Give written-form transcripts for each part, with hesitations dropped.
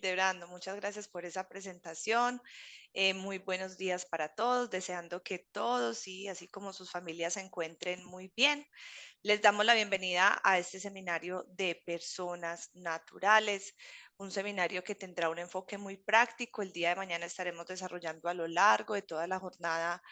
Debrando, muchas gracias por esa presentación. Muy buenos días para todos, deseando que todos y así como sus familias se encuentren muy bien. Les damos la bienvenida a este seminario de personas naturales, un seminario que tendrá un enfoque muy práctico. El día de mañana estaremos desarrollando a lo largo de toda la jornada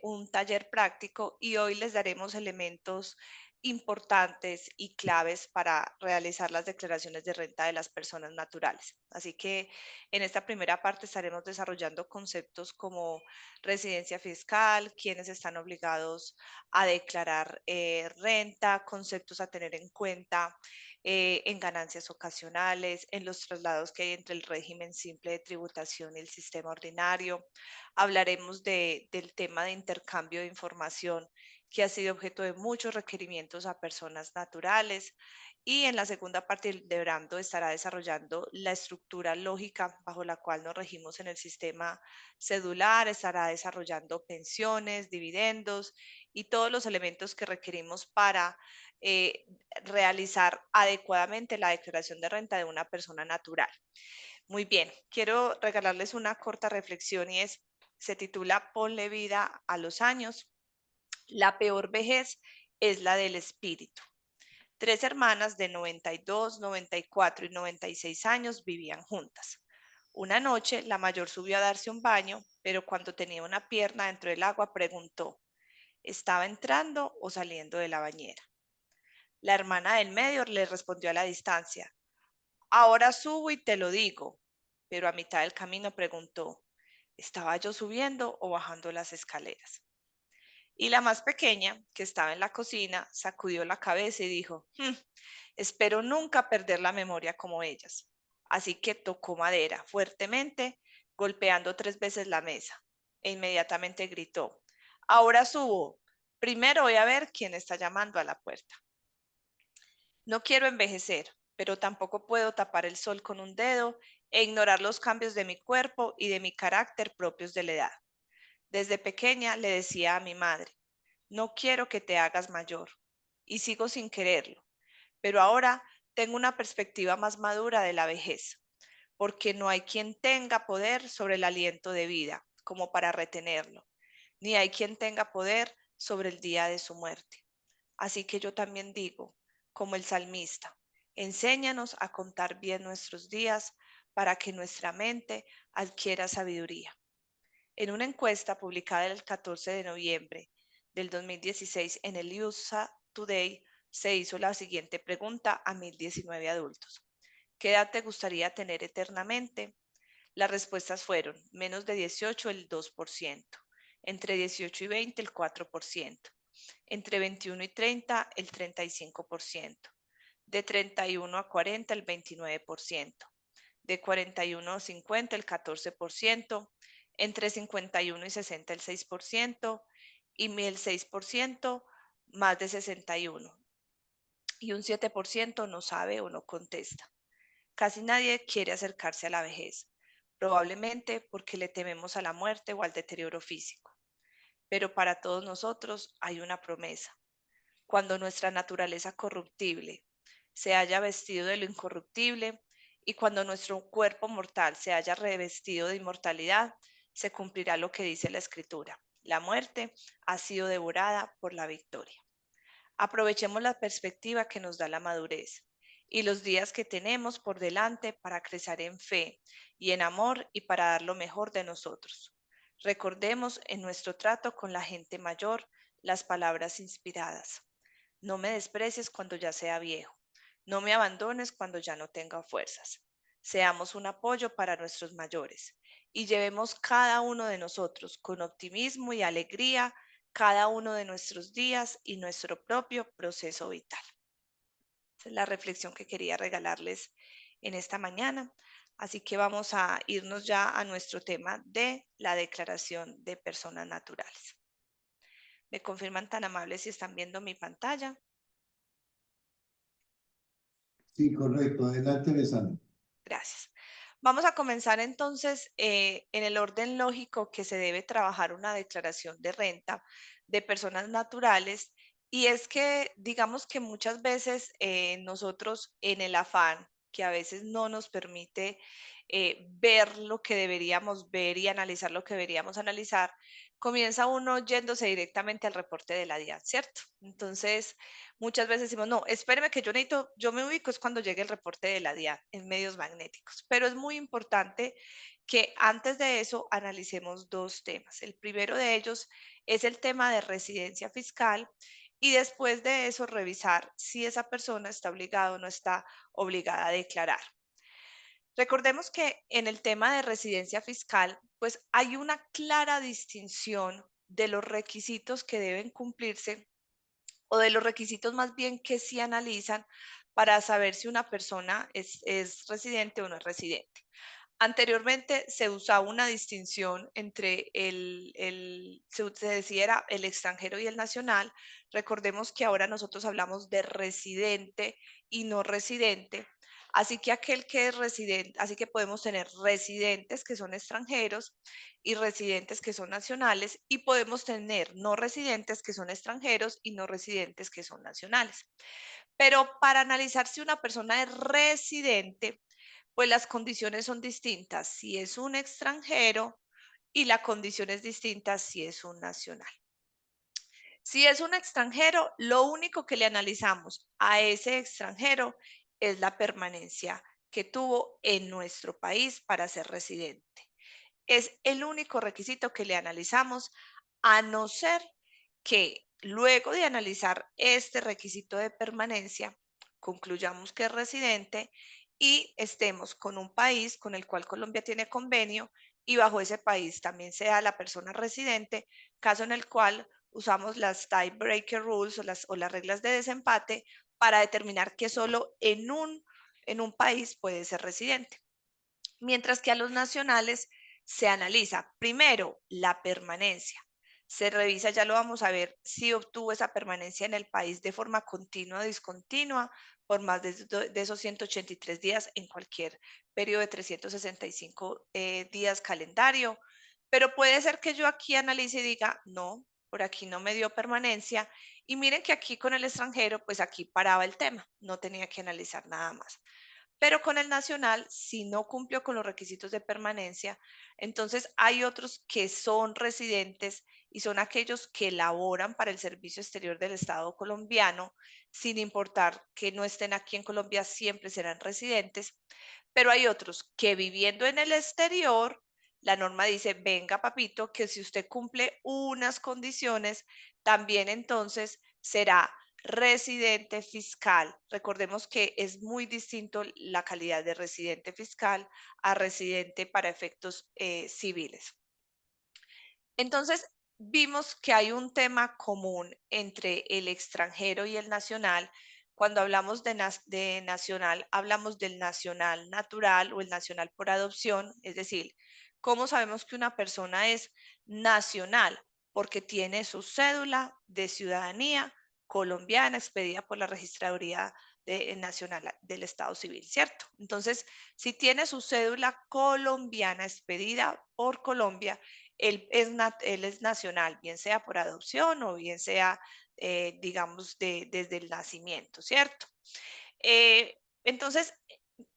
un taller práctico y hoy les daremos elementos importantes y claves para realizar las declaraciones de renta de las personas naturales. Así que en esta primera parte estaremos desarrollando conceptos como residencia fiscal, quienes están obligados a declarar renta, conceptos a tener en cuenta en ganancias ocasionales, en los traslados que hay entre el régimen simple de tributación y el sistema ordinario. Hablaremos del tema de intercambio de información que ha sido objeto de muchos requerimientos a personas naturales. Y en la segunda parte, de Brando estará desarrollando la estructura lógica bajo la cual nos regimos en el sistema cedular, estará desarrollando pensiones, dividendos y todos los elementos que requerimos para eh, realizar adecuadamente la declaración de renta de una persona natural. Muy bien, quiero regalarles una corta reflexión y se titula Ponle vida a los años. La peor vejez es la del espíritu. Tres hermanas de 92, 94 y 96 años vivían juntas. Una noche, la mayor subió a darse un baño, pero cuando tenía una pierna dentro del agua preguntó, ¿estaba entrando o saliendo de la bañera? La hermana del medio le respondió a la distancia, ahora subo y te lo digo, pero a mitad del camino preguntó, ¿estaba yo subiendo o bajando las escaleras? Y la más pequeña, que estaba en la cocina, sacudió la cabeza y dijo, espero nunca perder la memoria como ellas. Así que tocó madera fuertemente, golpeando 3 veces la mesa, e inmediatamente gritó, ahora subo, primero voy a ver quién está llamando a la puerta. No quiero envejecer, pero tampoco puedo tapar el sol con un dedo e ignorar los cambios de mi cuerpo y de mi carácter propios de la edad. Desde pequeña le decía a mi madre, no quiero que te hagas mayor, y sigo sin quererlo, pero ahora tengo una perspectiva más madura de la vejez, porque no hay quien tenga poder sobre el aliento de vida, como para retenerlo, ni hay quien tenga poder sobre el día de su muerte. Así que yo también digo, como el salmista, enséñanos a contar bien nuestros días para que nuestra mente adquiera sabiduría. En una encuesta publicada el 14 de noviembre del 2016 en el USA Today se hizo la siguiente pregunta a 1.019 adultos. ¿Qué edad te gustaría tener eternamente? Las respuestas fueron menos de 18 el 2%, entre 18 y 20 el 4%, entre 21 y 30 el 35%, de 31 a 40 el 29%, de 41 a 50 el 14%, entre 51 y 60 el 6% y el 6% más de 61 y un 7% no sabe o no contesta. Casi nadie quiere acercarse a la vejez, probablemente porque le tememos a la muerte o al deterioro físico. Pero para todos nosotros hay una promesa. Cuando nuestra naturaleza corruptible se haya vestido de lo incorruptible y cuando nuestro cuerpo mortal se haya revestido de inmortalidad, se cumplirá lo que dice la Escritura. La muerte ha sido devorada por la victoria. Aprovechemos la perspectiva que nos da la madurez y los días que tenemos por delante para crecer en fe y en amor y para dar lo mejor de nosotros. Recordemos en nuestro trato con la gente mayor las palabras inspiradas. No me desprecies cuando ya sea viejo. No me abandones cuando ya no tenga fuerzas. Seamos un apoyo para nuestros mayores y llevemos cada uno de nosotros con optimismo y alegría cada uno de nuestros días y nuestro propio proceso vital. Esa es la reflexión que quería regalarles en esta mañana. Así que vamos a irnos ya a nuestro tema de la declaración de personas naturales. ¿Me confirman tan amables si están viendo mi pantalla? Sí, correcto. Adelante, Alessandro. Gracias. Vamos a comenzar entonces en el orden lógico que se debe trabajar una declaración de renta de personas naturales. Y es que digamos que muchas veces nosotros en el afán que a veces no nos permite ver lo que deberíamos ver y analizar lo que deberíamos analizar, comienza uno yéndose directamente al reporte de la DIAN, ¿cierto? Entonces, muchas veces decimos, no, espéreme que yo necesito, yo me ubico es cuando llegue el reporte de la DIAN en medios magnéticos, pero es muy importante que antes de eso analicemos dos temas. El primero de ellos es el tema de residencia fiscal y después de eso revisar si esa persona está obligada o no está obligada a declarar. Recordemos que en el tema de residencia fiscal, pues hay una clara distinción de los requisitos que deben cumplirse o de los requisitos más bien que se analizan para saber si una persona es residente o no es residente. Anteriormente se usaba una distinción entre se decía era el extranjero y el nacional. Recordemos que ahora nosotros hablamos de residente y no residente. Así que aquel que es residente, así que podemos tener residentes que son extranjeros y residentes que son nacionales y podemos tener no residentes que son extranjeros y no residentes que son nacionales. Pero para analizar si una persona es residente, pues las condiciones son distintas si es un extranjero y la condición es distinta si es un nacional. Si es un extranjero, lo único que le analizamos a ese extranjero es la permanencia que tuvo en nuestro país para ser residente. Es el único requisito que le analizamos, a no ser que luego de analizar este requisito de permanencia, concluyamos que es residente y estemos con un país con el cual Colombia tiene convenio y bajo ese país también sea la persona residente, caso en el cual usamos las tiebreaker rules o las reglas de desempate para determinar que solo en un país puede ser residente. Mientras que a los nacionales se analiza primero la permanencia. Se revisa, ya lo vamos a ver, si obtuvo esa permanencia en el país de forma continua o discontinua por más de esos 183 días en cualquier periodo de 365 días calendario. Pero puede ser que yo aquí analice y diga, no, por aquí no me dio permanencia. Y miren que aquí con el extranjero, pues aquí paraba el tema, no tenía que analizar nada más. Pero con el nacional, si no cumplió con los requisitos de permanencia, entonces hay otros que son residentes y son aquellos que laboran para el Servicio Exterior del Estado colombiano, sin importar que no estén aquí en Colombia, siempre serán residentes. Pero hay otros que viviendo en el exterior, la norma dice, venga papito, que si usted cumple unas condiciones, también entonces será residente fiscal. Recordemos que es muy distinto la calidad de residente fiscal a residente para efectos civiles. Entonces, vimos que hay un tema común entre el extranjero y el nacional. Cuando hablamos de nacional, hablamos del nacional natural o el nacional por adopción, es decir, ¿cómo sabemos que una persona es nacional? Porque tiene su cédula de ciudadanía colombiana expedida por la Registraduría Nacional del Estado Civil, ¿cierto? Entonces, si tiene su cédula colombiana expedida por Colombia, él es nacional, bien sea por adopción o bien sea, digamos, desde el nacimiento, ¿cierto? Entonces,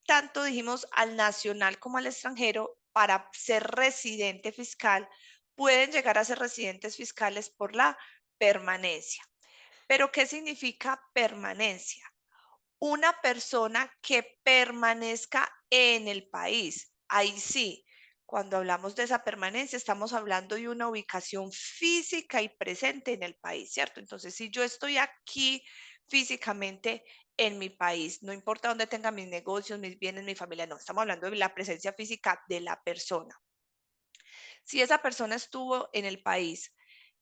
tanto dijimos al nacional como al extranjero, para ser residente fiscal, pueden llegar a ser residentes fiscales por la permanencia. Pero, ¿qué significa permanencia? Una persona que permanezca en el país. Ahí sí, cuando hablamos de esa permanencia, estamos hablando de una ubicación física y presente en el país, ¿cierto? Entonces, si yo estoy aquí físicamente en mi país, no importa dónde tenga mis negocios, mis bienes, mi familia, no, estamos hablando de la presencia física de la persona. Si esa persona estuvo en el país,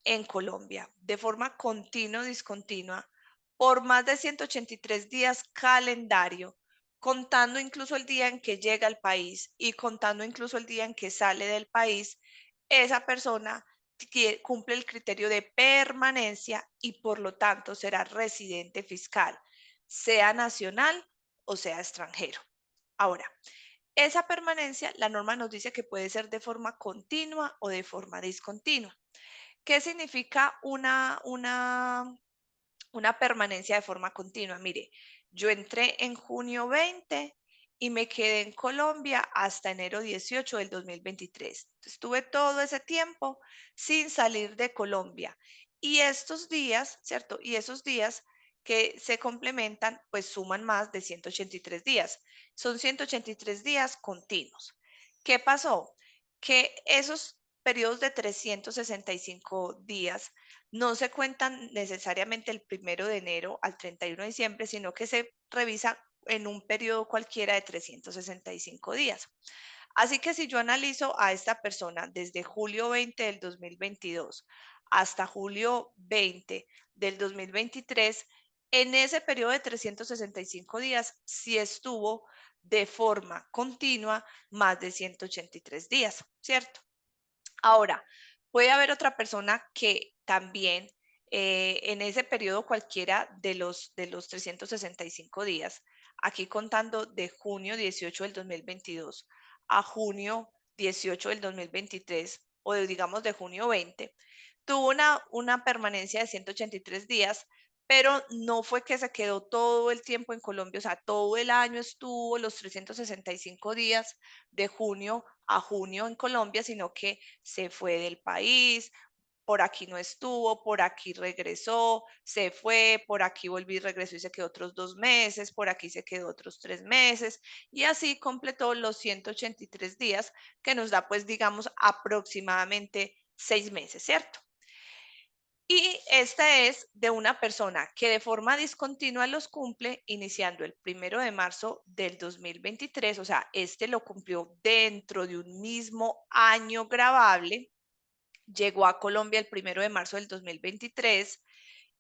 en Colombia, de forma continua o discontinua, por más de 183 días calendario, contando incluso el día en que llega al país y contando incluso el día en que sale del país, esa persona cumple el criterio de permanencia y por lo tanto será residente fiscal, sea nacional o sea extranjero. Ahora, esa permanencia, la norma nos dice que puede ser de forma continua o de forma discontinua. ¿Qué significa una permanencia de forma continua? Mire, yo entré en junio 20 y me quedé en Colombia hasta enero 18 del 2023. Estuve todo ese tiempo sin salir de Colombia. Y estos días, ¿cierto? Y esos días que se complementan, pues suman más de 183 días. Son 183 días continuos. ¿Qué pasó? Que esos periodos de 365 días no se cuentan necesariamente el 1 de enero al 31 de diciembre, sino que se revisa en un periodo cualquiera de 365 días. Así que si yo analizo a esta persona desde julio 20 del 2022 hasta julio 20 del 2023, en ese periodo de 365 días sí estuvo de forma continua más de 183 días, ¿cierto? Ahora, puede haber otra persona que también en ese periodo cualquiera de los 365 días, aquí contando de junio 18 del 2022 a junio 18 del 2023 o digamos de junio 20, tuvo una permanencia de 183 días, pero no fue que se quedó todo el tiempo en Colombia, o sea, todo el año estuvo los 365 días de junio a junio en Colombia, sino que se fue del país, por aquí no estuvo, por aquí regresó, se fue, por aquí volvió y regresó y se quedó otros 2 meses, por aquí se quedó otros 3 meses y así completó los 183 días que nos da pues digamos aproximadamente 6 meses, ¿cierto? Y esta es de una persona que de forma discontinua los cumple iniciando el 1 de marzo del 2023, o sea, este lo cumplió dentro de un mismo año grabable, llegó a Colombia el 1 de marzo del 2023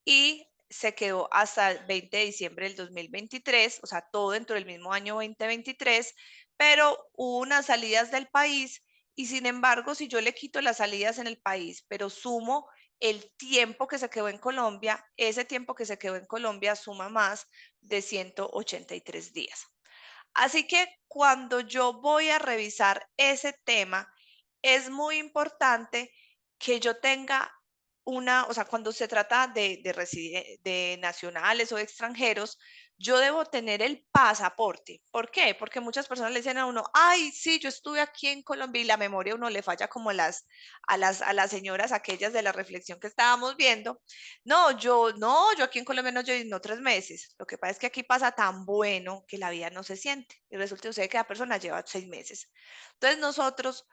y se quedó hasta el 20 de diciembre del 2023, o sea, todo dentro del mismo año 2023, pero hubo unas salidas del país y sin embargo, si yo le quito las salidas en el país, pero sumo el tiempo que se quedó en Colombia, ese tiempo que se quedó en Colombia suma más de 183 días. Así que cuando yo voy a revisar ese tema, es muy importante que yo tenga o sea, cuando se trata de nacionales o extranjeros, yo debo tener el pasaporte. ¿Por qué? Porque muchas personas le dicen a uno, ay, sí, yo estuve aquí en Colombia y la memoria a uno le falla como a las señoras aquellas de la reflexión que estábamos viendo. No, yo aquí en Colombia no, yo no 3 meses. Lo que pasa es que aquí pasa tan bueno que la vida no se siente y resulta usted que la persona lleva 6 meses. Entonces nosotros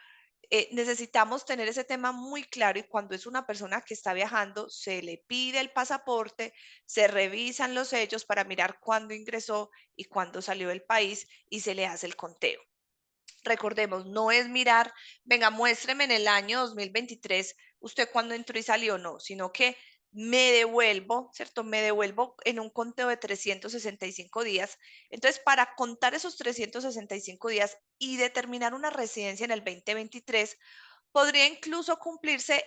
necesitamos tener ese tema muy claro y cuando es una persona que está viajando, se le pide el pasaporte, se revisan los sellos para mirar cuándo ingresó y cuándo salió del país y se le hace el conteo. Recordemos, no es mirar, venga, muéstreme en el año 2023 usted cuándo entró y salió, no, sino que me devuelvo, ¿cierto? Me devuelvo en un conteo de 365 días. Entonces, para contar esos 365 días y determinar una residencia en el 2023, podría incluso cumplirse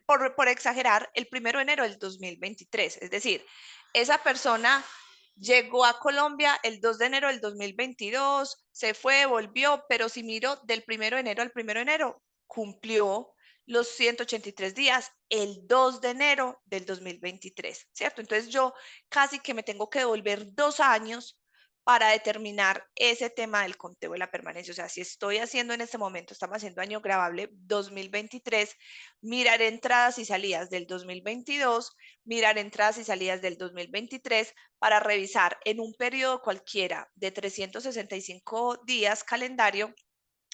por exagerar, el 1 de enero del 2023. Es decir, esa persona llegó a Colombia el 2 de enero del 2022, se fue, volvió, pero si miro del 1 de enero al 1 de enero, cumplió los 183 días el 2 de enero del 2023, ¿cierto? Entonces yo casi que me tengo que devolver 2 años para determinar ese tema del conteo de la permanencia. O sea, si estoy haciendo en este momento, estamos haciendo año grabable 2023, mirar entradas y salidas del 2022, mirar entradas y salidas del 2023 para revisar en un periodo cualquiera de 365 días calendario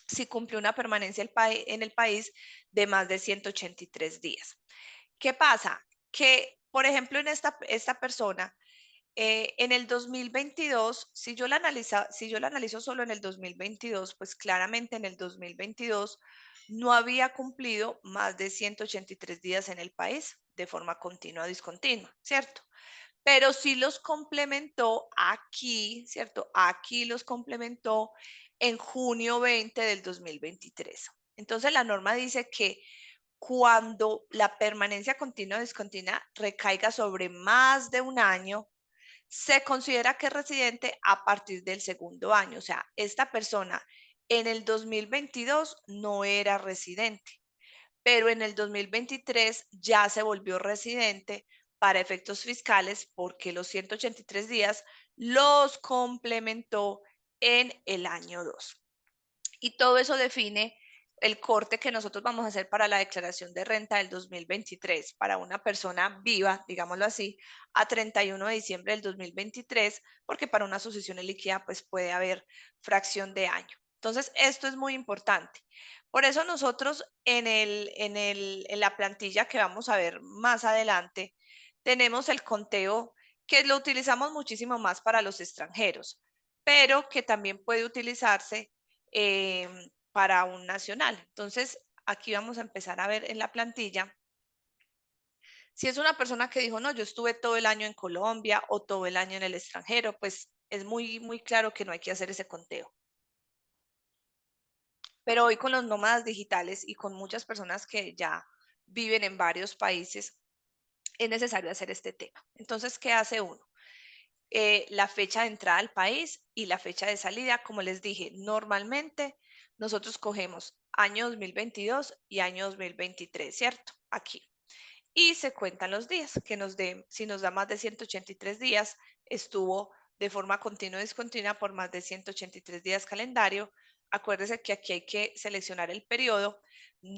si cumplió una permanencia en el país de más de 183 días. ¿Qué pasa? Que, por ejemplo, en esta persona, en el 2022, si yo la analizo solo en el 2022, pues claramente en el 2022 no había cumplido más de 183 días en el país de forma continua o discontinua, ¿cierto? Pero sí los complementó aquí, ¿cierto? Aquí los complementó en junio 20 del 2023. Entonces la norma dice que cuando la permanencia continua o discontinua recaiga sobre más de un año, se considera que es residente a partir del segundo año. O sea, esta persona en el 2022 no era residente, pero en el 2023 ya se volvió residente para efectos fiscales porque los 183 días los complementó en el año 2. Y todo eso define el corte que nosotros vamos a hacer para la declaración de renta del 2023 para una persona viva, digámoslo así, a 31 de diciembre del 2023, porque para una sucesión líquida pues puede haber fracción de año. Entonces, esto es muy importante. Por eso nosotros en la plantilla que vamos a ver más adelante, tenemos el conteo que lo utilizamos muchísimo más para los extranjeros, pero que también puede utilizarse para un nacional. Entonces, aquí vamos a empezar a ver en la plantilla. Si es una persona que dijo, no, yo estuve todo el año en Colombia o todo el año en el extranjero, pues es muy claro que no hay que hacer ese conteo. Pero hoy con los nómadas digitales y con muchas personas que ya viven en varios países, es necesario hacer este tema. Entonces, ¿qué hace uno? La fecha de entrada al país y la fecha de salida. Como les dije, normalmente nosotros cogemos año 2022 y año 2023, ¿cierto? Aquí. Y se cuentan los días, que nos den, si nos da más de 183 días, estuvo de forma continua y discontinua por más de 183 días calendario. Acuérdense que aquí hay que seleccionar el periodo.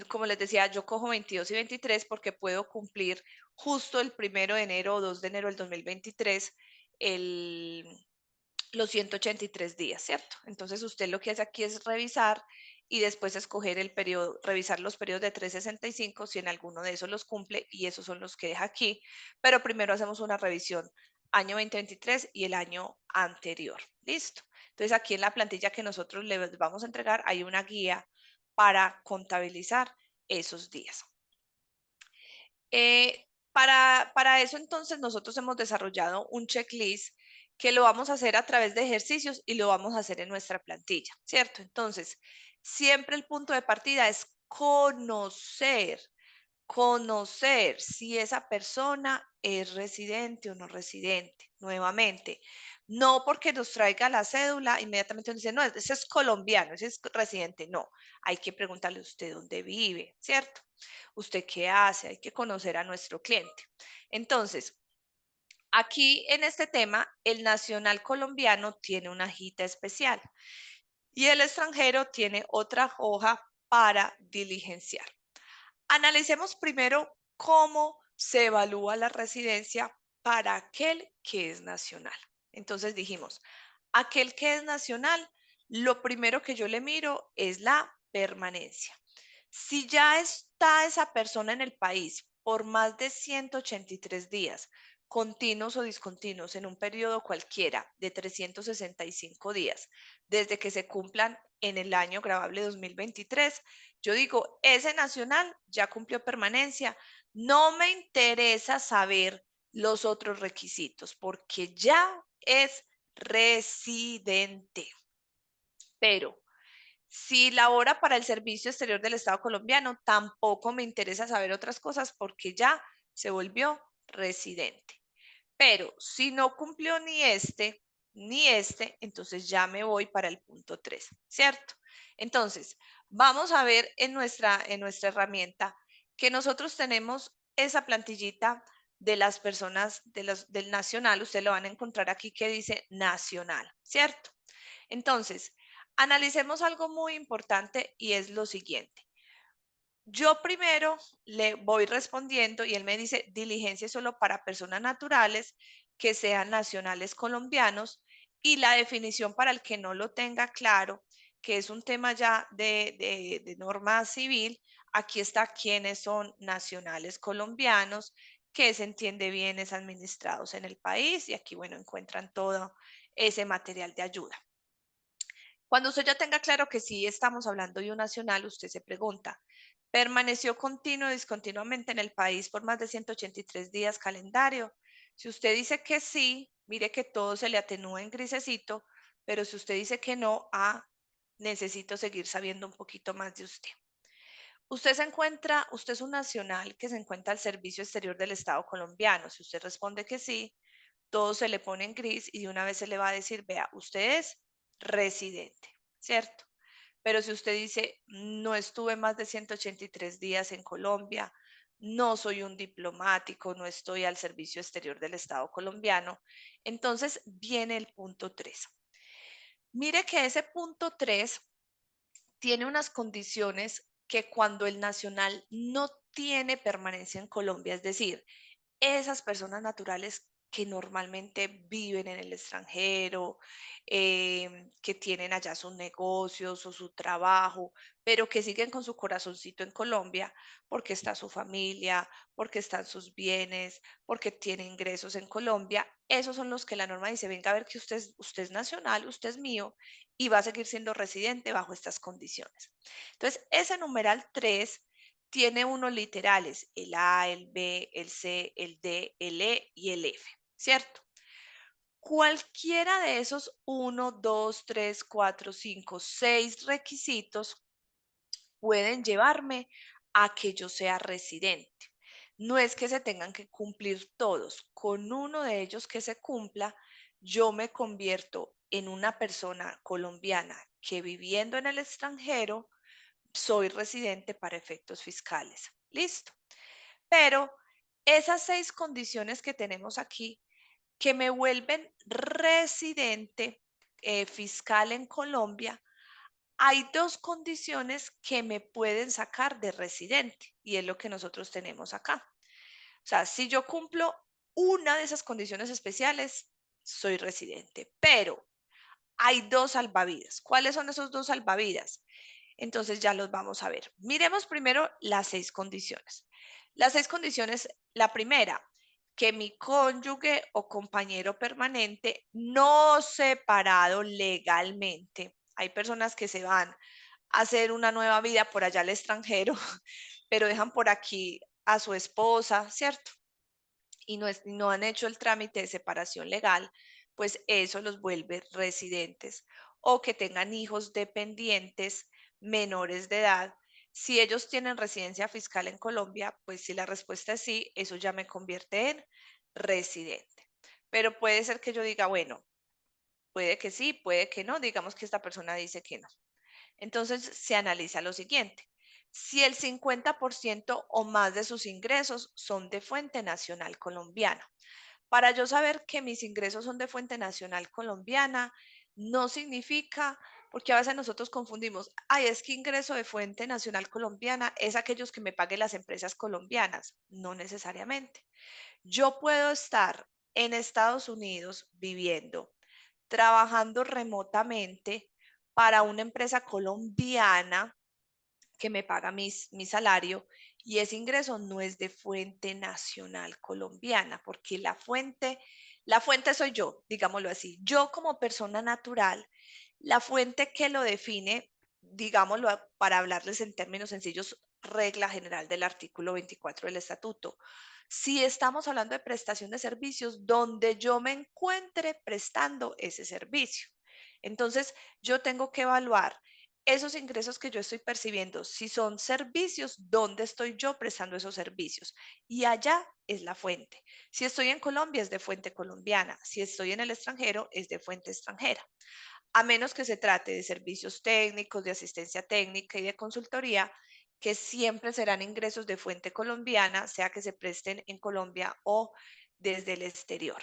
Como les decía, yo cojo 22 y 23 porque puedo cumplir justo el 1 de enero o 2 de enero del 2023 el, los 183 días, ¿cierto? Entonces usted lo que hace aquí es revisar y después escoger el periodo, revisar los periodos de 365 si en alguno de esos los cumple y esos son los que deja aquí, pero primero hacemos una revisión año 2023 y el año anterior. ¿Listo? Entonces aquí en la plantilla que nosotros le vamos a entregar hay una guía para contabilizar esos días. Para eso entonces nosotros hemos desarrollado un checklist que lo vamos a hacer a través de ejercicios y lo vamos a hacer en nuestra plantilla, ¿cierto? Entonces, siempre el punto de partida es conocer si esa persona es residente o no residente. Nuevamente, no porque nos traiga la cédula, inmediatamente nos dice, no, ese es colombiano, ese es residente. No, hay que preguntarle a usted dónde vive, ¿cierto? ¿Usted qué hace? Hay que conocer a nuestro cliente. Entonces, aquí en este tema, el nacional colombiano tiene una hojita especial y el extranjero tiene otra hoja para diligenciar. Analicemos primero cómo se evalúa la residencia para aquel que es nacional. Entonces dijimos, aquel que es nacional, lo primero que yo le miro es la permanencia. Si ya está esa persona en el país por más de 183 días, continuos o discontinuos, en un periodo cualquiera de 365 días, desde que se cumplan en el año grabable 2023, yo digo, ese nacional ya cumplió permanencia. No me interesa saber los otros requisitos porque ya es residente. Pero si labora para el Servicio Exterior del Estado colombiano, tampoco me interesa saber otras cosas porque ya se volvió residente. Pero si no cumplió ni este, entonces ya me voy para el punto 3, ¿cierto? Entonces, vamos a ver en nuestra herramienta que nosotros tenemos esa plantillita de las personas del nacional. Ustedes lo van a encontrar aquí que dice nacional, ¿cierto? Entonces, analicemos algo muy importante y es lo siguiente. Yo primero le voy respondiendo y él me dice diligencia solo para personas naturales que sean nacionales colombianos y la definición para el que no lo tenga claro, que es un tema ya de norma civil, aquí está quiénes son nacionales colombianos, que se entiende bienes administrados en el país y aquí, bueno, encuentran todo ese material de ayuda. Cuando usted ya tenga claro que sí estamos hablando de un nacional, usted se pregunta, ¿permaneció continuo y discontinuamente en el país por más de 183 días calendario? Si usted dice que sí, mire que todo se le atenúa en grisecito, pero si usted dice que no, necesito seguir sabiendo un poquito más de usted. Usted es un nacional que se encuentra al servicio exterior del Estado colombiano. Si usted responde que sí, todo se le pone en gris y de una vez se le va a decir, vea, usted es residente, ¿cierto? Pero si usted dice, no estuve más de 183 días en Colombia, no soy un diplomático, no estoy al servicio exterior del Estado colombiano, entonces viene el punto 3. Mire que ese punto 3 tiene unas condiciones que cuando el nacional no tiene permanencia en Colombia, es decir, esas personas naturales que normalmente viven en el extranjero, que tienen allá sus negocios o su trabajo, pero que siguen con su corazoncito en Colombia porque está su familia, porque están sus bienes, porque tiene ingresos en Colombia. Esos son los que la norma dice, venga a ver que usted es nacional, usted es mío y va a seguir siendo residente bajo estas condiciones. Entonces, ese numeral 3 tiene unos literales, el A, el B, el C, el D, el E y el F, ¿cierto? Cualquiera de esos 1, 2, 3, 4, 5, 6 requisitos pueden llevarme a que yo sea residente. No es que se tengan que cumplir todos. Con uno de ellos que se cumpla, yo me convierto en una persona colombiana que viviendo en el extranjero soy residente para efectos fiscales. Listo. Pero esas 6 condiciones que tenemos aquí, que me vuelven residente fiscal en Colombia, hay 2 condiciones que me pueden sacar de residente y es lo que nosotros tenemos acá. O sea, si yo cumplo una de esas condiciones especiales, soy residente, pero hay 2 salvavidas. ¿Cuáles son esos 2 salvavidas? Entonces ya los vamos a ver. Miremos primero las 6 condiciones. Las 6 condiciones, la primera, que mi cónyuge o compañero permanente no separado legalmente. Hay personas que se van a hacer una nueva vida por allá al extranjero, pero dejan por aquí a su esposa, ¿cierto? Y no han hecho el trámite de separación legal, pues eso los vuelve residentes o que tengan hijos dependientes menores de edad. Si ellos tienen residencia fiscal en Colombia, pues si la respuesta es sí, eso ya me convierte en residente. Pero puede ser que yo diga, bueno, puede que sí, puede que no, digamos que esta persona dice que no. Entonces se analiza lo siguiente. Si el 50% o más de sus ingresos son de fuente nacional colombiana. Para yo saber que mis ingresos son de fuente nacional colombiana, no significa, porque a veces nosotros confundimos, ay, es que ingreso de fuente nacional colombiana es aquellos que me paguen las empresas colombianas. No necesariamente. Yo puedo estar en Estados Unidos viviendo, trabajando remotamente para una empresa colombiana que me paga mi salario y ese ingreso no es de fuente nacional colombiana, porque la fuente soy yo, digámoslo así. Yo como persona natural, la fuente que lo define, digámoslo para hablarles en términos sencillos, regla general del artículo 24 del estatuto. Si estamos hablando de prestación de servicios, donde yo me encuentre prestando ese servicio. Entonces, yo tengo que evaluar esos ingresos que yo estoy percibiendo, si son servicios, ¿dónde estoy yo prestando esos servicios? Y allá es la fuente. Si estoy en Colombia, es de fuente colombiana. Si estoy en el extranjero, es de fuente extranjera. A menos que se trate de servicios técnicos, de asistencia técnica y de consultoría, que siempre serán ingresos de fuente colombiana, sea que se presten en Colombia o desde el exterior.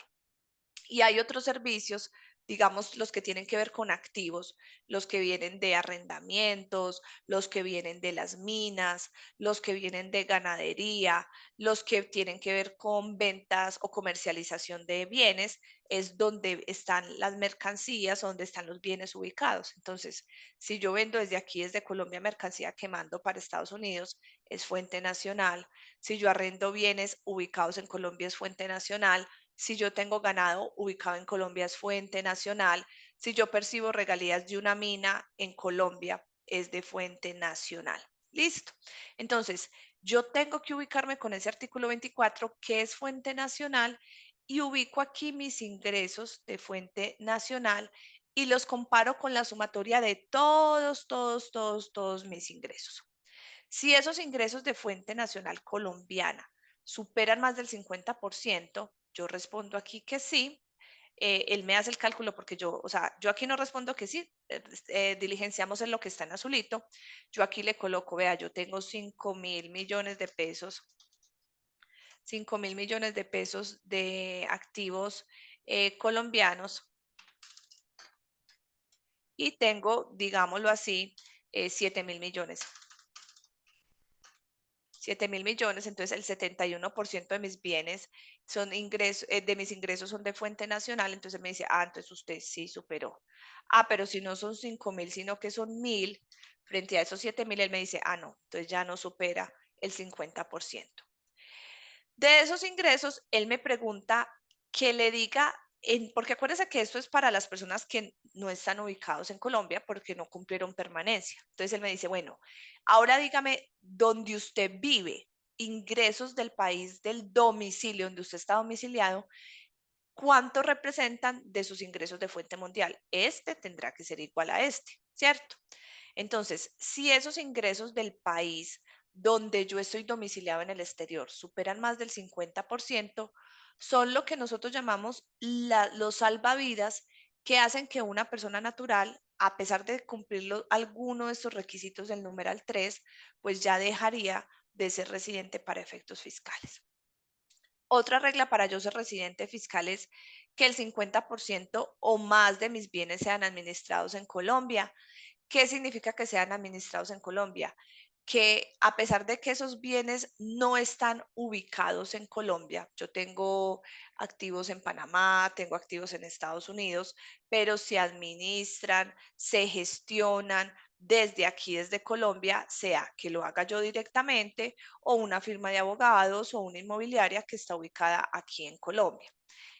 Y hay otros servicios, digamos, los que tienen que ver con activos, los que vienen de arrendamientos, los que vienen de las minas, los que vienen de ganadería, los que tienen que ver con ventas o comercialización de bienes, es donde están las mercancías, donde están los bienes ubicados. Entonces, si yo vendo desde aquí, desde Colombia, mercancía que mando para Estados Unidos, es fuente nacional. Si yo arrendo bienes ubicados en Colombia, es fuente nacional. Si yo tengo ganado ubicado en Colombia, es fuente nacional. Si yo percibo regalías de una mina en Colombia, es de fuente nacional. Listo. Entonces, yo tengo que ubicarme con ese artículo 24, que es fuente nacional, y ubico aquí mis ingresos de fuente nacional y los comparo con la sumatoria de todos mis ingresos. Si esos ingresos de fuente nacional colombiana superan más del 50%, yo respondo aquí que sí. Él me hace el cálculo porque yo, o sea, yo aquí no respondo que sí, diligenciamos en lo que está en azulito. Yo aquí le coloco, vea, yo tengo 5.000 millones de pesos, 5.000 millones de pesos de activos colombianos y tengo, digámoslo así, 7.000 millones. 7.000 millones, entonces el 71% de mis bienes son ingresos, de mis ingresos son de fuente nacional, entonces me dice, entonces usted sí superó. Pero si no son 5.000, sino que son 1.000, frente a esos 7.000, él me dice, no, entonces ya no supera el 50%. De esos ingresos, él me pregunta que le diga, porque acuérdese que esto es para las personas que no están ubicados en Colombia porque no cumplieron permanencia. Entonces él me dice, bueno, ahora dígame dónde usted vive, ingresos del país del domicilio donde usted está domiciliado, ¿cuánto representan de sus ingresos de fuente mundial? Este tendrá que ser igual a este, ¿cierto? Entonces, si esos ingresos del país donde yo estoy domiciliado en el exterior superan más del 50%, son lo que nosotros llamamos los salvavidas que hacen que una persona natural, a pesar de cumplir alguno de estos requisitos del numeral 3, pues ya dejaría de ser residente para efectos fiscales. Otra regla para yo ser residente fiscal es que el 50% o más de mis bienes sean administrados en Colombia. ¿Qué significa que sean administrados en Colombia? Que a pesar de que esos bienes no están ubicados en Colombia, yo tengo activos en Panamá, tengo activos en Estados Unidos, pero se administran, se gestionan desde aquí, desde Colombia, sea que lo haga yo directamente o una firma de abogados o una inmobiliaria que está ubicada aquí en Colombia.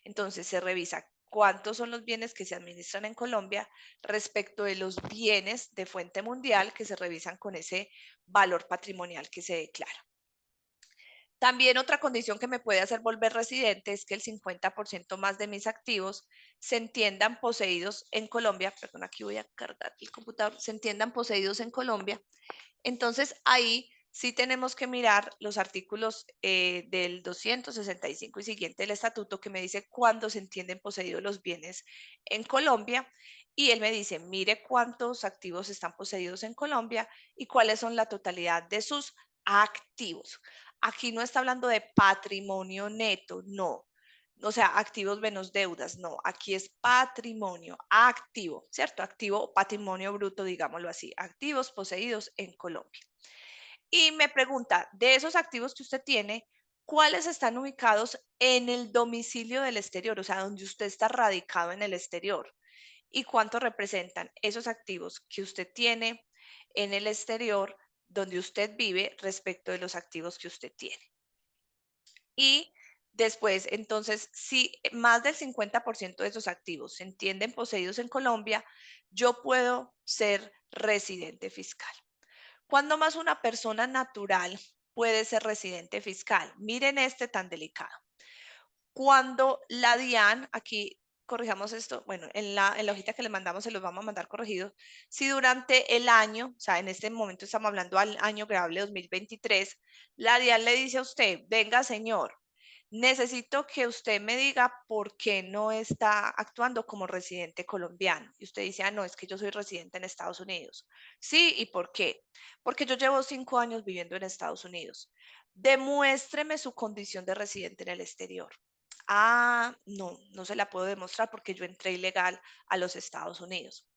Entonces se revisa cuántos son los bienes que se administran en Colombia respecto de los bienes de fuente mundial que se revisan con ese valor patrimonial que se declara. También otra condición que me puede hacer volver residente es que el 50% más de mis activos se entiendan poseídos en Colombia. Perdón, aquí voy a cargar el computador. Se entiendan poseídos en Colombia. Entonces ahí sí tenemos que mirar los artículos del 265 y siguiente del estatuto que me dice cuándo se entienden poseídos los bienes en Colombia. Y él me dice, mire cuántos activos están poseídos en Colombia y cuáles son la totalidad de sus activos. Aquí no está hablando de patrimonio neto, no. O sea, activos menos deudas, no. Aquí es patrimonio activo, ¿cierto? Activo o patrimonio bruto, digámoslo así. Activos poseídos en Colombia. Y me pregunta, de esos activos que usted tiene, ¿cuáles están ubicados en el domicilio del exterior? O sea, donde usted está radicado en el exterior. ¿Y cuánto representan esos activos que usted tiene en el exterior, donde usted vive, respecto de los activos que usted tiene? Y después, entonces, si más del 50% de esos activos se entienden poseídos en Colombia, yo puedo ser residente fiscal. ¿Cuándo más una persona natural puede ser residente fiscal? Miren este tan delicado. Cuando la DIAN, aquí corrijamos esto, bueno, en la hojita que le mandamos se los vamos a mandar corregidos. Si durante el año, o sea, en este momento estamos hablando al año grabable 2023, la DIAN le dice a usted, venga señor, necesito que usted me diga por qué no está actuando como residente colombiano. Y usted dice, no, es que yo soy residente en Estados Unidos. Sí, ¿y por qué? Porque yo llevo 5 años viviendo en Estados Unidos. Demuéstreme su condición de residente en el exterior. No, no se la puedo demostrar porque yo entré ilegal a los Estados Unidos.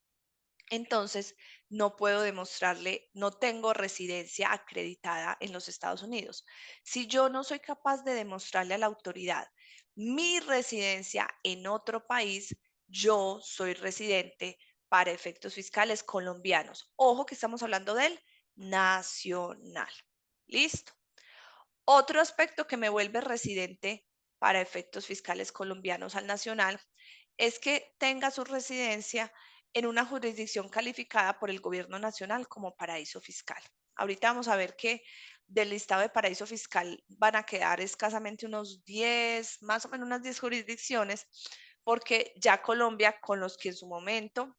Entonces, no puedo demostrarle, no tengo residencia acreditada en los Estados Unidos. Si yo no soy capaz de demostrarle a la autoridad mi residencia en otro país, yo soy residente para efectos fiscales colombianos. Ojo que estamos hablando del nacional. ¿Listo? Otro aspecto que me vuelve residente para efectos fiscales colombianos al nacional es que tenga su residencia en una jurisdicción calificada por el gobierno nacional como paraíso fiscal. Ahorita vamos a ver que del listado de paraíso fiscal van a quedar escasamente unos 10, más o menos unas 10 jurisdicciones, porque ya Colombia, con los que en su momento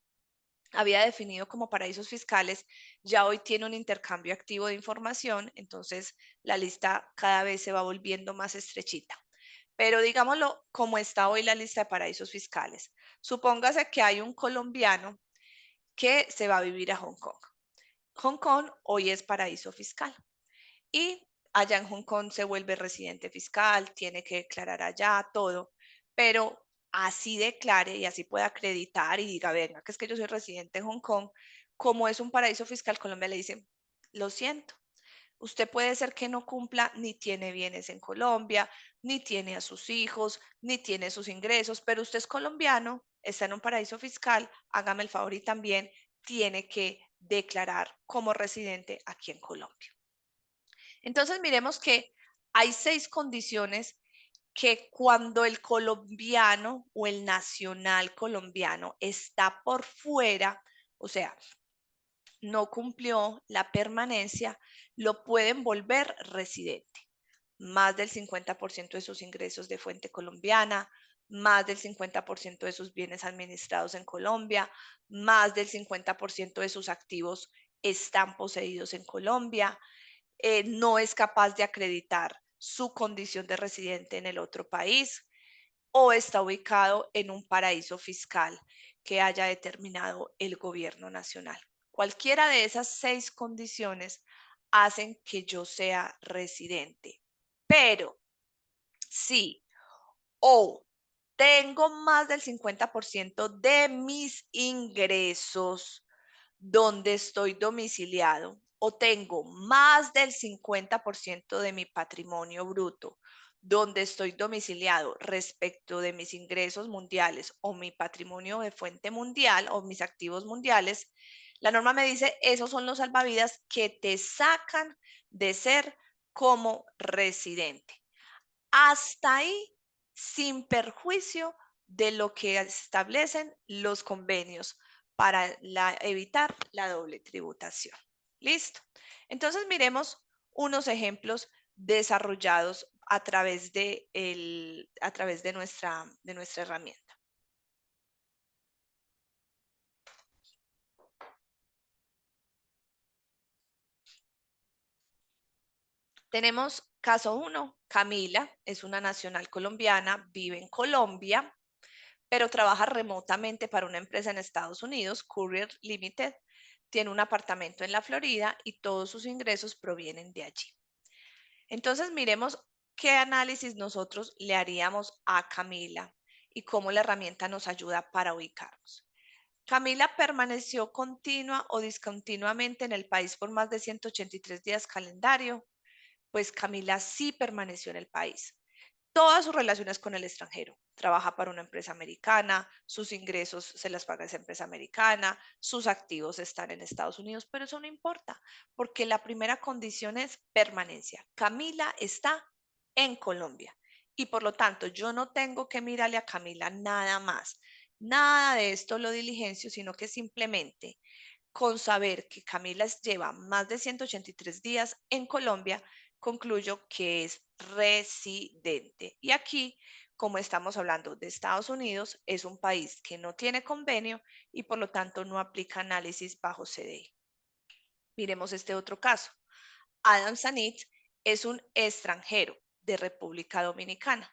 había definido como paraísos fiscales, ya hoy tiene un intercambio activo de información, entonces la lista cada vez se va volviendo más estrechita. Pero digámoslo, como está hoy la lista de paraísos fiscales. Supóngase que hay un colombiano que se va a vivir a Hong Kong. Hong Kong hoy es paraíso fiscal y allá en Hong Kong se vuelve residente fiscal, tiene que declarar allá todo, pero así declare y así pueda acreditar y diga, venga, que es que yo soy residente en Hong Kong, como es un paraíso fiscal, Colombia le dice, lo siento, usted puede ser que no cumpla, ni tiene bienes en Colombia, ni tiene a sus hijos, ni tiene sus ingresos, pero usted es colombiano, está en un paraíso fiscal, hágame el favor y también tiene que declarar como residente aquí en Colombia. Entonces, miremos que hay 6 condiciones que cuando el colombiano o el nacional colombiano está por fuera, o sea, no cumplió la permanencia, lo pueden volver residente. Más del 50% de sus ingresos de fuente colombiana, más del 50% de sus bienes administrados en Colombia, más del 50% de sus activos están poseídos en Colombia, no es capaz de acreditar su condición de residente en el otro país o está ubicado en un paraíso fiscal que haya determinado el gobierno nacional. Cualquiera de esas 6 condiciones hacen que yo sea residente. Pero si o tengo más del 50% de mis ingresos donde estoy domiciliado o tengo más del 50% de mi patrimonio bruto donde estoy domiciliado respecto de mis ingresos mundiales o mi patrimonio de fuente mundial o mis activos mundiales, la norma me dice, esos son los salvavidas que te sacan de ser como residente. Hasta ahí, sin perjuicio de lo que establecen los convenios para evitar la doble tributación. ¿Listo? Entonces miremos unos ejemplos desarrollados a través de nuestra herramienta. Tenemos caso 1, Camila es una nacional colombiana, vive en Colombia, pero trabaja remotamente para una empresa en Estados Unidos, Courier Limited. Tiene un apartamento en la Florida y todos sus ingresos provienen de allí. Entonces, miremos qué análisis nosotros le haríamos a Camila y cómo la herramienta nos ayuda para ubicarnos. Camila permaneció continua o discontinuamente en el país por más de 183 días calendario, pues Camila sí permaneció en el país. Todas sus relaciones con el extranjero. Trabaja para una empresa americana, sus ingresos se las paga esa empresa americana, sus activos están en Estados Unidos, pero eso no importa, porque la primera condición es permanencia. Camila está en Colombia y por lo tanto yo no tengo que mirarle a Camila nada más. Nada de esto lo diligencio, sino que simplemente con saber que Camila lleva más de 183 días en Colombia, concluyo que es residente. Y aquí, como estamos hablando de Estados Unidos, es un país que no tiene convenio y por lo tanto no aplica análisis bajo CDI. Miremos este otro caso. Adam Sanit es un extranjero de República Dominicana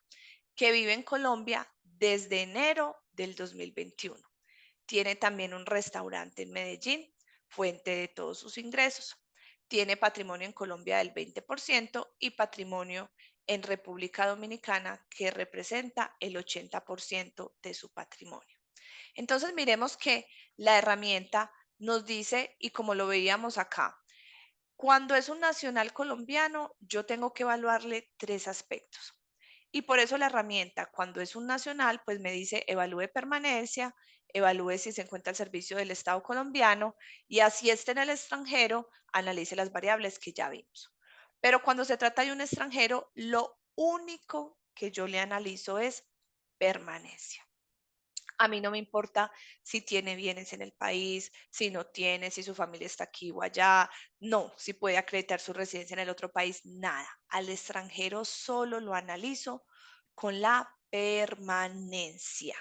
que vive en Colombia desde enero del 2021. Tiene también un restaurante en Medellín, fuente de todos sus ingresos. Tiene patrimonio en Colombia del 20% y patrimonio en República Dominicana que representa el 80% de su patrimonio. Entonces miremos que la herramienta nos dice, y como lo veíamos acá, cuando es un nacional colombiano, yo tengo que evaluarle 3 aspectos. Y por eso la herramienta, cuando es un nacional, pues me dice evalúe permanencia, evalúe si se encuentra al servicio del Estado colombiano y así esté en el extranjero, analice las variables que ya vimos. Pero cuando se trata de un extranjero, lo único que yo le analizo es permanencia. A mí no me importa si tiene bienes en el país, si no tiene, si su familia está aquí o allá. No, si puede acreditar su residencia en el otro país, nada. Al extranjero solo lo analizo con la permanencia.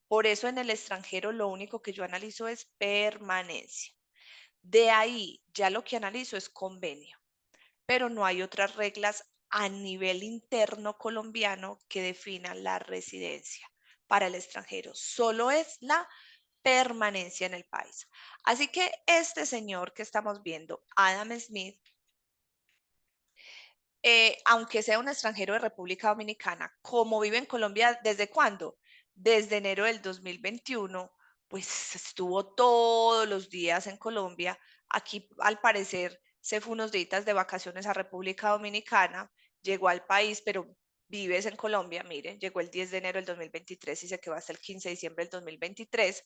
Por eso en el extranjero lo único que yo analizo es permanencia. De ahí ya lo que analizo es convenio, pero no hay otras reglas a nivel interno colombiano que definan la residencia para el extranjero. Solo es la permanencia en el país. Así que este señor que estamos viendo, Adam Smith, aunque sea un extranjero de República Dominicana, como vive en Colombia, ¿desde cuándo? desde enero del 2021, pues estuvo todos los días en Colombia. Aquí, al parecer, se fue unos días de vacaciones a República Dominicana, llegó al país, pero vives en Colombia, mire, llegó el 10 de enero del 2023 y se quedó hasta el 15 de diciembre del 2023,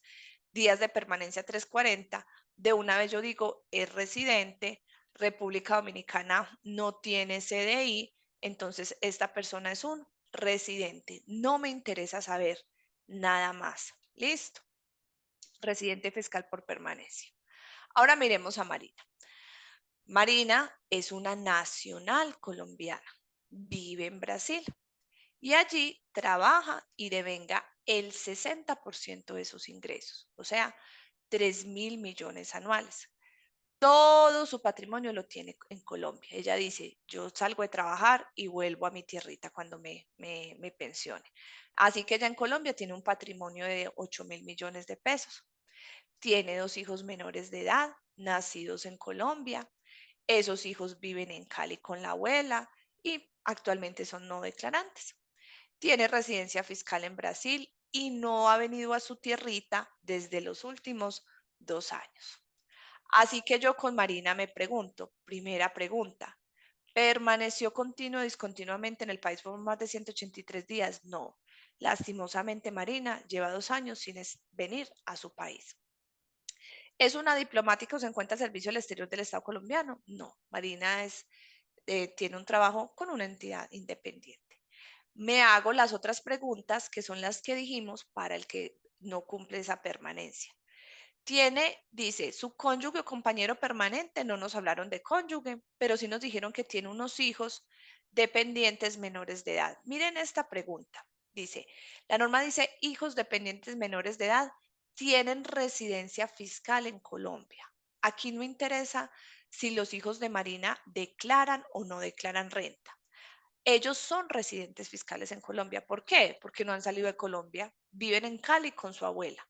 días de permanencia 340. De una vez yo digo, es residente, República Dominicana no tiene CDI, entonces esta persona es un residente. No me interesa saber nada más. Listo. Residente fiscal por permanencia. Ahora miremos a Marina. Marina es una nacional colombiana. Vive en Brasil y allí trabaja y devenga el 60% de sus ingresos, o sea, 3.000 millones anuales. Todo su patrimonio lo tiene en Colombia. Ella dice, yo salgo de trabajar y vuelvo a mi tierrita cuando me pensione. Así que ella en Colombia tiene un patrimonio de 8.000 millones de pesos. Tiene 2 hijos menores de edad, nacidos en Colombia. Esos hijos viven en Cali con la abuela y actualmente son no declarantes. Tiene residencia fiscal en Brasil y no ha venido a su tierrita desde los últimos 2 años. Así que yo con Marina me pregunto, primera pregunta, ¿permaneció continuo o discontinuamente en el país por más de 183 días? No. Lastimosamente, Marina lleva 2 años sin venir a su país. ¿Es una diplomática o se encuentra al servicio del exterior del Estado colombiano? No. Marina tiene un trabajo con una entidad independiente. Me hago las otras preguntas que son las que dijimos para el que no cumple esa permanencia. Dice, su cónyuge o compañero permanente, no nos hablaron de cónyuge, pero sí nos dijeron que tiene unos hijos dependientes menores de edad. Miren esta pregunta. Dice, la norma dice, hijos dependientes menores de edad tienen residencia fiscal en Colombia. Aquí no interesa si los hijos de Marina declaran o no declaran renta. Ellos son residentes fiscales en Colombia. ¿Por qué? Porque no han salido de Colombia, viven en Cali con su abuela.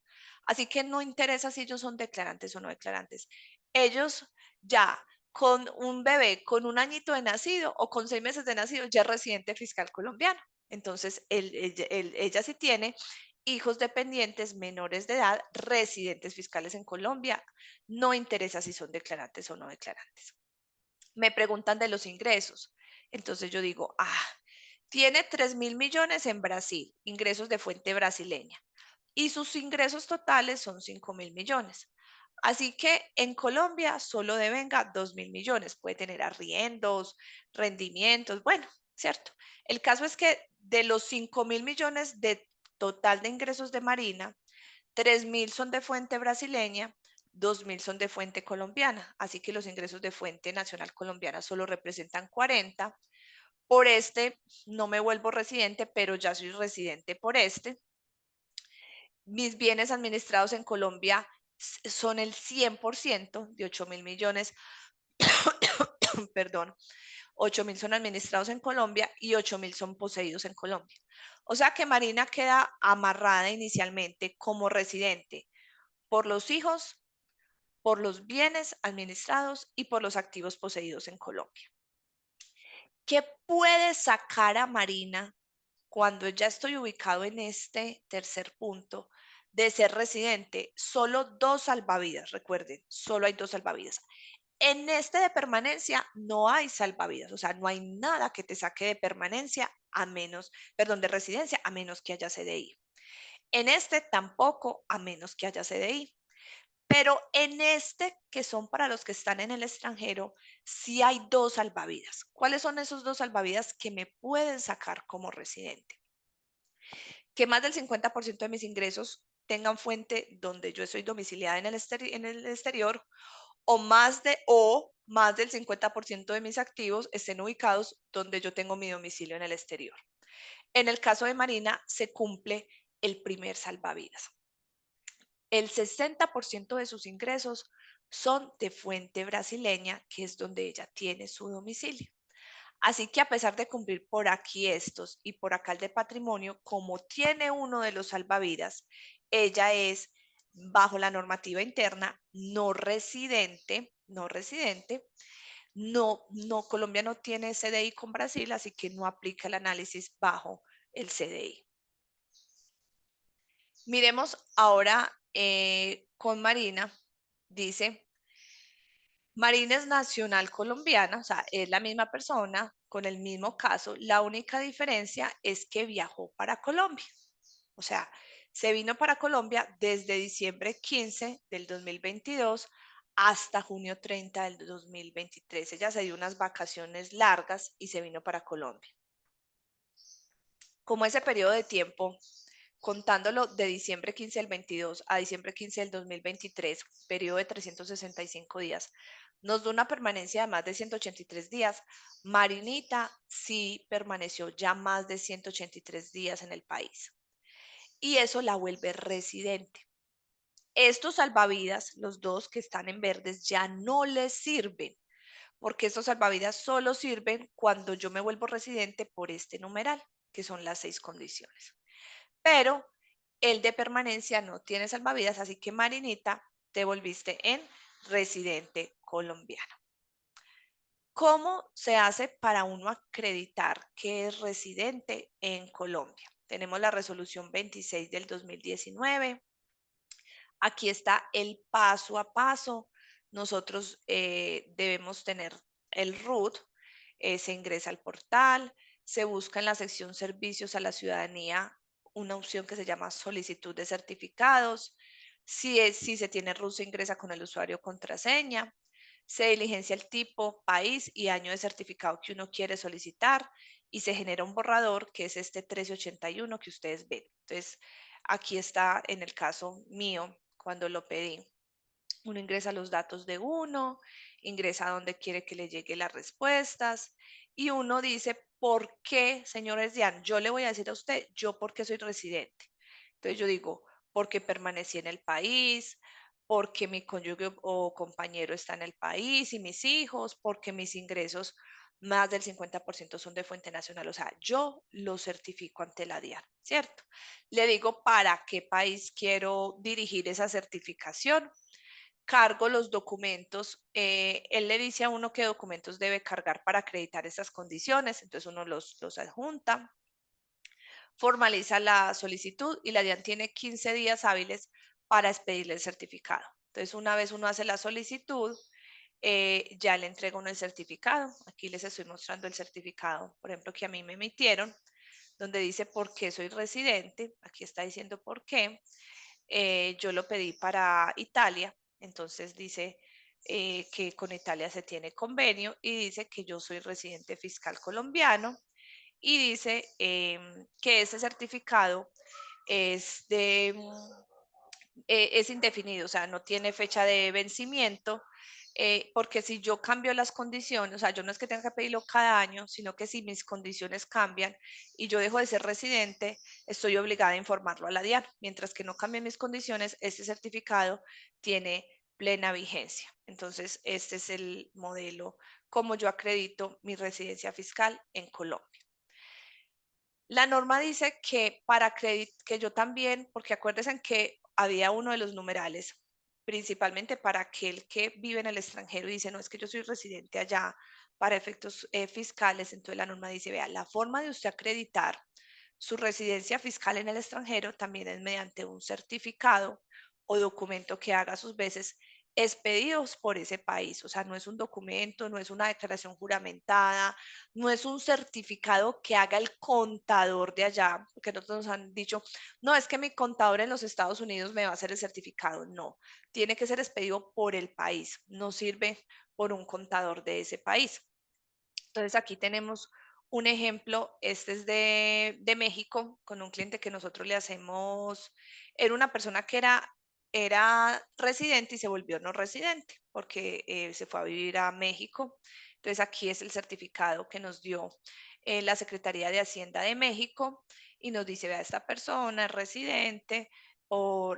Así que no interesa si ellos son declarantes o no declarantes. Ellos ya con un bebé, con 1 añito de nacido o con 6 meses de nacido, ya es residente fiscal colombiano. Entonces, ella sí tiene hijos dependientes menores de edad, residentes fiscales en Colombia. No interesa si son declarantes o no declarantes. Me preguntan de los ingresos. Entonces yo digo, tiene 3.000 millones en Brasil, ingresos de fuente brasileña, y sus ingresos totales son 5.000 millones. Así que en Colombia solo devenga 2.000 millones. Puede tener arriendos, rendimientos, bueno, ¿cierto? El caso es que de los 5.000 millones de total de ingresos de Marina, 3.000 son de fuente brasileña, 2.000 son de fuente colombiana. Así que los ingresos de fuente nacional colombiana solo representan 40. Por este no me vuelvo residente, pero ya soy residente por este. Mis bienes administrados en Colombia son el 100% de 8.000 millones. Perdón, 8.000 son administrados en Colombia y 8.000 son poseídos en Colombia. O sea que Marina queda amarrada inicialmente como residente por los hijos, por los bienes administrados y por los activos poseídos en Colombia. ¿Qué puede sacar a Marina cuando ya estoy ubicado en este tercer punto de ser residente? Solo 2 salvavidas, recuerden, solo hay 2 salvavidas. En este de permanencia no hay salvavidas, o sea, no hay nada que te saque de permanencia a menos, perdón, de residencia a menos que haya CDI. En este tampoco a menos que haya CDI. Pero en este, que son para los que están en el extranjero, sí hay 2 salvavidas. ¿Cuáles son esos 2 salvavidas que me pueden sacar como residente? Que más del 50% de mis ingresos tengan fuente donde yo estoy domiciliada en el exterior, o más del 50% de mis activos estén ubicados donde yo tengo mi domicilio en el exterior. En el caso de Marina, se cumple el primer salvavidas. El 60% de sus ingresos son de fuente brasileña, que es donde ella tiene su domicilio. Así que a pesar de cumplir por aquí estos y por acá el de patrimonio, como tiene uno de los salvavidas, ella es, bajo la normativa interna, no residente, Colombia no tiene CDI con Brasil, así que no aplica el análisis bajo el CDI. Miremos ahora con Marina. Dice, Marina es nacional colombiana, o sea, es la misma persona con el mismo caso. La única diferencia es que viajó para Colombia. O sea, se vino para Colombia desde diciembre 15 del 2022 hasta junio 30 del 2023. Ella se dio unas vacaciones largas y se vino para Colombia. Como ese periodo de tiempo, contándolo de diciembre 15 del 22 a diciembre 15 del 2023, periodo de 365 días, nos da una permanencia de más de 183 días. Marinita sí permaneció ya más de 183 días en el país y eso la vuelve residente. Estos salvavidas, los dos que están en verdes, ya no les sirven, porque estos salvavidas solo sirven cuando yo me vuelvo residente por este numeral, que son las 6 condiciones. Pero el de permanencia no tiene salvavidas, así que Marinita, te volviste en residente colombiano. ¿Cómo se hace para uno acreditar que es residente en Colombia? Tenemos la resolución 26 del 2019. Aquí está el paso a paso. Nosotros debemos tener el RUT, se ingresa al portal, se busca en la sección servicios a la ciudadanía una opción que se llama solicitud de certificados. Si se tiene RUT, se ingresa con el usuario contraseña. Se diligencia el tipo, país y año de certificado que uno quiere solicitar y se genera un borrador que es este 1381 que ustedes ven. Entonces, aquí está en el caso mío cuando lo pedí. Uno ingresa los datos de uno, ingresa a donde quiere que le llegue las respuestas y uno dice, ¿por qué, señores Dian? Yo le voy a decir a usted, yo por qué soy residente. Entonces yo digo, porque permanecí en el país, porque mi cónyuge o compañero está en el país y mis hijos, porque mis ingresos más del 50% son de fuente nacional. O sea, yo lo certifico ante la DIAN, ¿cierto? Le digo para qué país quiero dirigir esa certificación, cargo los documentos. Él le dice a uno qué documentos debe cargar para acreditar esas condiciones, entonces uno los adjunta, formaliza la solicitud y la DIAN tiene 15 días hábiles para expedirle el certificado. Entonces, una vez uno hace la solicitud, ya le entrega uno el certificado. Aquí les estoy mostrando el certificado, por ejemplo, que a mí me emitieron, donde dice por qué soy residente. Aquí está diciendo por qué. Yo lo pedí para Italia, entonces dice que con Italia se tiene convenio y dice que yo soy residente fiscal colombiano y dice que ese certificado es es indefinido, o sea, no tiene fecha de vencimiento, porque si yo cambio las condiciones, o sea, yo no es que tenga que pedirlo cada año, sino que si mis condiciones cambian y yo dejo de ser residente, estoy obligada a informarlo a la DIAN. Mientras que no cambien mis condiciones, este certificado tiene plena vigencia. Entonces, este es el modelo como yo acredito mi residencia fiscal en Colombia. La norma dice que para que yo también, porque acuérdense que había uno de los numerales, principalmente para aquel que vive en el extranjero y dice, no, es que yo soy residente allá para efectos fiscales, entonces la norma dice, vea, la forma de usted acreditar su residencia fiscal en el extranjero también es mediante un certificado o documento que haga sus veces expedidos por ese país. O sea, no es un documento, no es una declaración juramentada, no es un certificado que haga el contador de allá, porque nosotros nos han dicho, no, es que mi contador en los Estados Unidos me va a hacer el certificado. No, tiene que ser expedido por el país, no sirve por un contador de ese país. Entonces aquí tenemos un ejemplo, este es de México, con un cliente que nosotros le hacemos, era una persona que era residente y se volvió no residente porque se fue a vivir a México. Entonces aquí es el certificado que nos dio la Secretaría de Hacienda de México y nos dice, vea, esta persona es residente,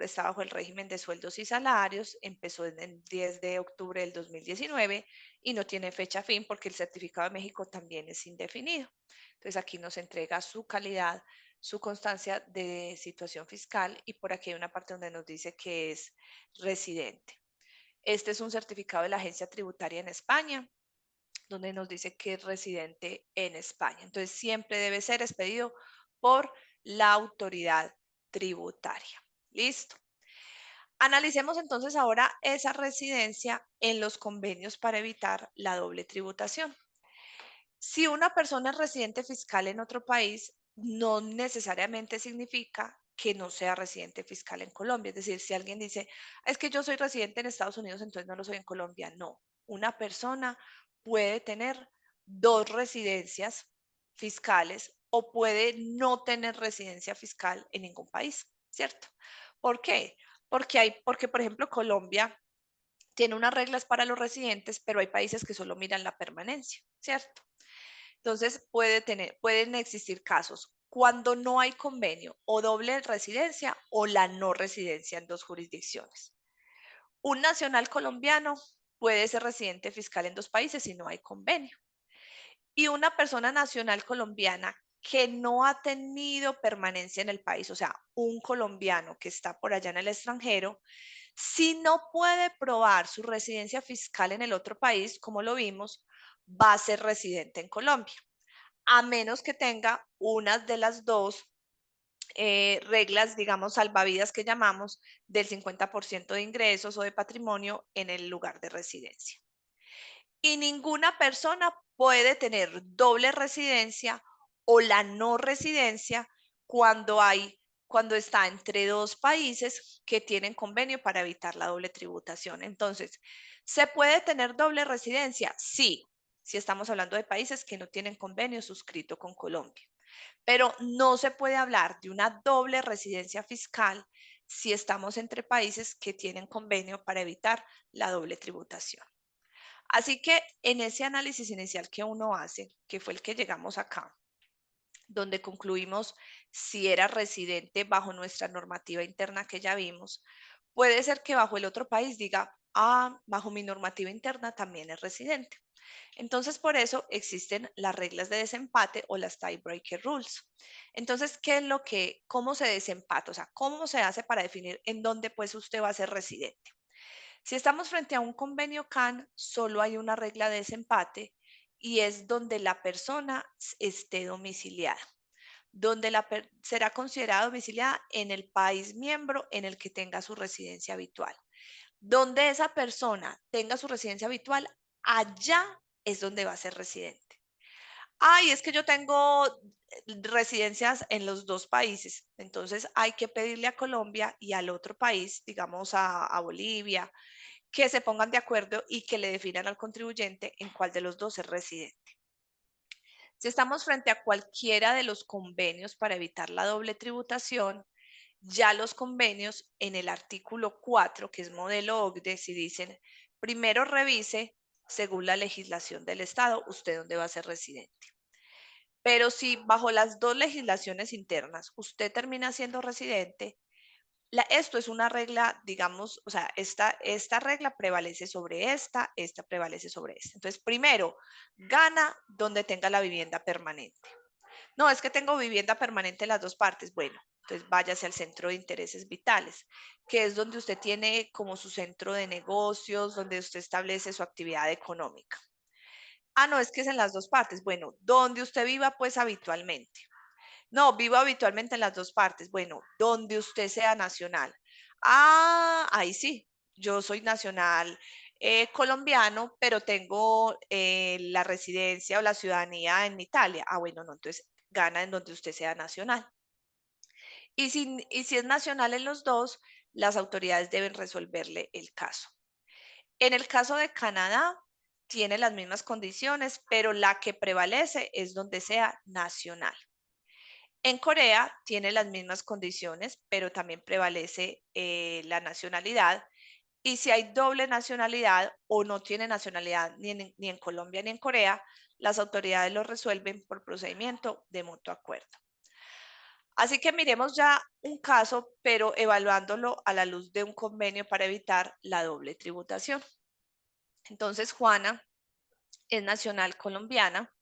está bajo el régimen de sueldos y salarios, empezó en el 10 de octubre del 2019 y no tiene fecha fin porque el certificado de México también es indefinido. Entonces aquí nos entrega su calidad, su constancia de situación fiscal y por aquí hay una parte donde nos dice que es residente. Este es un certificado de la agencia tributaria en España, donde nos dice que es residente en España. Entonces siempre debe ser expedido por la autoridad tributaria. Listo. Analicemos entonces ahora esa residencia en los convenios para evitar la doble tributación. Si una persona es residente fiscal en otro país, no necesariamente significa que no sea residente fiscal en Colombia. Es decir, si alguien dice, es que yo soy residente en Estados Unidos, entonces no lo soy en Colombia. No, una persona puede tener dos residencias fiscales o puede no tener residencia fiscal en ningún país, ¿cierto? ¿Por qué? Porque por ejemplo, Colombia tiene unas reglas para los residentes, pero hay países que solo miran la permanencia, ¿cierto? Entonces pueden existir casos cuando no hay convenio o doble residencia o la no residencia en dos jurisdicciones. Un nacional colombiano puede ser residente fiscal en dos países si no hay convenio. Y una persona nacional colombiana que no ha tenido permanencia en el país, o sea, un colombiano que está por allá en el extranjero, si no puede probar su residencia fiscal en el otro país, como lo vimos, va a ser residente en Colombia, a menos que tenga una de las dos reglas, digamos, salvavidas que llamamos del 50% de ingresos o de patrimonio en el lugar de residencia. Y ninguna persona puede tener doble residencia o la no residencia cuando está entre dos países que tienen convenio para evitar la doble tributación. Entonces, ¿se puede tener doble residencia? Sí, si estamos hablando de países que no tienen convenio suscrito con Colombia. Pero no se puede hablar de una doble residencia fiscal si estamos entre países que tienen convenio para evitar la doble tributación. Así que en ese análisis inicial que uno hace, que fue el que llegamos acá, donde concluimos si era residente bajo nuestra normativa interna que ya vimos, puede ser que bajo el otro país diga, ah, bajo mi normativa interna también es residente. Entonces, por eso existen las reglas de desempate o las tiebreaker rules. Entonces, cómo se desempata? O sea, ¿cómo se hace para definir en dónde pues usted va a ser residente? Si estamos frente a un convenio CAN, solo hay una regla de desempate y es donde la persona esté domiciliada, donde será considerada domiciliada en el país miembro en el que tenga su residencia habitual. Donde esa persona tenga su residencia habitual, allá es donde va a ser residente. Ay, es que yo tengo residencias en los dos países, entonces hay que pedirle a Colombia y al otro país, digamos a Bolivia, que se pongan de acuerdo y que le definan al contribuyente en cuál de los dos es residente. Si estamos frente a cualquiera de los convenios para evitar la doble tributación, ya los convenios en el artículo 4, que es modelo OCDE, si dicen, primero revise, según la legislación del Estado, usted dónde va a ser residente. Pero si bajo las dos legislaciones internas usted termina siendo residente, esto es una regla, digamos, o sea, esta regla prevalece sobre esta prevalece sobre esta. Entonces, primero, gana donde tenga la vivienda permanente. No, es que tengo vivienda permanente en las dos partes. Bueno, entonces váyase al centro de intereses vitales, que es donde usted tiene como su centro de negocios, donde usted establece su actividad económica. Ah, no, es que es en las dos partes. Bueno, donde usted viva pues habitualmente. No, vivo habitualmente en las dos partes. Bueno, donde usted sea nacional. Ah, ahí sí, yo soy nacional colombiano, pero tengo la residencia o la ciudadanía en Italia. Ah, bueno, no, entonces gana en donde usted sea nacional. Y si es nacional en los dos, las autoridades deben resolverle el caso. En el caso de Canadá, tiene las mismas condiciones, pero la que prevalece es donde sea nacional. En Corea tiene las mismas condiciones, pero también prevalece la nacionalidad. Y si hay doble nacionalidad o no tiene nacionalidad ni en Colombia ni en Corea, las autoridades lo resuelven por procedimiento de mutuo acuerdo. Así que miremos ya un caso, pero evaluándolo a la luz de un convenio para evitar la doble tributación. Entonces, Juana es nacional colombiana,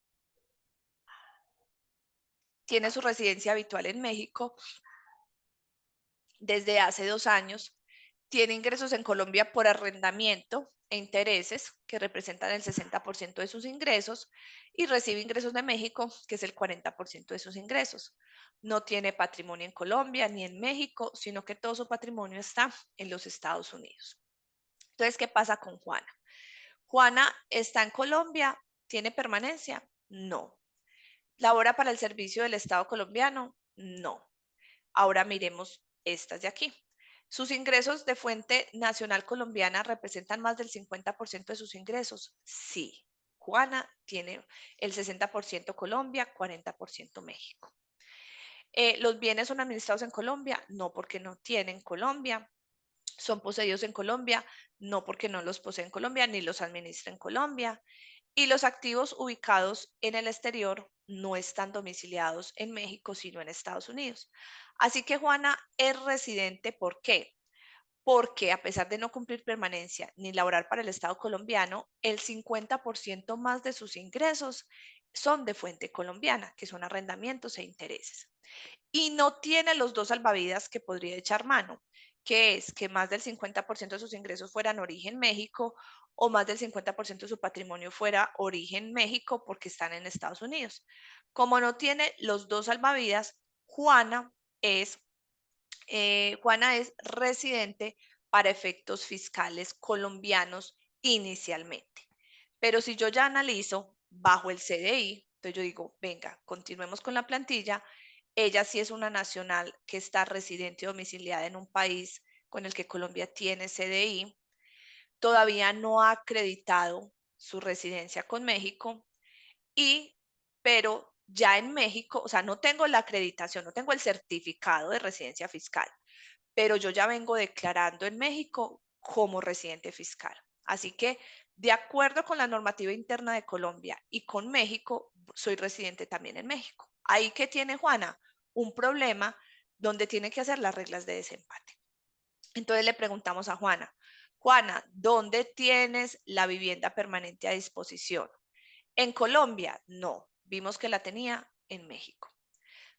tiene su residencia habitual en México desde hace 2 años, tiene ingresos en Colombia por arrendamiento e intereses, que representan el 60% de sus ingresos, y recibe ingresos de México, que es el 40% de sus ingresos. No tiene patrimonio en Colombia ni en México, sino que todo su patrimonio está en los Estados Unidos. Entonces, ¿qué pasa con Juana? Juana está en Colombia, ¿tiene permanencia? No. ¿Labora para el servicio del Estado colombiano? No. Ahora miremos estas de aquí. ¿Sus ingresos de fuente nacional colombiana representan más del 50% de sus ingresos? Sí. Juana tiene el 60% Colombia, 40% México. ¿Los bienes son administrados en Colombia? No, porque no tienen Colombia. ¿Son poseídos en Colombia? No, porque no los posee en Colombia ni los administra en Colombia. Y los activos ubicados en el exterior no están domiciliados en México, sino en Estados Unidos. Así que Juana es residente. ¿Por qué? Porque a pesar de no cumplir permanencia ni laborar para el Estado colombiano, el 50% más de sus ingresos son de fuente colombiana, que son arrendamientos e intereses. Y no tiene los dos salvavidas que podría echar mano, que es que más del 50% de sus ingresos fueran origen México o más del 50% de su patrimonio fuera origen México porque están en Estados Unidos. Como no tiene los dos salvavidas, es, Juana es residente para efectos fiscales colombianos inicialmente. Pero si yo ya analizo bajo el CDI, entonces yo digo, venga, continuemos con la plantilla. Ella sí es una nacional que está residente y domiciliada en un país con el que Colombia tiene CDI. Todavía no ha acreditado su residencia con México y, pero ya en México, o sea, no tengo la acreditación, no tengo el certificado de residencia fiscal, pero yo ya vengo declarando en México como residente fiscal. Así que, de acuerdo con la normativa interna de Colombia y con México, soy residente también en México. Ahí que tiene Juana un problema donde tiene que hacer las reglas de desempate. Entonces le preguntamos a Juana, Juana, ¿dónde tienes la vivienda permanente a disposición? En Colombia, no. Vimos que la tenía en México.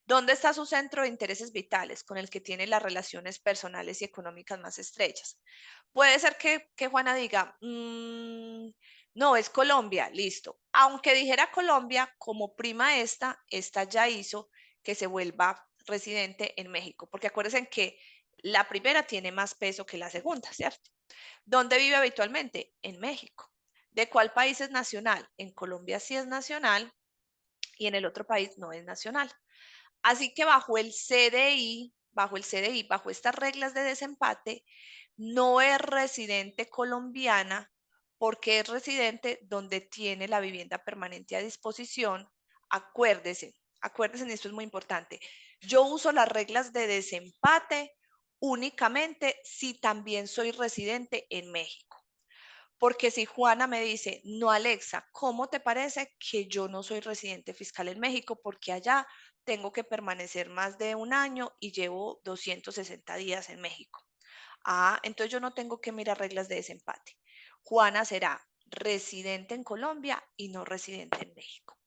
¿Dónde está su centro de intereses vitales con el que tiene las relaciones personales y económicas más estrechas? Puede ser que Juana diga, no, es Colombia, listo. Aunque dijera Colombia, como prima esta ya hizo que se vuelva residente en México, porque acuérdense que la primera tiene más peso que la segunda, ¿cierto? ¿Dónde vive habitualmente? En México. ¿De cuál país es nacional? En Colombia sí es nacional y en el otro país no es nacional. Así que bajo estas reglas de desempate, no es residente colombiana porque es residente donde tiene la vivienda permanente a disposición. Acuérdense, y esto es muy importante. Yo uso las reglas de desempate únicamente si también soy residente en México. Porque si Juana me dice, no, Alexa, ¿cómo te parece que yo no soy residente fiscal en México? Porque allá tengo que permanecer más de un año y llevo 260 días en México. Ah, entonces yo no tengo que mirar reglas de desempate. Juana será residente en Colombia y no residente en México.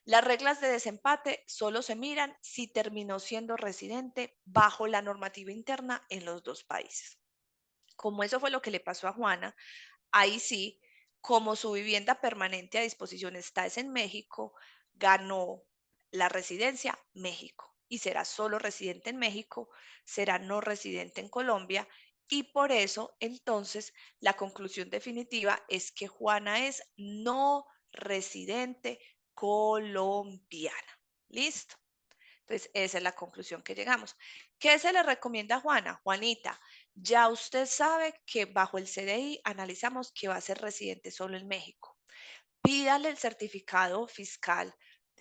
Las reglas de desempate solo se miran si terminó siendo residente bajo la normativa interna en los dos países. Como eso fue lo que le pasó a Juana, ahí sí, como su vivienda permanente a disposición está es en México, ganó la residencia México y será solo residente en México, será no residente en Colombia y por eso entonces la conclusión definitiva es que Juana es no residente colombiana. ¿Listo? Entonces, esa es la conclusión que llegamos. ¿Qué se le recomienda a Juana? Juanita, ya usted sabe que bajo el CDI analizamos que va a ser residente solo en México. Pídale el certificado fiscal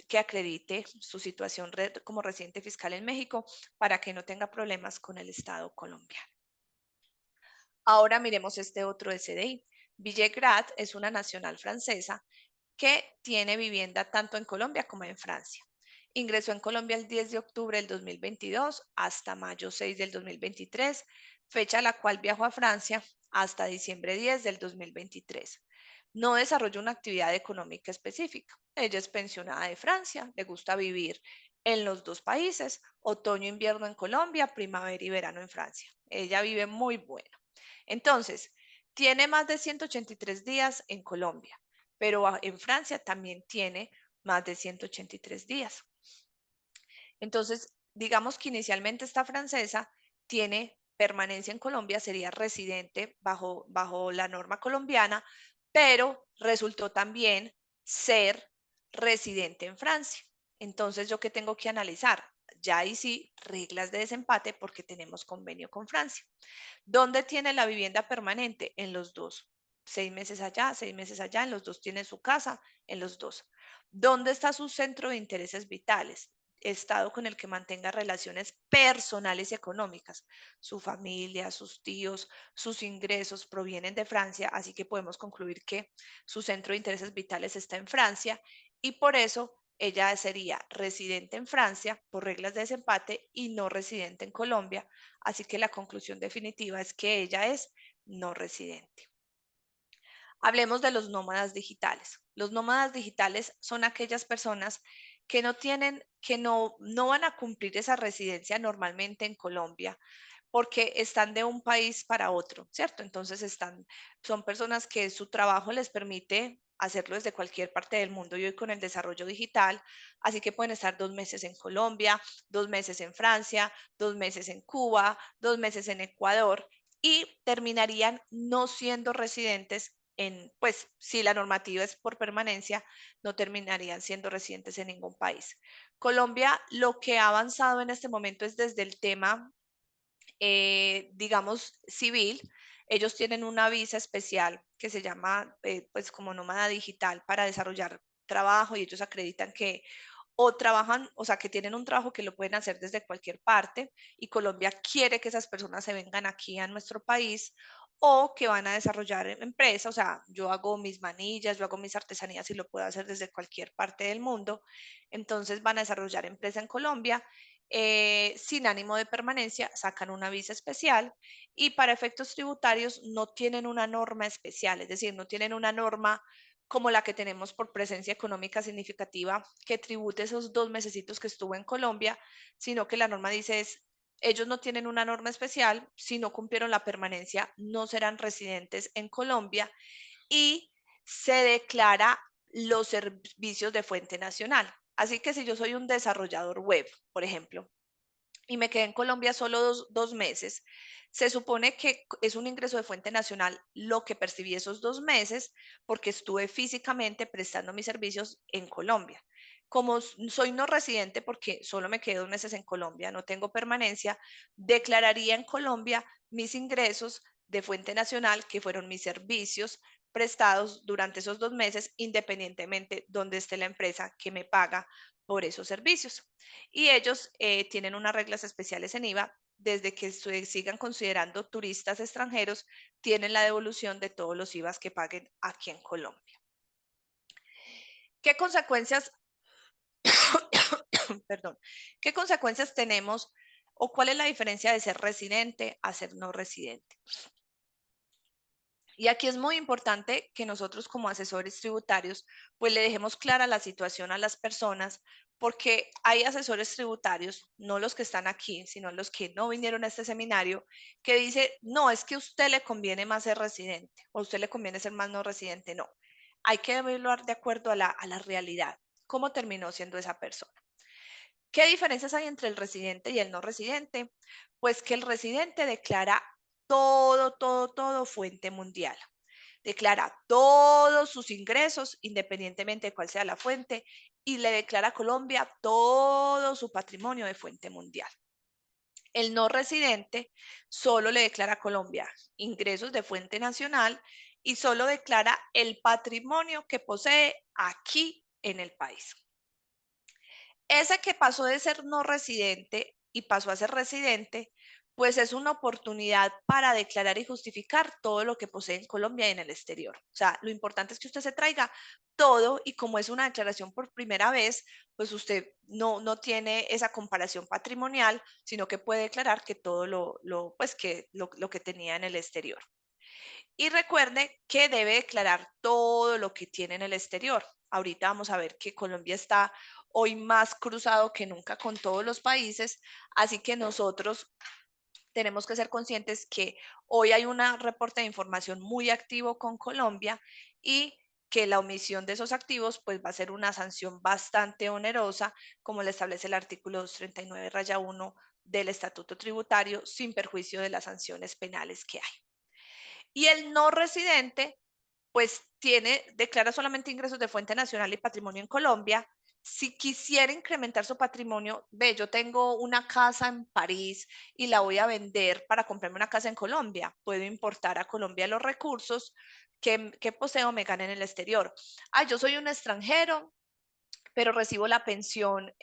que acredite su situación como residente fiscal en México para que no tenga problemas con el Estado colombiano. Ahora miremos este otro CDI. Villegrat es una nacional francesa que tiene vivienda tanto en Colombia como en Francia. Ingresó en Colombia el 10 de octubre del 2022 hasta mayo 6 del 2023, fecha a la cual viajó a Francia hasta diciembre 10 del 2023. No desarrolla una actividad económica específica. Ella es pensionada de Francia, le gusta vivir en los dos países, otoño, invierno en Colombia, primavera y verano en Francia. Ella vive muy bueno. Entonces, tiene más de 183 días en Colombia, pero en Francia también tiene más de 183 días. Entonces, digamos que inicialmente esta francesa tiene permanencia en Colombia, sería residente bajo la norma colombiana, pero resultó también ser residente en Francia. Entonces, ¿yo qué tengo que analizar? Ya ahí sí, reglas de desempate porque tenemos convenio con Francia. ¿Dónde tiene la vivienda permanente? En los dos. 6 meses allá, 6 meses allá, en los dos tiene su casa, en los dos. ¿Dónde está su centro de intereses vitales? Estado con el que mantenga relaciones personales y económicas. Su familia, sus tíos, sus ingresos provienen de Francia, así que podemos concluir que su centro de intereses vitales está en Francia y por eso ella sería residente en Francia por reglas de desempate y no residente en Colombia. Así que la conclusión definitiva es que ella es no residente. Hablemos de los nómadas digitales. Los nómadas digitales son aquellas personas que no van a cumplir esa residencia normalmente en Colombia porque están de un país para otro, ¿cierto? Entonces son personas que su trabajo les permite hacerlo desde cualquier parte del mundo y hoy con el desarrollo digital, así que pueden estar 2 meses en Colombia, 2 meses en Francia, 2 meses en Cuba, 2 meses en Ecuador y terminarían no siendo residentes pues si la normativa es por permanencia, no terminarían siendo residentes en ningún país. Colombia lo que ha avanzado en este momento es desde el tema digamos, civil, ellos tienen una visa especial que se llama, pues, como nómada digital para desarrollar trabajo y ellos acreditan que o trabajan, o sea, que tienen un trabajo que lo pueden hacer desde cualquier parte y Colombia quiere que esas personas se vengan aquí a nuestro país o que van a desarrollar empresas, o sea, yo hago mis manillas, yo hago mis artesanías y lo puedo hacer desde cualquier parte del mundo, entonces van a desarrollar empresa en Colombia sin ánimo de permanencia, sacan una visa especial y para efectos tributarios no tienen una norma especial, es decir, no tienen una norma como la que tenemos por presencia económica significativa que tribute esos 2 mesecitos que estuvo en Colombia, sino que la norma dice ellos no tienen una norma especial, si no cumplieron la permanencia, no serán residentes en Colombia y se declara los servicios de fuente nacional. Así que si yo soy un desarrollador web, por ejemplo, y me quedé en Colombia solo dos meses, se supone que es un ingreso de fuente nacional lo que percibí esos 2 meses porque estuve físicamente prestando mis servicios en Colombia. Como soy no residente porque solo me quedé 2 meses en Colombia, no tengo permanencia, declararía en Colombia mis ingresos de fuente nacional, que fueron mis servicios prestados durante esos 2 meses, independientemente donde esté la empresa que me paga por esos servicios. Y ellos tienen unas reglas especiales en IVA. Desde que se sigan considerando turistas extranjeros, tienen la devolución de todos los IVAs que paguen aquí en Colombia. ¿Qué consecuencias, perdón, qué consecuencias tenemos o cuál es la diferencia de ser residente a ser no residente? Y aquí es muy importante que nosotros como asesores tributarios, pues le dejemos clara la situación a las personas, porque hay asesores tributarios, no los que están aquí, sino los que no vinieron a este seminario, que dice, no, es que a usted le conviene más ser residente, o a usted le conviene ser más no residente. No, hay que verlo de acuerdo a la realidad. ¿Cómo terminó siendo esa persona? ¿Qué diferencias hay entre el residente y el no residente? Pues que el residente declara todo fuente mundial. Declara todos sus ingresos, independientemente de cuál sea la fuente, y le declara a Colombia todo su patrimonio de fuente mundial. El no residente solo le declara a Colombia ingresos de fuente nacional y solo declara el patrimonio que posee aquí en el país. Ese que pasó de ser no residente y pasó a ser residente, pues es una oportunidad para declarar y justificar todo lo que posee en Colombia y en el exterior. O sea, lo importante es que usted se traiga todo y como es una declaración por primera vez, pues usted no tiene esa comparación patrimonial, sino que puede declarar que todo lo que tenía en el exterior. Y recuerde que debe declarar todo lo que tiene en el exterior. Ahorita vamos a ver que Colombia está hoy más cruzado que nunca con todos los países, así que nosotros tenemos que ser conscientes que hoy hay un reporte de información muy activo con Colombia y que la omisión de esos activos pues va a ser una sanción bastante onerosa, como le establece el artículo 239-1 del Estatuto Tributario, sin perjuicio de las sanciones penales que hay. Y el no residente pues declara solamente ingresos de fuente nacional y patrimonio en Colombia. Si quisiera incrementar su patrimonio, ve, yo tengo una casa en París y la voy a vender para comprarme una casa en Colombia. Puedo importar a Colombia los recursos que poseo, me ganen en el exterior. Ah, yo soy un extranjero, pero recibo la pensión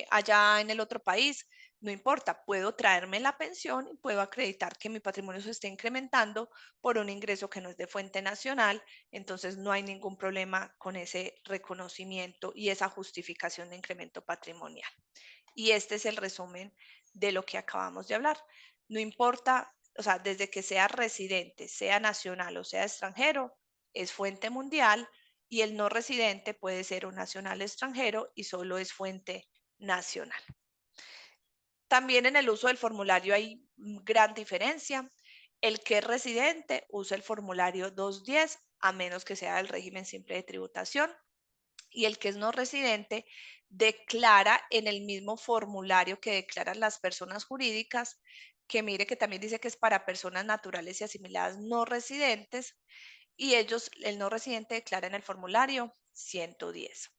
allá en el otro país. No importa, puedo traerme la pensión y puedo acreditar que mi patrimonio se está incrementando por un ingreso que no es de fuente nacional, entonces no hay ningún problema con ese reconocimiento y esa justificación de incremento patrimonial. Y este es el resumen de lo que acabamos de hablar. No importa, o sea, desde que sea residente, sea nacional o sea extranjero, es fuente mundial, y el no residente puede ser un nacional extranjero y solo es fuente nacional. También en el uso del formulario hay gran diferencia. El que es residente usa el formulario 210 a menos que sea del régimen simple de tributación, y el que es no residente declara en el mismo formulario que declaran las personas jurídicas, que mire que también dice que es para personas naturales y asimiladas no residentes, y ellos, el no residente, declara en el formulario 110.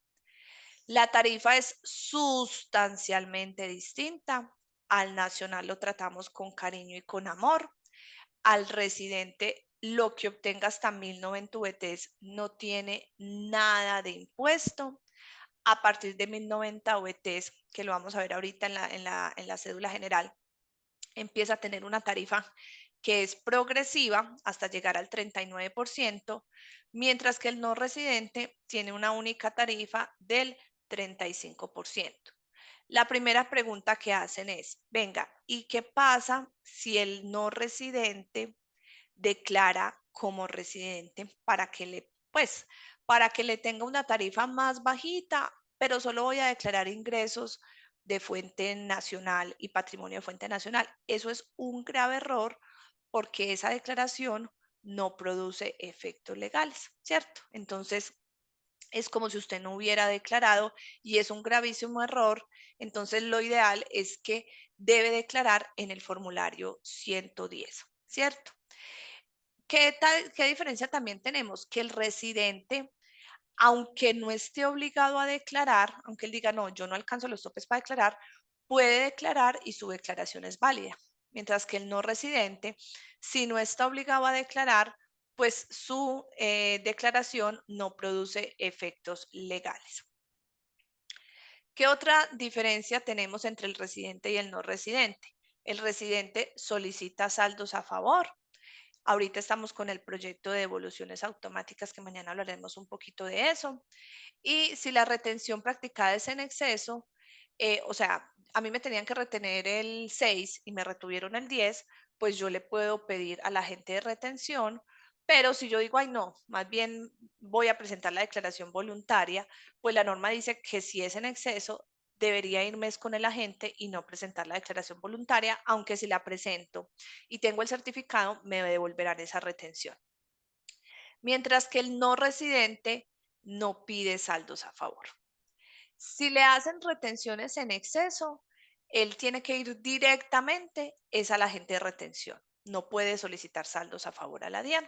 La tarifa es sustancialmente distinta. Al nacional lo tratamos con cariño y con amor. Al residente, lo que obtenga hasta 1090 VTs no tiene nada de impuesto. A partir de 1090 VTs, que lo vamos a ver ahorita en la cédula general, empieza a tener una tarifa que es progresiva hasta llegar al 39%, mientras que el no residente tiene una única tarifa del 35%. La primera pregunta que hacen es, venga, ¿y qué pasa si el no residente declara como residente para que le tenga una tarifa más bajita, pero solo voy a declarar ingresos de fuente nacional y patrimonio de fuente nacional? Eso es un grave error porque esa declaración no produce efectos legales, ¿cierto? Entonces, es como si usted no hubiera declarado y es un gravísimo error. Entonces, lo ideal es que debe declarar en el formulario 110, ¿cierto? ¿Qué diferencia también tenemos? Que el residente, aunque no esté obligado a declarar, aunque él diga, no, yo no alcanzo los topes para declarar, puede declarar y su declaración es válida. Mientras que el no residente, si no está obligado a declarar, pues su declaración no produce efectos legales. ¿Qué otra diferencia tenemos entre el residente y el no residente? El residente solicita saldos a favor. Ahorita estamos con el proyecto de devoluciones automáticas, que mañana hablaremos un poquito de eso. Y si la retención practicada es en exceso, o sea, a mí me tenían que retener el 6 y me retuvieron el 10, pues yo le puedo pedir a la agente de retención, pero si yo digo, ay no, más bien voy a presentar la declaración voluntaria, pues la norma dice que si es en exceso, debería irme con el agente y no presentar la declaración voluntaria, aunque si la presento y tengo el certificado, me devolverán esa retención. Mientras que el no residente no pide saldos a favor. Si le hacen retenciones en exceso, él tiene que ir directamente es al agente de retención. No puede solicitar saldos a favor a la DIAN.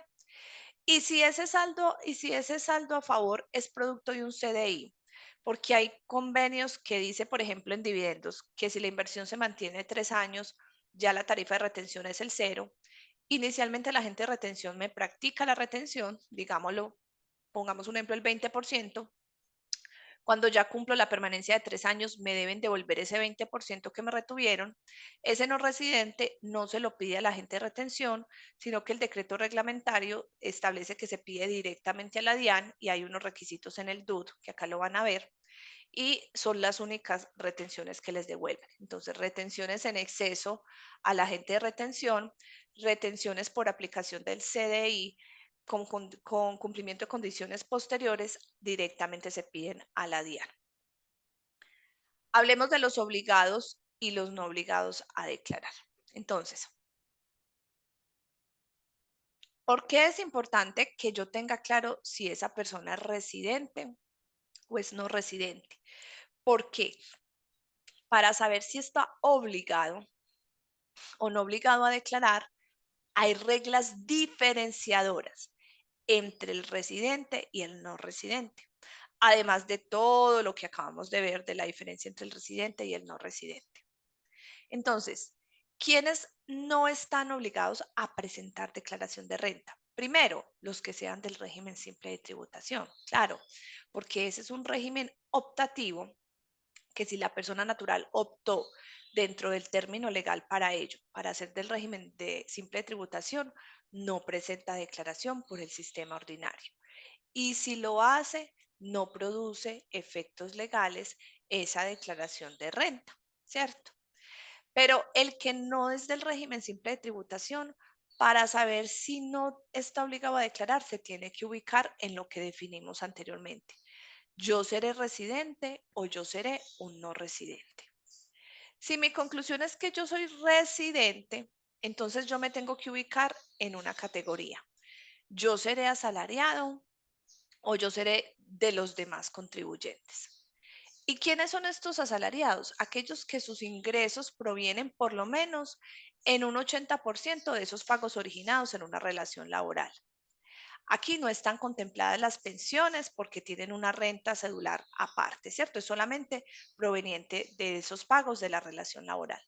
Y si ese saldo a favor es producto de un CDI, porque hay convenios que dice, por ejemplo, en dividendos, que si la inversión se mantiene 3 años, ya la tarifa de retención es el cero. Inicialmente la agente de retención me practica la retención, digámoslo, pongamos un ejemplo, el 20%. Cuando ya cumplo la permanencia de 3 años, me deben devolver ese 20% que me retuvieron. Ese no residente no se lo pide a la agente de retención, sino que el decreto reglamentario establece que se pide directamente a la DIAN y hay unos requisitos en el DUT, que acá lo van a ver, y son las únicas retenciones que les devuelven. Entonces, retenciones en exceso a la agente de retención, retenciones por aplicación del CDI, con cumplimiento de condiciones posteriores, directamente se piden a la DIAN. Hablemos de los obligados y los no obligados a declarar. Entonces, ¿Por qué es importante que yo tenga claro si esa persona es residente o es no residente? Porque para saber si está obligado o no obligado a declarar, hay reglas diferenciadoras entre el residente y el no residente, además de todo lo que acabamos de ver de la diferencia entre el residente y el no residente. Entonces, ¿quiénes no están obligados a presentar declaración de renta? Primero, los que sean del régimen simple de tributación, claro, porque ese es un régimen optativo que si la persona natural optó dentro del término legal para ello, para hacer del régimen de simple tributación, no presenta declaración por el sistema ordinario. Y si lo hace, no produce efectos legales esa declaración de renta, ¿cierto? Pero el que no es del régimen simple de tributación, para saber si no está obligado a declarar, se tiene que ubicar en lo que definimos anteriormente. Yo seré residente o yo seré un no residente. Si mi conclusión es que yo soy residente, entonces yo me tengo que ubicar en una categoría. Yo seré asalariado o yo seré de los demás contribuyentes. ¿Y quiénes son estos asalariados? Aquellos que sus ingresos provienen por lo menos en un 80% de esos pagos originados en una relación laboral. Aquí no están contempladas las pensiones porque tienen una renta cedular aparte, ¿cierto? Es solamente proveniente de esos pagos de la relación laboral.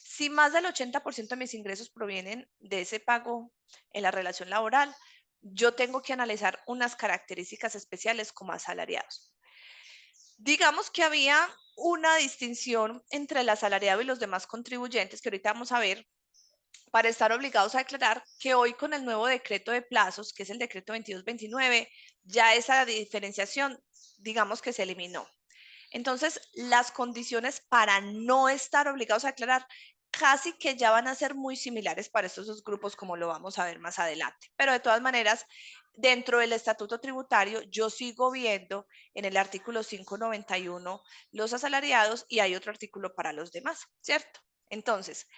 Si más del 80% de mis ingresos provienen de ese pago en la relación laboral, yo tengo que analizar unas características especiales como asalariados. Digamos que había una distinción entre el asalariado y los demás contribuyentes, que ahorita vamos a ver, para estar obligados a declarar que hoy con el nuevo decreto de plazos, que es el decreto 2229, ya esa diferenciación, digamos que se eliminó. Entonces, las condiciones para no estar obligados a declarar casi que ya van a ser muy similares para estos dos grupos, como lo vamos a ver más adelante. Pero de todas maneras, dentro del estatuto tributario, yo sigo viendo en el artículo 591 los asalariados y hay otro artículo para los demás, ¿cierto? Entonces,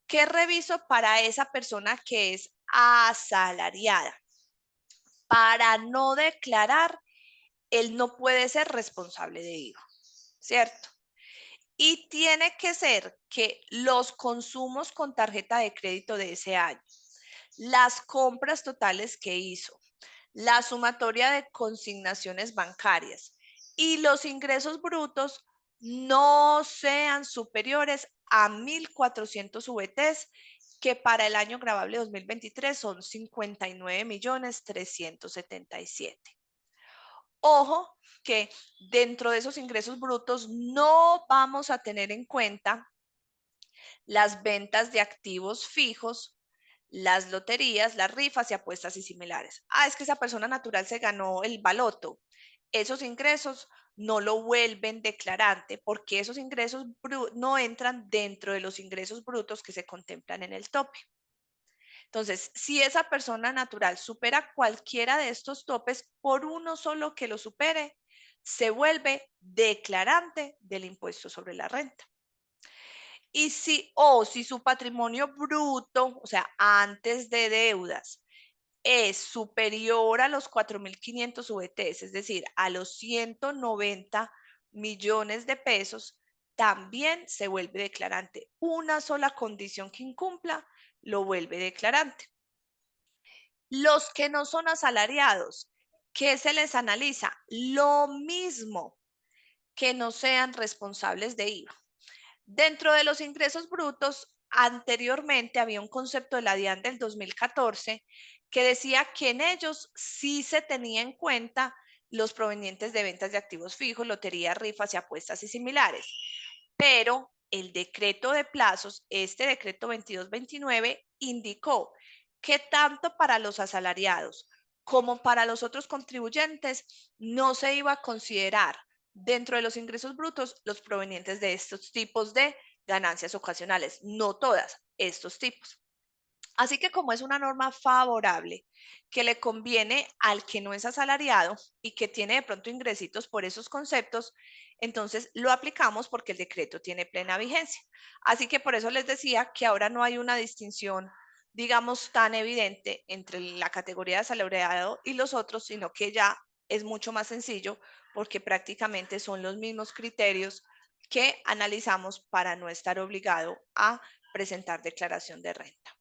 ¿qué reviso para esa persona que es asalariada? Para no declarar, él no puede ser responsable de IVA, ¿cierto? Y tiene que ser que los consumos con tarjeta de crédito de ese año, las compras totales que hizo, la sumatoria de consignaciones bancarias y los ingresos brutos no sean superiores a 1.400 VTs, que para el año gravable 2023 son 59.377.000. Ojo que dentro de esos ingresos brutos no vamos a tener en cuenta las ventas de activos fijos, las loterías, las rifas y apuestas y similares. Es que esa persona natural se ganó el baloto. Esos ingresos no lo vuelven declarante porque esos ingresos no entran dentro de los ingresos brutos que se contemplan en el tope. Entonces, si esa persona natural supera cualquiera de estos topes, por uno solo que lo supere, se vuelve declarante del impuesto sobre la renta. Y si su patrimonio bruto, o sea, antes de deudas, es superior a los 4.500 VTs, es decir, a los 190 millones de pesos, también se vuelve declarante. Una sola condición que incumpla lo vuelve declarante. Los que no son asalariados, ¿qué se les analiza? Lo mismo, que no sean responsables de IVA. Dentro de los ingresos brutos, anteriormente había un concepto de la DIAN del 2014 que decía que en ellos sí se tenía en cuenta los provenientes de ventas de activos fijos, loterías, rifas y apuestas y similares. Pero el decreto de plazos, este decreto 2229, indicó que tanto para los asalariados como para los otros contribuyentes no se iba a considerar dentro de los ingresos brutos los provenientes de estos tipos de ganancias ocasionales, no todas, estos tipos. Así que como es una norma favorable que le conviene al que no es asalariado y que tiene de pronto ingresitos por esos conceptos, entonces lo aplicamos porque el decreto tiene plena vigencia. Así que por eso les decía que ahora no hay una distinción digamos, tan evidente entre la categoría de asalariado y los otros, sino que ya es mucho más sencillo porque prácticamente son los mismos criterios que analizamos para no estar obligado a presentar declaración de renta.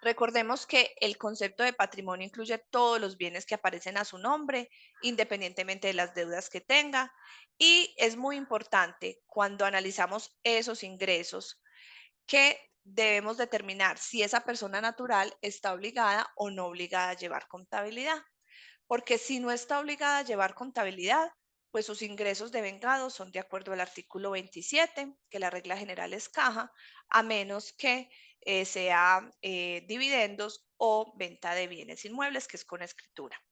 Recordemos que el concepto de patrimonio incluye todos los bienes que aparecen a su nombre, independientemente de las deudas que tenga, y es muy importante cuando analizamos esos ingresos que debemos determinar si esa persona natural está obligada o no obligada a llevar contabilidad. Porque si no está obligada a llevar contabilidad, pues sus ingresos de vengado son de acuerdo al artículo 27, que la regla general es caja, a menos que sea dividendos o venta de bienes inmuebles, que es con escritura.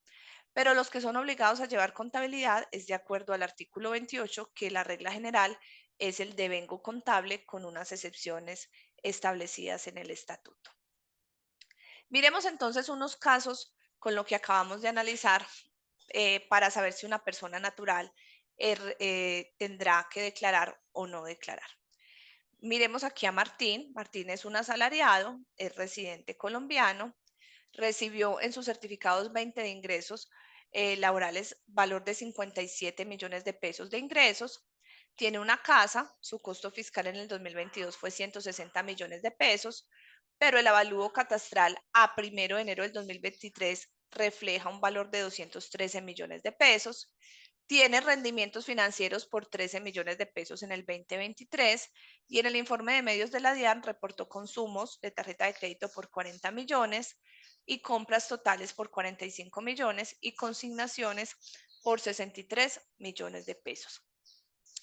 Pero los que son obligados a llevar contabilidad es de acuerdo al artículo 28, que la regla general es el devengo contable con unas excepciones establecidas en el estatuto. Miremos entonces unos casos con lo que acabamos de analizar para saber si una persona natural tendrá que declarar o no declarar. Miremos aquí a Martín. Martín es un asalariado, es residente colombiano, recibió en sus certificados 20 de ingresos laborales valor de 57 millones de pesos de ingresos. Tiene una casa, su costo fiscal en el 2022 fue 160 millones de pesos, pero el avalúo catastral a 1 de enero del 2023 refleja un valor de 213 millones de pesos. Tiene rendimientos financieros por 13 millones de pesos en el 2023 y en el informe de medios de la DIAN reportó consumos de tarjeta de crédito por 40 millones y compras totales por 45 millones y consignaciones por 63 millones de pesos.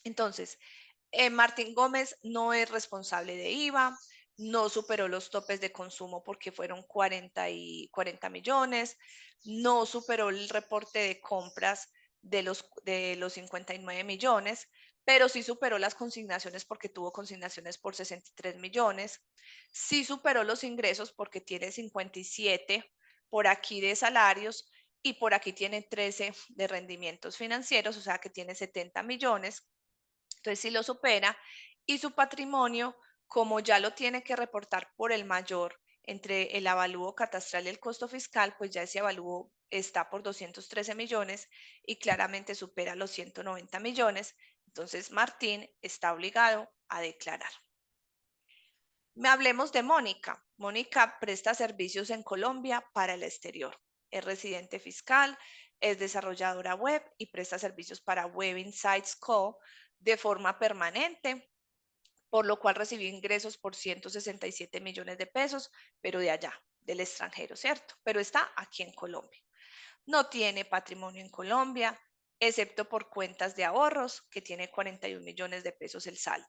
Entonces, Martín Gómez no es responsable de IVA, no superó los topes de consumo porque fueron 40 millones, no superó el reporte de compras de los 59 millones, pero sí superó las consignaciones porque tuvo consignaciones por 63 millones, sí superó los ingresos porque tiene 57 por aquí de salarios y por aquí tiene 13 de rendimientos financieros, o sea que tiene 70 millones. Entonces, si lo supera y su patrimonio, como ya lo tiene que reportar por el mayor entre el avalúo catastral y el costo fiscal, pues ya ese avalúo está por 213 millones y claramente supera los 190 millones. Entonces, Martín está obligado a declarar. Hablemos de Mónica. Mónica presta servicios en Colombia para el exterior. Es residente fiscal, es desarrolladora web y presta servicios para Web Insights Co. de forma permanente, por lo cual recibió ingresos por 167 millones de pesos, pero de allá, del extranjero, ¿cierto? Pero está aquí en Colombia. No tiene patrimonio en Colombia, excepto por cuentas de ahorros, que tiene 41 millones de pesos el saldo.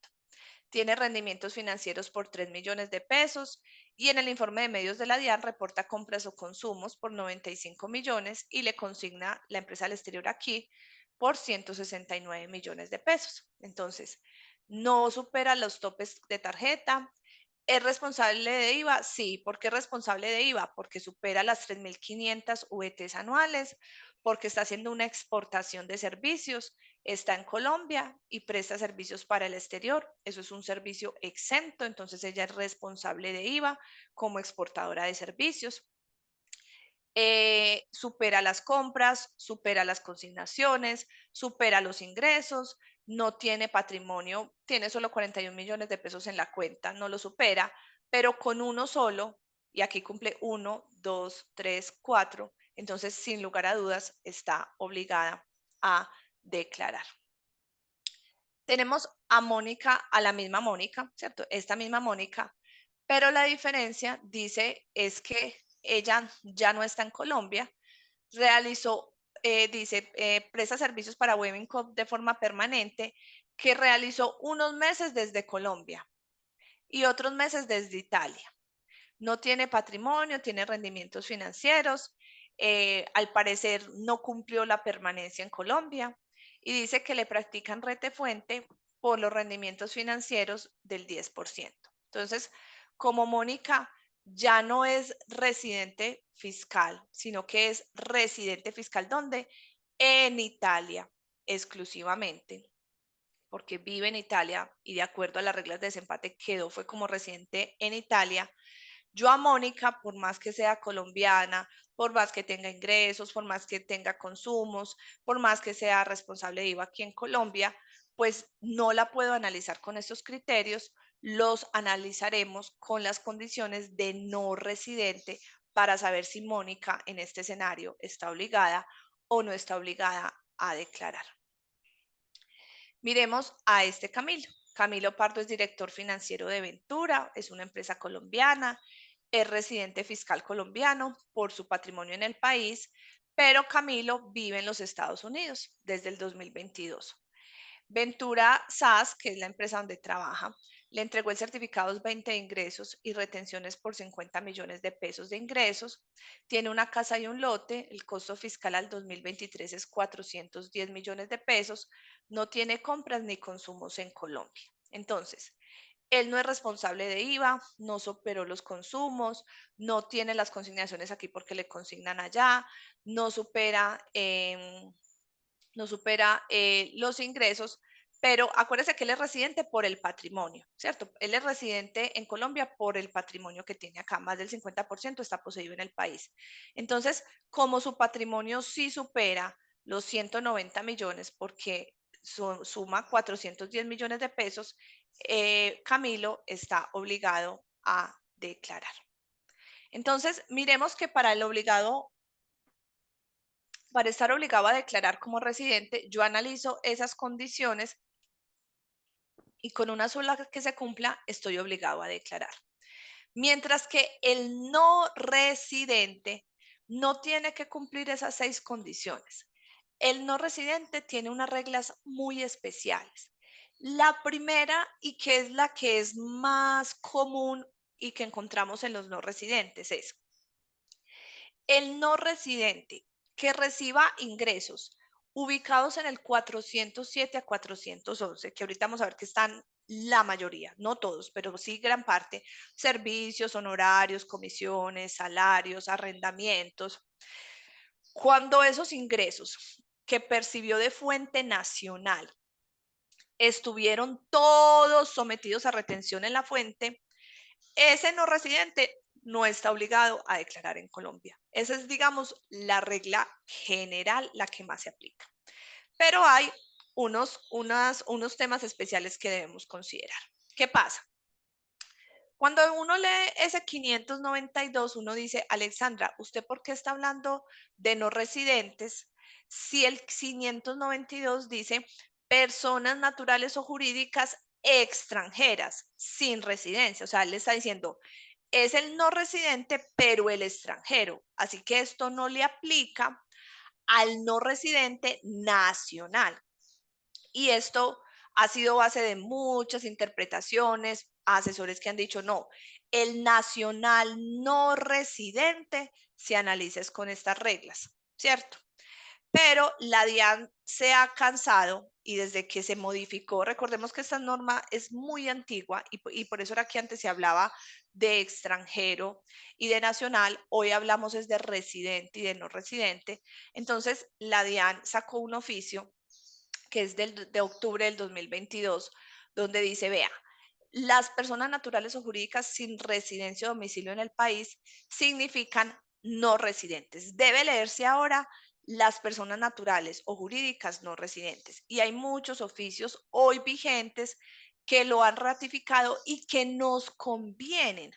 Tiene rendimientos financieros por 3 millones de pesos y en el informe de medios de la DIAN reporta compras o consumos por 95 millones y le consigna la empresa al exterior aquí por 169 millones de pesos. Entonces, no supera los topes de tarjeta. ¿Es responsable de IVA? Sí. ¿Por qué es responsable de IVA? Porque supera las 3.500 VTs anuales, porque está haciendo una exportación de servicios, está en Colombia y presta servicios para el exterior. Eso es un servicio exento, entonces ella es responsable de IVA como exportadora de servicios. Supera las compras, supera las consignaciones, supera los ingresos, no tiene patrimonio, tiene solo 41 millones de pesos en la cuenta, no lo supera, pero con uno solo, y aquí cumple 1, 2, 3, 4, entonces sin lugar a dudas está obligada a declarar. Tenemos a Mónica, a la misma Mónica, ¿cierto? Esta misma Mónica, pero la diferencia, dice, es que ella ya no está en Colombia, realizó, dice, presta servicios para Webin Corp de forma permanente, que realizó unos meses desde Colombia y otros meses desde Italia. No tiene patrimonio, tiene rendimientos financieros, al parecer no cumplió la permanencia en Colombia y dice que le practican rete fuente por los rendimientos financieros del 10%. Entonces, como Mónica ya no es residente fiscal, sino que es residente fiscal, ¿dónde? En Italia exclusivamente, porque vive en Italia y de acuerdo a las reglas de desempate quedó, fue como residente en Italia, Yo a Mónica, por más que sea colombiana, por más que tenga ingresos, por más que tenga consumos, por más que sea responsable de IVA aquí en Colombia, pues no la puedo analizar con estos criterios, los analizaremos con las condiciones de no residente para saber si Mónica en este escenario está obligada o no está obligada a declarar. Miremos a este Camilo. Camilo Pardo es director financiero de Ventura, es una empresa colombiana, es residente fiscal colombiano por su patrimonio en el país, pero Camilo vive en los Estados Unidos desde el 2022. Ventura SAS, que es la empresa donde trabaja, le entregó el certificado 20 de ingresos y retenciones por 50 millones de pesos de ingresos. Tiene una casa y un lote. El costo fiscal al 2023 es 410 millones de pesos. No tiene compras ni consumos en Colombia. Entonces, él no es responsable de IVA, no superó los consumos, no tiene las consignaciones aquí porque le consignan allá, no supera los ingresos, pero acuérdese que él es residente por el patrimonio, ¿cierto? Él es residente en Colombia por el patrimonio que tiene acá, más del 50% está poseído en el país. Entonces, como su patrimonio sí supera los 190 millones, porque suma 410 millones de pesos, Camilo está obligado a declarar. Entonces, miremos que para estar obligado a declarar como residente, yo analizo esas condiciones y con una sola que se cumpla, estoy obligado a declarar. Mientras que el no residente no tiene que cumplir esas 6 condiciones. El no residente tiene unas reglas muy especiales. La primera, y que es la que es más común y que encontramos en los no residentes, es el no residente que reciba ingresos ubicados en el 407 a 411, que ahorita vamos a ver que están la mayoría, no todos, pero sí gran parte, servicios, honorarios, comisiones, salarios, arrendamientos. Cuando esos ingresos que percibió de fuente nacional estuvieron todos sometidos a retención en la fuente, ese no residente no está obligado a declarar en Colombia. Esa es, digamos, la regla general, la que más se aplica. Pero hay unos temas especiales que debemos considerar. ¿Qué pasa? Cuando uno lee ese 592, uno dice, Alexandra, ¿usted por qué está hablando de no residentes si el 592 dice personas naturales o jurídicas extranjeras sin residencia? O sea, le está diciendo, es el no residente, pero el extranjero. Así que esto no le aplica al no residente nacional. Y esto ha sido base de muchas interpretaciones, asesores que han dicho, no, el nacional no residente se analiza con estas reglas, ¿cierto? Pero la DIAN se ha cansado y desde que se modificó, recordemos que esta norma es muy antigua y por eso era que antes se hablaba de extranjero y de nacional, hoy hablamos es de residente y de no residente. Entonces, la DIAN sacó un oficio que es de octubre del 2022, donde dice, vea, las personas naturales o jurídicas sin residencia o domicilio en el país significan no residentes. Debe leerse ahora las personas naturales o jurídicas no residentes. Y hay muchos oficios hoy vigentes que lo han ratificado y que nos convienen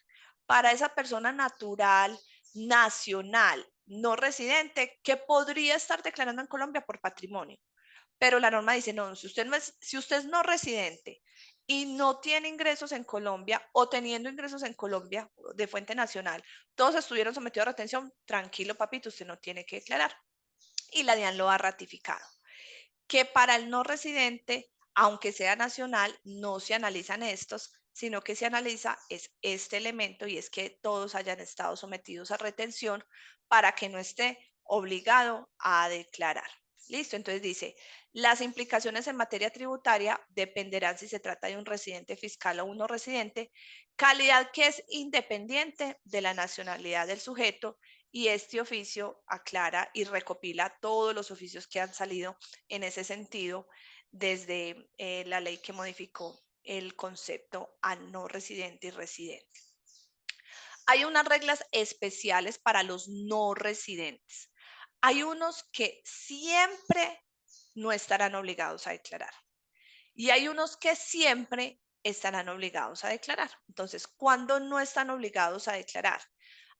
para esa persona natural, nacional, no residente, que podría estar declarando en Colombia por patrimonio. Pero la norma dice, no, si usted es no residente y no tiene ingresos en Colombia o teniendo ingresos en Colombia de fuente nacional, todos estuvieron sometidos a retención, tranquilo papito, usted no tiene que declarar. Y la DIAN lo ha ratificado. Que para el no residente, aunque sea nacional, no se analizan estos, sino que se analiza es este elemento y es que todos hayan estado sometidos a retención para que no esté obligado a declarar. Listo, entonces dice, las implicaciones en materia tributaria dependerán si se trata de un residente fiscal o un no residente, calidad que es independiente de la nacionalidad del sujeto y este oficio aclara y recopila todos los oficios que han salido en ese sentido desde la ley que modificó el concepto a no residente y residente. Hay unas reglas especiales para los no residentes. Hay unos que siempre no estarán obligados a declarar y hay unos que siempre estarán obligados a declarar. Entonces, ¿cuándo no están obligados a declarar?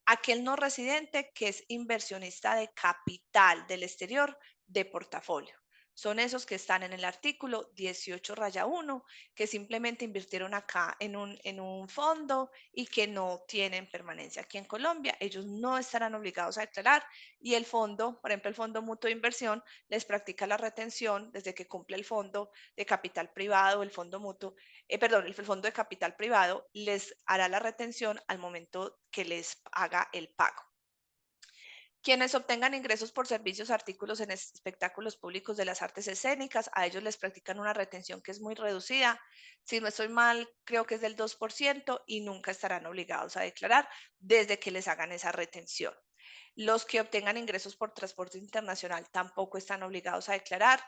Aquel no residente que es inversionista de capital del exterior de portafolio. Son esos que están en el artículo 18-1, que simplemente invirtieron acá en un fondo y que no tienen permanencia aquí en Colombia. Ellos no estarán obligados a declarar y el fondo, por ejemplo, el Fondo Mutuo de Inversión, les practica la retención desde que cumple el fondo de capital privado, el fondo mutuo, el fondo de capital privado les hará la retención al momento que les haga el pago. Quienes obtengan ingresos por servicios, artículos en espectáculos públicos de las artes escénicas, a ellos les practican una retención que es muy reducida. Si no estoy mal, creo que es del 2% y nunca estarán obligados a declarar desde que les hagan esa retención. Los que obtengan ingresos por transporte internacional tampoco están obligados a declarar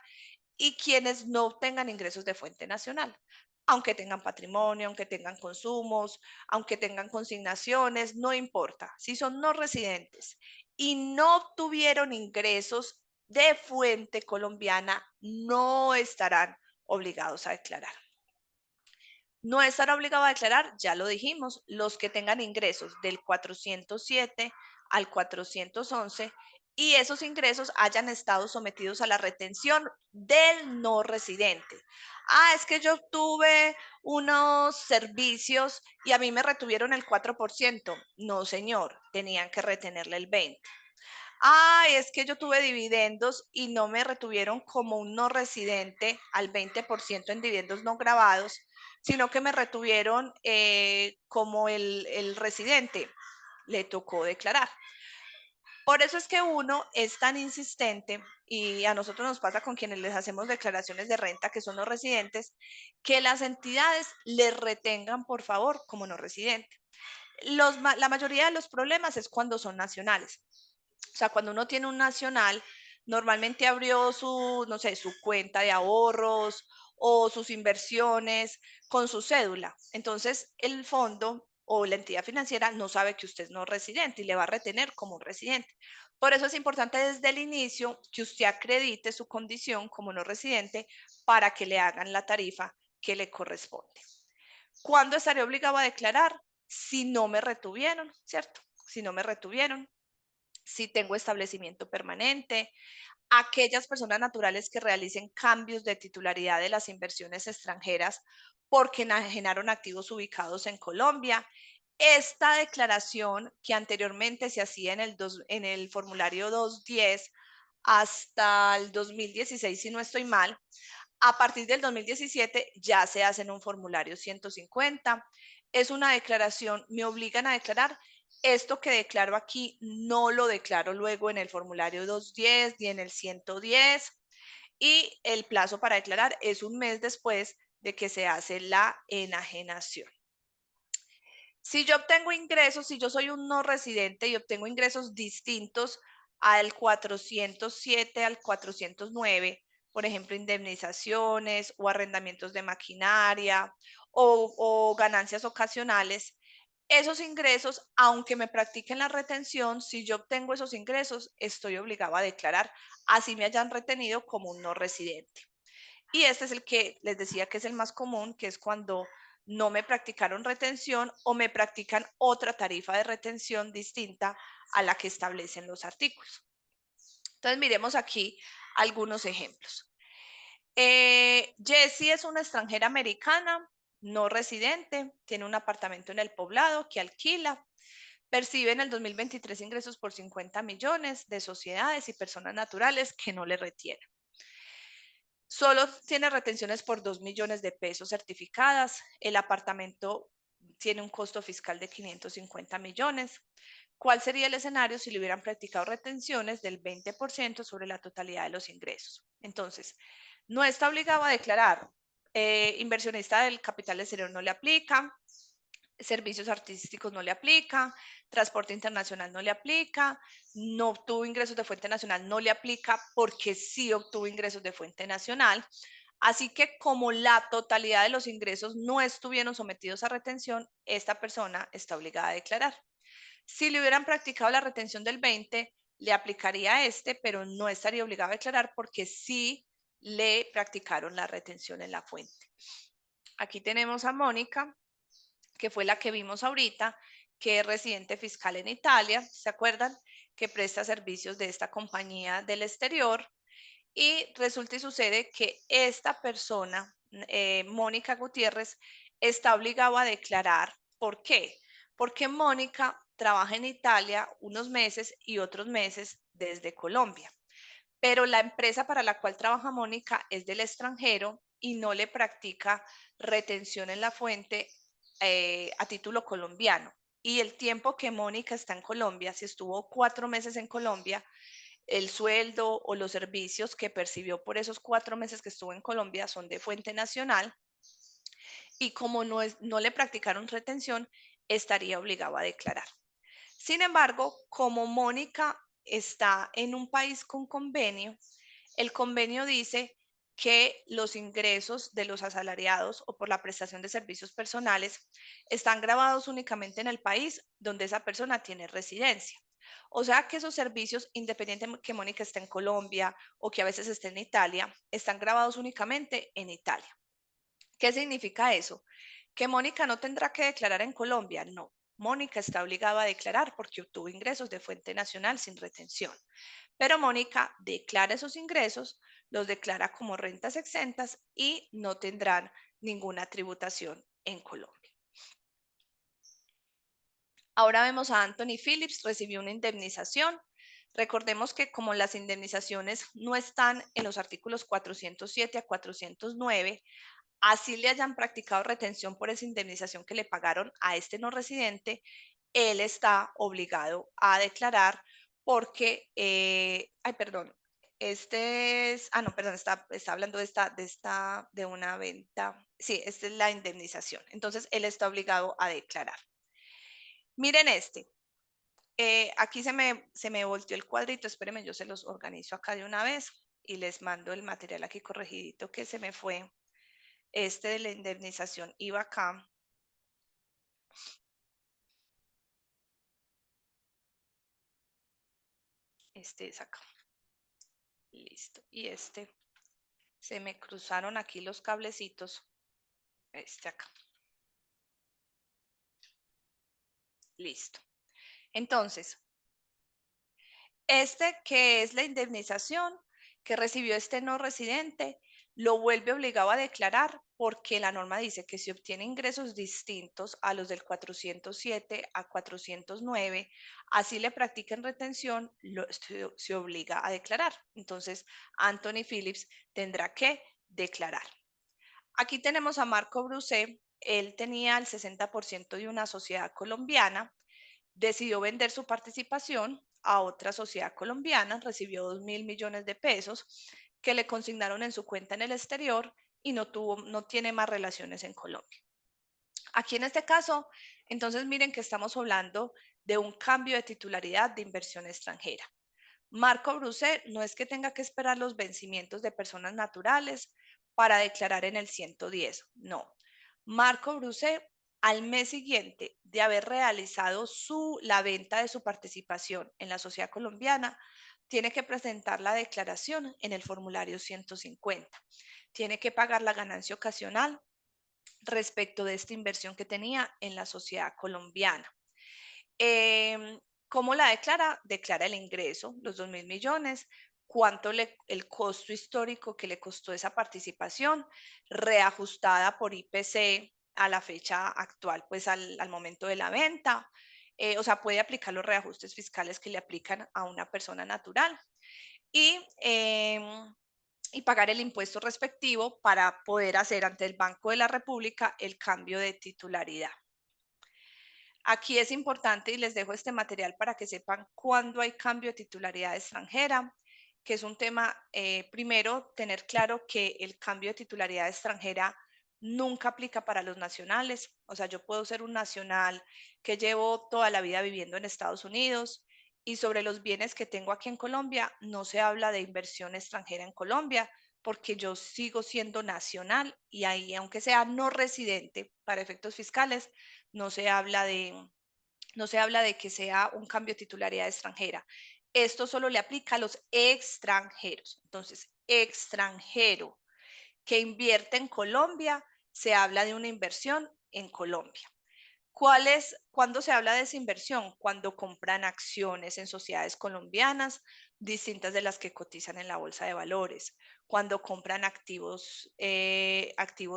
y quienes no obtengan ingresos de fuente nacional, aunque tengan patrimonio, aunque tengan consumos, aunque tengan consignaciones, no importa. Si son no residentes y no obtuvieron ingresos de fuente colombiana, no estarán obligados a declarar. No estará obligado a declarar, ya lo dijimos, los que tengan ingresos del 407 al 411 y esos ingresos hayan estado sometidos a la retención del no residente. Es que yo tuve unos servicios y a mí me retuvieron el 4%. No, señor, tenían que retenerle el 20%. Es que yo tuve dividendos y no me retuvieron como un no residente al 20% en dividendos no grabados, sino que me retuvieron como el residente. Le tocó declarar. Por eso es que uno es tan insistente, y a nosotros nos pasa con quienes les hacemos declaraciones de renta, que son los residentes, que las entidades les retengan, por favor, como no residente. La mayoría de los problemas es cuando son nacionales. O sea, cuando uno tiene un nacional, normalmente abrió su, no sé, su cuenta de ahorros o sus inversiones con su cédula. Entonces, el fondo o la entidad financiera no sabe que usted no es residente y le va a retener como un residente. Por eso es importante desde el inicio que usted acredite su condición como no residente para que le hagan la tarifa que le corresponde. ¿Cuándo estaré obligado a declarar? Si no me retuvieron, ¿cierto? Si no me retuvieron, si tengo establecimiento permanente, aquellas personas naturales que realicen cambios de titularidad de las inversiones extranjeras porque enajenaron activos ubicados en Colombia. Esta declaración que anteriormente se hacía en el formulario 210 hasta el 2016, si no estoy mal, a partir del 2017 ya se hace en un formulario 150. Es una declaración, me obligan a declarar. Esto que declaro aquí no lo declaro luego en el formulario 210 ni en el 110 y el plazo para declarar es un mes después de que se hace la enajenación. Si yo obtengo ingresos, si yo soy un no residente y obtengo ingresos distintos al 407, al 409, por ejemplo, indemnizaciones o arrendamientos de maquinaria o ganancias ocasionales, esos ingresos, aunque me practiquen la retención, si yo obtengo esos ingresos, estoy obligado a declarar, así me hayan retenido como un no residente. Y este es el que les decía que es el más común, que es cuando no me practicaron retención o me practican otra tarifa de retención distinta a la que establecen los artículos. Entonces, miremos aquí algunos ejemplos. Jessie es una extranjera americana, no residente, tiene un apartamento en El Poblado que alquila, percibe en el 2023 ingresos por 50 millones de sociedades y personas naturales que no le retienen. Solo tiene retenciones por 2 millones de pesos certificadas. El apartamento tiene un costo fiscal de 550 millones. ¿Cuál sería el escenario si le hubieran practicado retenciones del 20% sobre la totalidad de los ingresos? Entonces, no está obligado a declarar. Inversionista del capital exterior no le aplica. Servicios artísticos no le aplica, transporte internacional no le aplica, no obtuvo ingresos de fuente nacional no le aplica porque sí obtuvo ingresos de fuente nacional. Así que como la totalidad de los ingresos no estuvieron sometidos a retención, esta persona está obligada a declarar. Si le hubieran practicado la retención del 20, le aplicaría este, pero no estaría obligado a declarar porque sí le practicaron la retención en la fuente. Aquí tenemos a Mónica, que fue la que vimos ahorita, que es residente fiscal en Italia, ¿se acuerdan? Que presta servicios de esta compañía del exterior. Y resulta y sucede que esta persona, Mónica Gutiérrez, está obligada a declarar. ¿Por qué? Porque Mónica trabaja en Italia unos meses y otros meses desde Colombia. Pero la empresa para la cual trabaja Mónica es del extranjero y no le practica retención en la fuente a título colombiano. Y el tiempo que Mónica está en Colombia, si estuvo 4 meses en Colombia, el sueldo o los servicios que percibió por esos 4 meses que estuvo en Colombia son de fuente nacional y como no le practicaron retención, estaría obligado a declarar. Sin embargo, como Mónica está en un país con convenio, el convenio dice que los ingresos de los asalariados o por la prestación de servicios personales están grabados únicamente en el país donde esa persona tiene residencia. O sea que esos servicios, independientemente que Mónica esté en Colombia o que a veces esté en Italia, están grabados únicamente en Italia. ¿Qué significa eso? ¿Que Mónica no tendrá que declarar en Colombia? No. Mónica está obligada a declarar porque obtuvo ingresos de fuente nacional sin retención. Pero Mónica declara esos ingresos, los declara como rentas exentas y no tendrán ninguna tributación en Colombia. Ahora vemos a Anthony Phillips, recibió una indemnización. Recordemos que como las indemnizaciones no están en los artículos 407 a 409, así le hayan practicado retención por esa indemnización que le pagaron a este no residente, él está obligado a declarar porque, ay, perdón, este es, no, perdón, está hablando de una venta, sí, esta es la indemnización, entonces él está obligado a declarar. Miren este, aquí se me volteó el cuadrito, espérenme, yo se los organizo acá de una vez y les mando el material aquí corregidito que se me fue. Este de la indemnización iba acá. Este es acá. Listo. Y este, se me cruzaron aquí los cablecitos. Este acá. Listo. Entonces, este que es la indemnización que recibió este no residente, lo vuelve obligado a declarar porque la norma dice que si obtiene ingresos distintos a los del 407 a 409, así le practiquen retención, se obliga a declarar. Entonces, Anthony Phillips tendrá que declarar. Aquí tenemos a Marco Brucé. Él tenía el 60% de una sociedad colombiana, decidió vender su participación a otra sociedad colombiana, recibió 2.000 millones de pesos que le consignaron en su cuenta en el exterior y no tiene más relaciones en Colombia. Aquí en este caso, entonces miren que estamos hablando de un cambio de titularidad de inversión extranjera. Marco Brucé no es que tenga que esperar los vencimientos de personas naturales para declarar en el 110, no. Marco Brucé, al mes siguiente de haber realizado la venta de su participación en la sociedad colombiana, tiene que presentar la declaración en el formulario 150. Tiene que pagar la ganancia ocasional respecto de esta inversión que tenía en la sociedad colombiana. ¿Cómo la declara? Declara el ingreso, los 2.000 millones, el costo histórico que le costó esa participación, reajustada por IPC a la fecha actual, pues al momento de la venta. O sea, puede aplicar los reajustes fiscales que le aplican a una persona natural y, y pagar el impuesto respectivo para poder hacer ante el Banco de la República el cambio de titularidad. Aquí es importante y les dejo este material para que sepan cuándo hay cambio de titularidad extranjera, que es un tema, primero, tener claro que el cambio de titularidad extranjera nunca aplica para los nacionales. O sea, yo puedo ser un nacional que llevo toda la vida viviendo en Estados Unidos y sobre los bienes que tengo aquí en Colombia no se habla de inversión extranjera en Colombia porque yo sigo siendo nacional y ahí, aunque sea no residente para efectos fiscales, no se habla No se habla de que sea un cambio de titularidad extranjera. Esto solo le aplica a los extranjeros. Entonces, extranjero que invierte en Colombia, se habla de una inversión en Colombia. ¿Cuándo se habla de esa inversión? Cuando compran acciones en sociedades colombianas distintas de las que cotizan en la bolsa de valores, cuando compran activos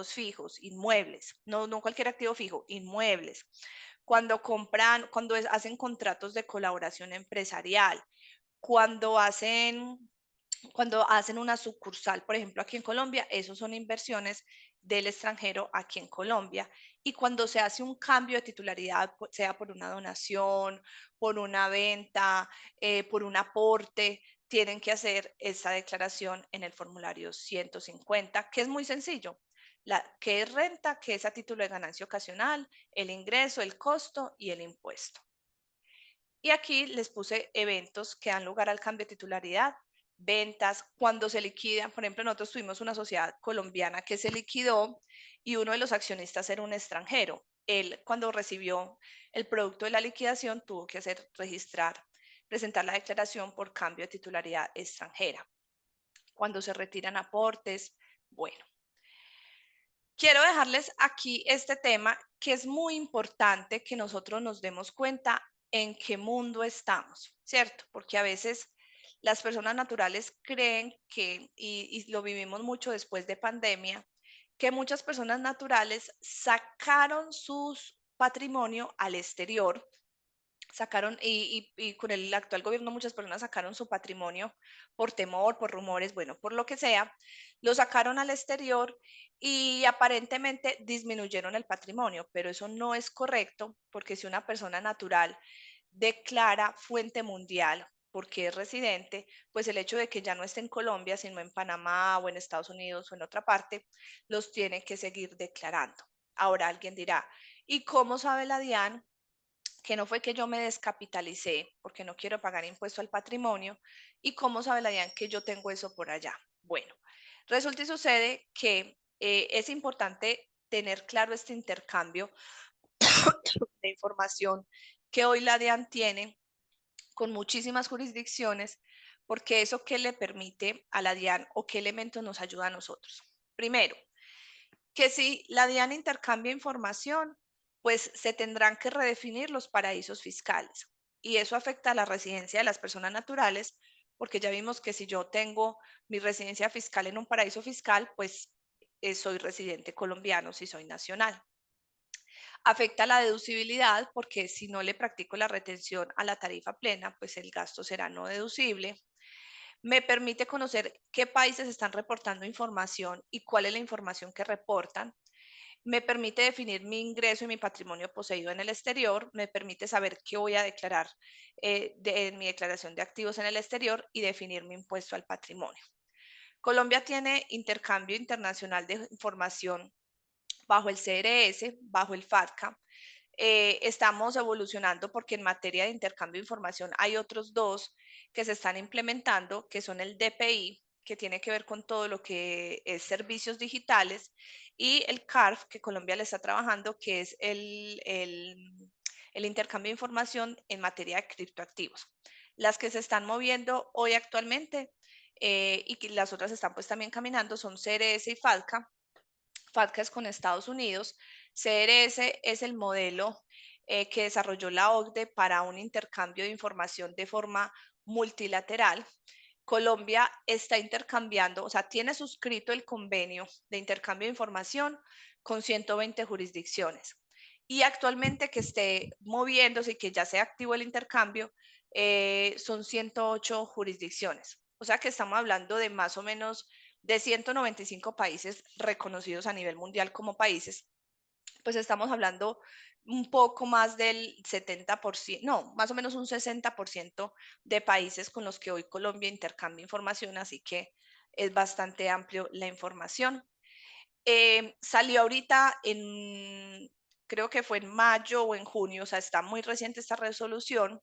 fijos, inmuebles, no cualquier activo fijo, inmuebles, cuando hacen contratos de colaboración empresarial, cuando hacen una sucursal, por ejemplo, aquí en Colombia, esos son inversiones del extranjero aquí en Colombia. Y cuando se hace un cambio de titularidad, sea por una donación, por una venta, por un aporte, tienen que hacer esta declaración en el formulario 150, que es muy sencillo. ¿Qué es renta? ¿Qué es a título de ganancia ocasional? El ingreso, el costo y el impuesto. Y aquí les puse eventos que dan lugar al cambio de titularidad, ventas, cuando se liquidan. Por ejemplo, nosotros tuvimos una sociedad colombiana que se liquidó y uno de los accionistas era un extranjero. Él, cuando recibió el producto de la liquidación, tuvo que presentar la declaración por cambio de titularidad extranjera. Cuando se retiran aportes, bueno. Quiero dejarles aquí este tema que es muy importante que nosotros nos demos cuenta en qué mundo estamos, ¿cierto? Porque a veces las personas naturales creen que, y lo vivimos mucho después de pandemia, que muchas personas naturales sacaron su patrimonio al exterior, y con el actual gobierno muchas personas sacaron su patrimonio por temor, por rumores, bueno, por lo que sea, lo sacaron al exterior y aparentemente disminuyeron el patrimonio, pero eso no es correcto porque si una persona natural declara fuente mundial porque es residente, pues el hecho de que ya no esté en Colombia, sino en Panamá o en Estados Unidos o en otra parte, los tiene que seguir declarando. Ahora alguien dirá, ¿y cómo sabe la DIAN que no fue que yo me descapitalicé porque no quiero pagar impuesto al patrimonio? ¿Y cómo sabe la DIAN que yo tengo eso por allá? Bueno, resulta y sucede que es importante tener claro este intercambio de información que hoy la DIAN tiene con muchísimas jurisdicciones, porque eso qué le permite a la DIAN o qué elementos nos ayuda a nosotros. Primero, que si la DIAN intercambia información, pues se tendrán que redefinir los paraísos fiscales. Y eso afecta a la residencia de las personas naturales, porque ya vimos que si yo tengo mi residencia fiscal en un paraíso fiscal, pues soy residente colombiano si soy nacional. Afecta la deducibilidad, porque si no le practico la retención a la tarifa plena, pues el gasto será no deducible. Me permite conocer qué países están reportando información y cuál es la información que reportan. Me permite definir mi ingreso y mi patrimonio poseído en el exterior, me permite saber qué voy a declarar en mi declaración de activos en el exterior y definir mi impuesto al patrimonio. Colombia tiene intercambio internacional de información bajo el CRS, bajo el FATCA. Estamos evolucionando porque en materia de intercambio de información hay otros dos que se están implementando, que son el DPI, que tiene que ver con todo lo que es servicios digitales, y el CARF, que Colombia le está trabajando, que es el intercambio de información en materia de criptoactivos. Las que se están moviendo hoy actualmente y que las otras están pues también caminando son CRS y FATCA. FATCA es con Estados Unidos. CRS es el modelo que desarrolló la OCDE para un intercambio de información de forma multilateral. Colombia está intercambiando, o sea, tiene suscrito el convenio de intercambio de información con 120 jurisdicciones. Y actualmente que esté moviéndose y que ya sea activo el intercambio, son 108 jurisdicciones. O sea que estamos hablando de más o menos de 195 países reconocidos a nivel mundial como países, pues estamos hablando un poco más del 70%, no, más o menos un 60% de países con los que hoy Colombia intercambia información, así que es bastante amplio la información. Salió ahorita creo que fue en mayo o en junio, o sea, está muy reciente esta resolución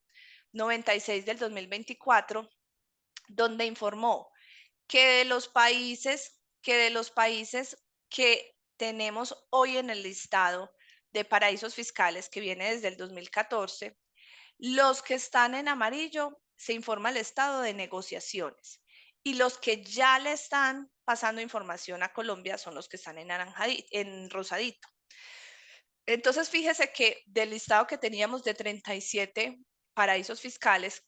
96 del 2024, donde informó que de los países que tenemos hoy en el listado de paraísos fiscales que viene desde el 2014, los que están en amarillo se informa el estado de negociaciones y los que ya le están pasando información a Colombia son los que están en en rosadito. Entonces, fíjese que del listado que teníamos de 37 paraísos fiscales,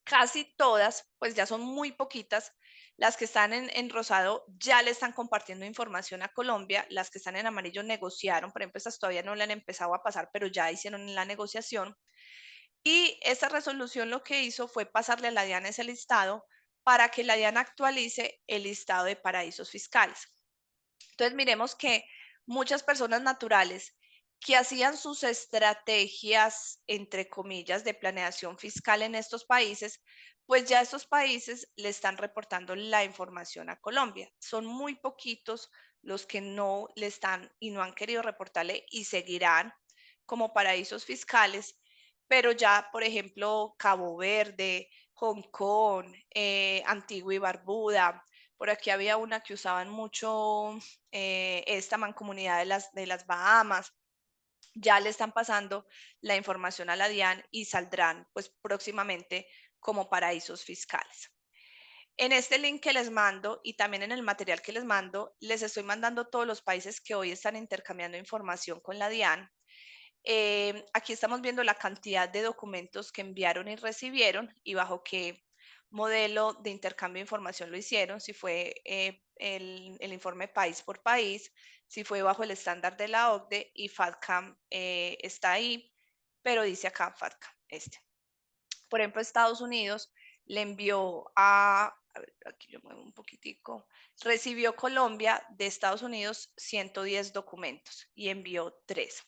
casi todas, pues ya son muy poquitas, las que están en rosado ya le están compartiendo información a Colombia, las que están en amarillo negociaron, por ejemplo, estas todavía no le han empezado a pasar, pero ya hicieron la negociación. Y esta resolución lo que hizo fue pasarle a la DIAN ese listado para que la DIAN actualice el listado de paraísos fiscales. Entonces, miremos que muchas personas naturales que hacían sus estrategias, entre comillas, de planeación fiscal en estos países, pues ya estos países le están reportando la información a Colombia. Son muy poquitos los que no le están y no han querido reportarle y seguirán como paraísos fiscales, pero ya, por ejemplo, Cabo Verde, Hong Kong, Antigua y Barbuda, por aquí había una que usaban mucho esta mancomunidad de las Bahamas. Ya le están pasando la información a la DIAN y saldrán pues próximamente como paraísos fiscales. En este link que les mando y también en el material que les mando, les estoy mandando todos los países que hoy están intercambiando información con la DIAN. Aquí estamos viendo la cantidad de documentos que enviaron y recibieron y bajo qué modelo de intercambio de información lo hicieron, si fue el informe país por país, si fue bajo el estándar de la OCDE y FATCA está ahí, pero dice acá FATCA, este. Por ejemplo, Estados Unidos le envió a ver, aquí yo muevo un poquitico, recibió Colombia de Estados Unidos 110 documentos y envió 3.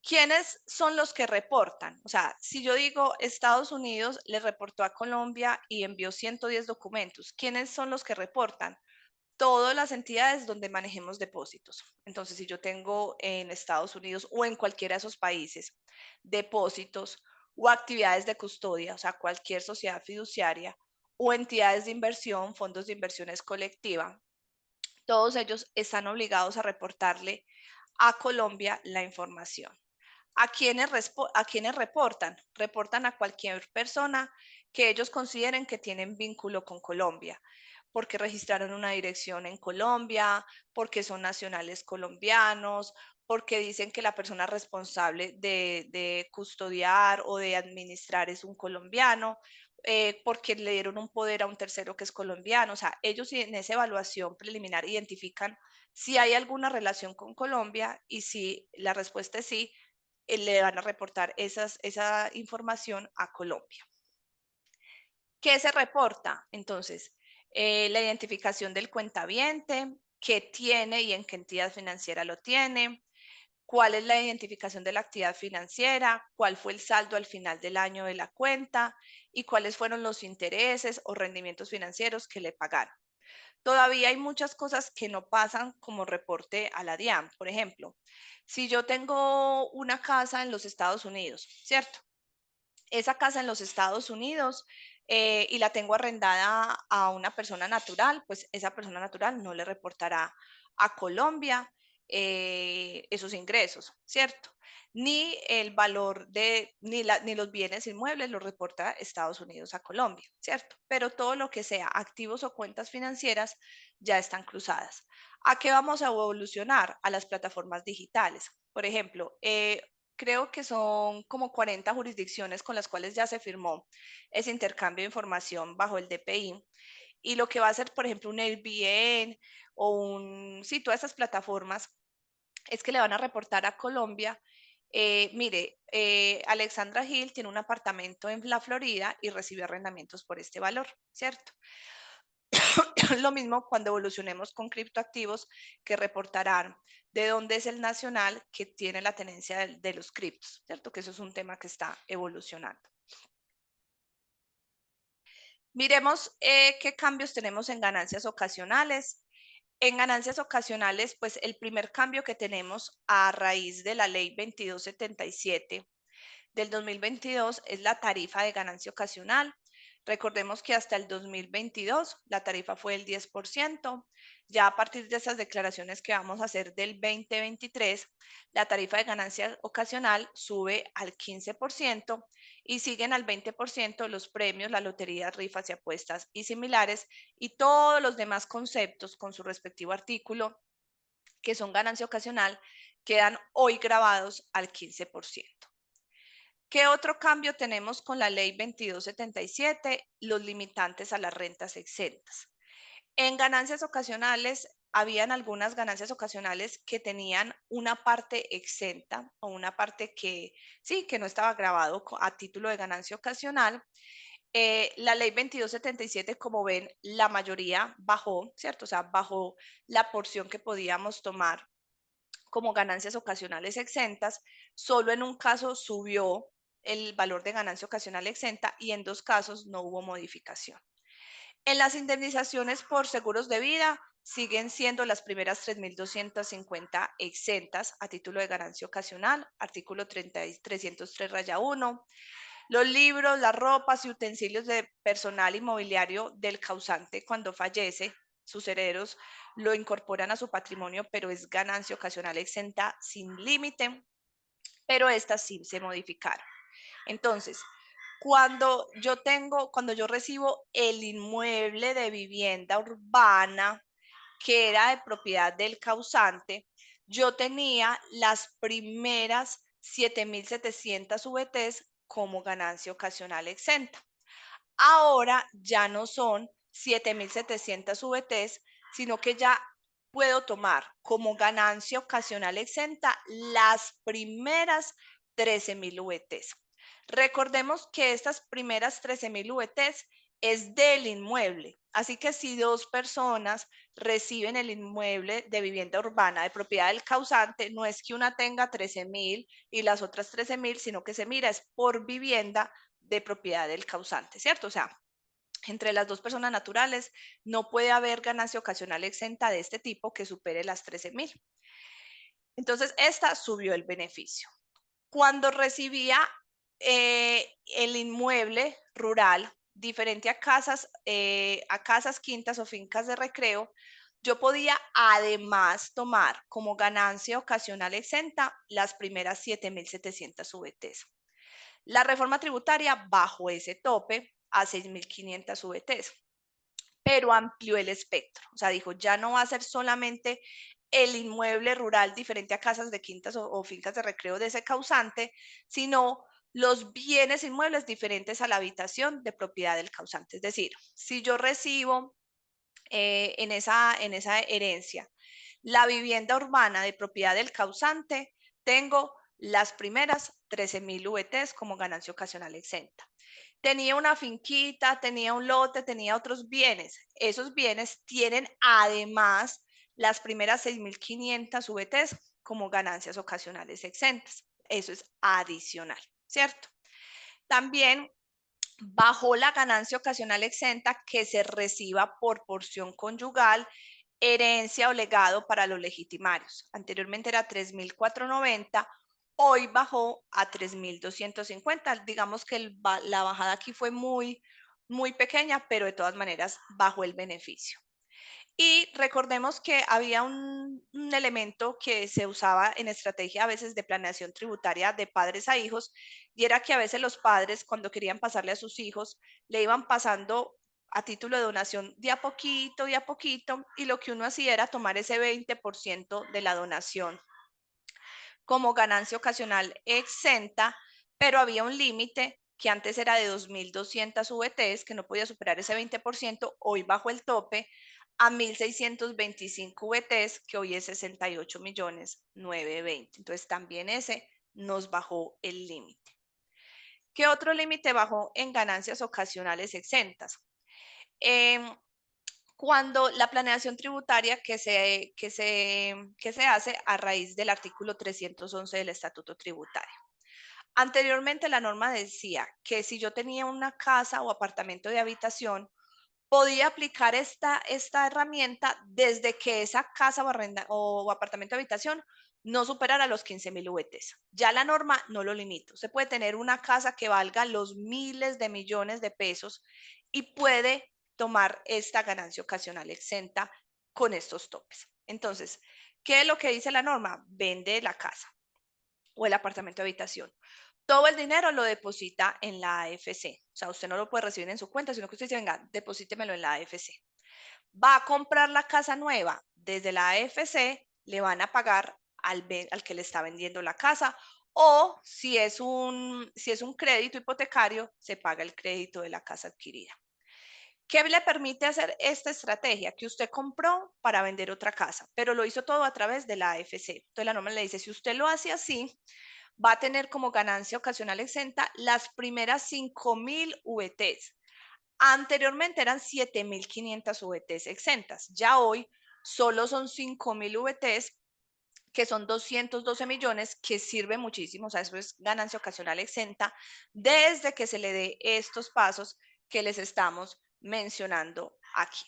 ¿Quiénes son los que reportan? O sea, si yo digo Estados Unidos le reportó a Colombia y envió 110 documentos, ¿quiénes son los que reportan? Todas las entidades donde manejemos depósitos. Entonces, si yo tengo en Estados Unidos o en cualquiera de esos países depósitos o actividades de custodia, o sea, cualquier sociedad fiduciaria o entidades de inversión, fondos de inversiones colectiva, todos ellos están obligados a reportarle a Colombia la información. ¿A quiénes reportan? Reportan a cualquier persona que ellos consideren que tienen vínculo con Colombia, porque registraron una dirección en Colombia, porque son nacionales colombianos, porque dicen que la persona responsable de custodiar o de administrar es un colombiano, porque le dieron un poder a un tercero que es colombiano. O sea, ellos en esa evaluación preliminar identifican si hay alguna relación con Colombia y si la respuesta es sí, le van a reportar esa información a Colombia. ¿Qué se reporta? Entonces, la identificación del cuentaviente, qué tiene y en qué entidad financiera lo tiene, cuál es la identificación de la actividad financiera, cuál fue el saldo al final del año de la cuenta y cuáles fueron los intereses o rendimientos financieros que le pagaron. Todavía hay muchas cosas que no pasan como reporte a la DIAN. Por ejemplo, si yo tengo una casa en los Estados Unidos, ¿cierto? Esa casa en los Estados Unidos y la tengo arrendada a una persona natural, pues esa persona natural no le reportará a Colombia esos ingresos, ¿cierto? Ni el valor ni los bienes inmuebles los reporta Estados Unidos a Colombia, ¿cierto? Pero todo lo que sea activos o cuentas financieras ya están cruzadas. ¿A qué vamos a evolucionar? A las plataformas digitales. Por ejemplo, creo que son como 40 jurisdicciones con las cuales ya se firmó ese intercambio de información bajo el DPI. Y lo que va a hacer, por ejemplo, un Airbnb o sí, todas esas plataformas es que le van a reportar a Colombia. Mire, Alexandra Gil tiene un apartamento en la Florida y recibe arrendamientos por este valor, ¿cierto? Lo mismo cuando evolucionemos con criptoactivos que reportarán de dónde es el nacional que tiene la tenencia de los criptos, ¿cierto? Que eso es un tema que está evolucionando. Miremos qué cambios tenemos en ganancias ocasionales. En ganancias ocasionales, pues el primer cambio que tenemos a raíz de la ley 2277 del 2022 es la tarifa de ganancia ocasional. Recordemos que hasta el 2022 la tarifa fue el 10%. Ya a partir de esas declaraciones que vamos a hacer del 2023, la tarifa de ganancia ocasional sube al 15% y siguen al 20% los premios, las loterías, rifas y apuestas y similares, y todos los demás conceptos con su respectivo artículo que son ganancia ocasional quedan hoy grabados al 15%. ¿Qué otro cambio tenemos con la ley 2277? Los limitantes a las rentas exentas. En ganancias ocasionales, habían algunas ganancias ocasionales que tenían una parte exenta o una parte que sí, que no estaba grabado a título de ganancia ocasional. La ley 2277, como ven, la mayoría bajó, ¿cierto? O sea, bajó la porción que podíamos tomar como ganancias ocasionales exentas. Solo en un caso subió el valor de ganancia ocasional exenta y en 2 casos no hubo modificación. En las indemnizaciones por seguros de vida siguen siendo las primeras 3.250 exentas a título de ganancia ocasional, artículo 303-1. Los libros, las ropas y utensilios de personal inmobiliario del causante cuando fallece, sus herederos lo incorporan a su patrimonio, pero es ganancia ocasional exenta sin límite, pero estas sí se modificaron. Entonces, cuando yo recibo el inmueble de vivienda urbana que era de propiedad del causante, yo tenía las primeras 7.700 VTs como ganancia ocasional exenta. Ahora ya no son 7.700 VTs, sino que ya puedo tomar como ganancia ocasional exenta las primeras 13.000 VTs. Recordemos que estas primeras 13.000 VTs es del inmueble. Así que si 2 personas reciben el inmueble de vivienda urbana de propiedad del causante, no es que una tenga 13.000 y las otras 13.000, sino que se mira es por vivienda de propiedad del causante, ¿cierto? O sea, entre las 2 personas naturales no puede haber ganancia ocasional exenta de este tipo que supere las 13.000. Entonces, esta subió el beneficio. Cuando recibía el inmueble rural, diferente a casas, quintas o fincas de recreo, yo podía además tomar como ganancia ocasional exenta las primeras 7.700 VTs. La reforma tributaria bajó ese tope a 6.500 VTs, pero amplió el espectro. O sea, dijo, ya no va a ser solamente el inmueble rural diferente a casas de quintas o fincas de recreo de ese causante, sino los bienes inmuebles diferentes a la habitación de propiedad del causante. Es decir, si yo recibo en esa herencia la vivienda urbana de propiedad del causante, tengo las primeras 13.000 VTs como ganancia ocasional exenta. Tenía una finquita, tenía un lote, tenía otros bienes. Esos bienes tienen además las primeras 6.500 VTs como ganancias ocasionales exentas. Eso es adicional, ¿cierto? También bajó la ganancia ocasional exenta que se reciba por porción conyugal, herencia o legado para los legitimarios. Anteriormente era 3.490, hoy bajó a 3.250. Digamos que la bajada aquí fue muy, muy pequeña, pero de todas maneras bajó el beneficio. Y recordemos que había un elemento que se usaba en estrategia a veces de planeación tributaria de padres a hijos, y era que a veces los padres, cuando querían pasarle a sus hijos, le iban pasando a título de donación de a poquito, y lo que uno hacía era tomar ese 20% de la donación como ganancia ocasional exenta, pero había un límite que antes era de 2.200 VTs, que no podía superar ese 20%, hoy bajo el tope a 1.625 VTs, que hoy es 68.920.000. Entonces también ese nos bajó el límite. ¿Qué otro límite bajó en ganancias ocasionales exentas? Cuando la planeación tributaria que se hace a raíz del artículo 311 del Estatuto Tributario. Anteriormente la norma decía que si yo tenía una casa o apartamento de habitación, podía aplicar esta herramienta desde que esa casa o apartamento de habitación no superara los 15.000 VTs. Ya la norma no lo limita. Usted puede tener una casa que valga los miles de millones de pesos y puede tomar esta ganancia ocasional exenta con estos topes. Entonces, ¿qué es lo que dice la norma? Vende la casa o el apartamento de habitación. Todo el dinero lo deposita en la AFC. O sea, usted no lo puede recibir en su cuenta, sino que usted dice, venga, deposítemelo en la AFC. Va a comprar la casa nueva desde la AFC, le van a pagar al que le está vendiendo la casa, o si es un crédito hipotecario, se paga el crédito de la casa adquirida. ¿Qué le permite hacer esta estrategia? Que usted compró para vender otra casa, pero lo hizo todo a través de la AFC. Entonces la norma le dice, si usted lo hace así, va a tener como ganancia ocasional exenta las primeras 5.000 VTs. Anteriormente eran 7.500 VTs exentas. Ya hoy solo son 5.000 VTs, que son 212 millones, que sirve muchísimo. O sea, eso es ganancia ocasional exenta desde que se le dé estos pasos que les estamos mencionando aquí.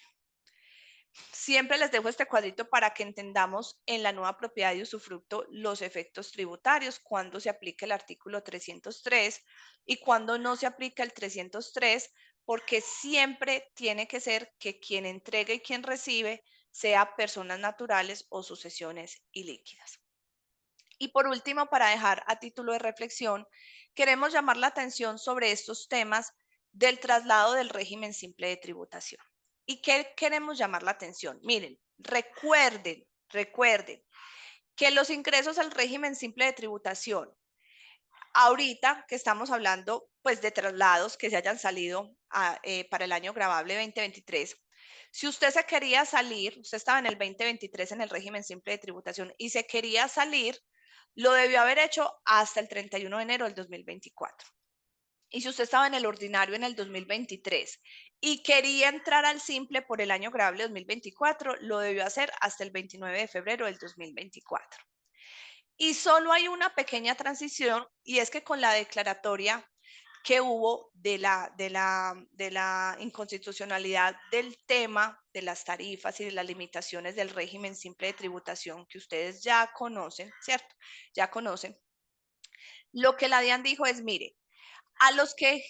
Siempre les dejo este cuadrito para que entendamos en la nueva propiedad de usufructo los efectos tributarios, cuando se aplica el artículo 303 y cuando no se aplica el 303, porque siempre tiene que ser que quien entrega y quien recibe sea personas naturales o sucesiones ilíquidas. Y por último, para dejar a título de reflexión, queremos llamar la atención sobre estos temas del traslado del régimen simple de tributación. ¿Y qué queremos llamar la atención? Miren, recuerden que los ingresos al régimen simple de tributación, ahorita que estamos hablando pues de traslados que se hayan salido para el año gravable 2023, si usted se quería salir, usted estaba en el 2023 en el régimen simple de tributación y se quería salir, lo debió haber hecho hasta el 31 de enero del 2024. Y si usted estaba en el ordinario en el 2023 y quería entrar al simple por el año gravable 2024, lo debió hacer hasta el 29 de febrero del 2024. Y solo hay una pequeña transición, y es que con la declaratoria que hubo de la inconstitucionalidad del tema de las tarifas y de las limitaciones del régimen simple de tributación que ustedes ya conocen, ¿cierto? Ya conocen. Lo que la DIAN dijo es, mire, a los que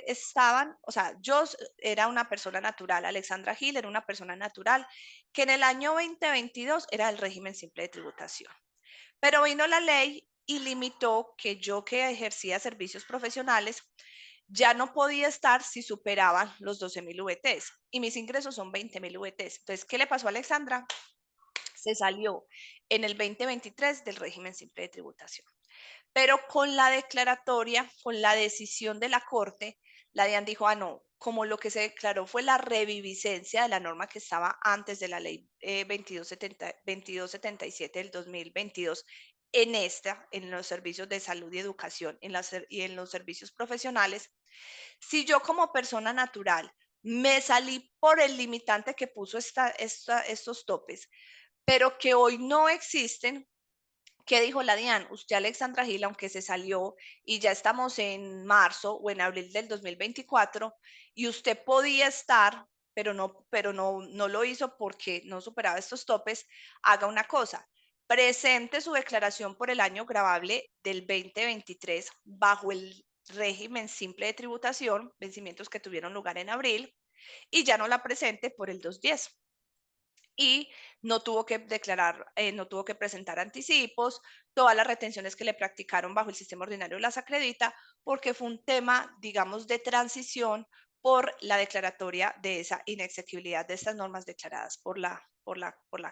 estaban, o sea, yo era una persona natural, Alexandra Gil era una persona natural, que en el año 2022 era el régimen simple de tributación. Pero vino la ley y limitó que yo, que ejercía servicios profesionales, ya no podía estar si superaban los 12.000 VTs y mis ingresos son 20.000 VTs. Entonces, ¿qué le pasó a Alexandra? Se salió en el 2023 del régimen simple de tributación. Pero con la declaratoria, con la decisión de la Corte, la DIAN dijo, no, como lo que se declaró fue la reviviscencia de la norma que estaba antes de la ley 2277 del 2022, en los servicios de salud y educación y en los servicios profesionales, si yo como persona natural me salí por el limitante que puso estos topes, pero que hoy no existen, ¿qué dijo la DIAN? Usted, Alexandra Gil, aunque se salió y ya estamos en marzo o en abril del 2024 y usted podía estar, pero no lo hizo porque no superaba estos topes, haga una cosa, presente su declaración por el año gravable del 2023 bajo el régimen simple de tributación, vencimientos que tuvieron lugar en abril, y ya no la presente por el 210 y no tuvo que declarar, no tuvo que presentar anticipos, todas las retenciones que le practicaron bajo el sistema ordinario las acredita, porque fue un tema, digamos, de transición por la declaratoria de esa inexequibilidad de estas normas declaradas por la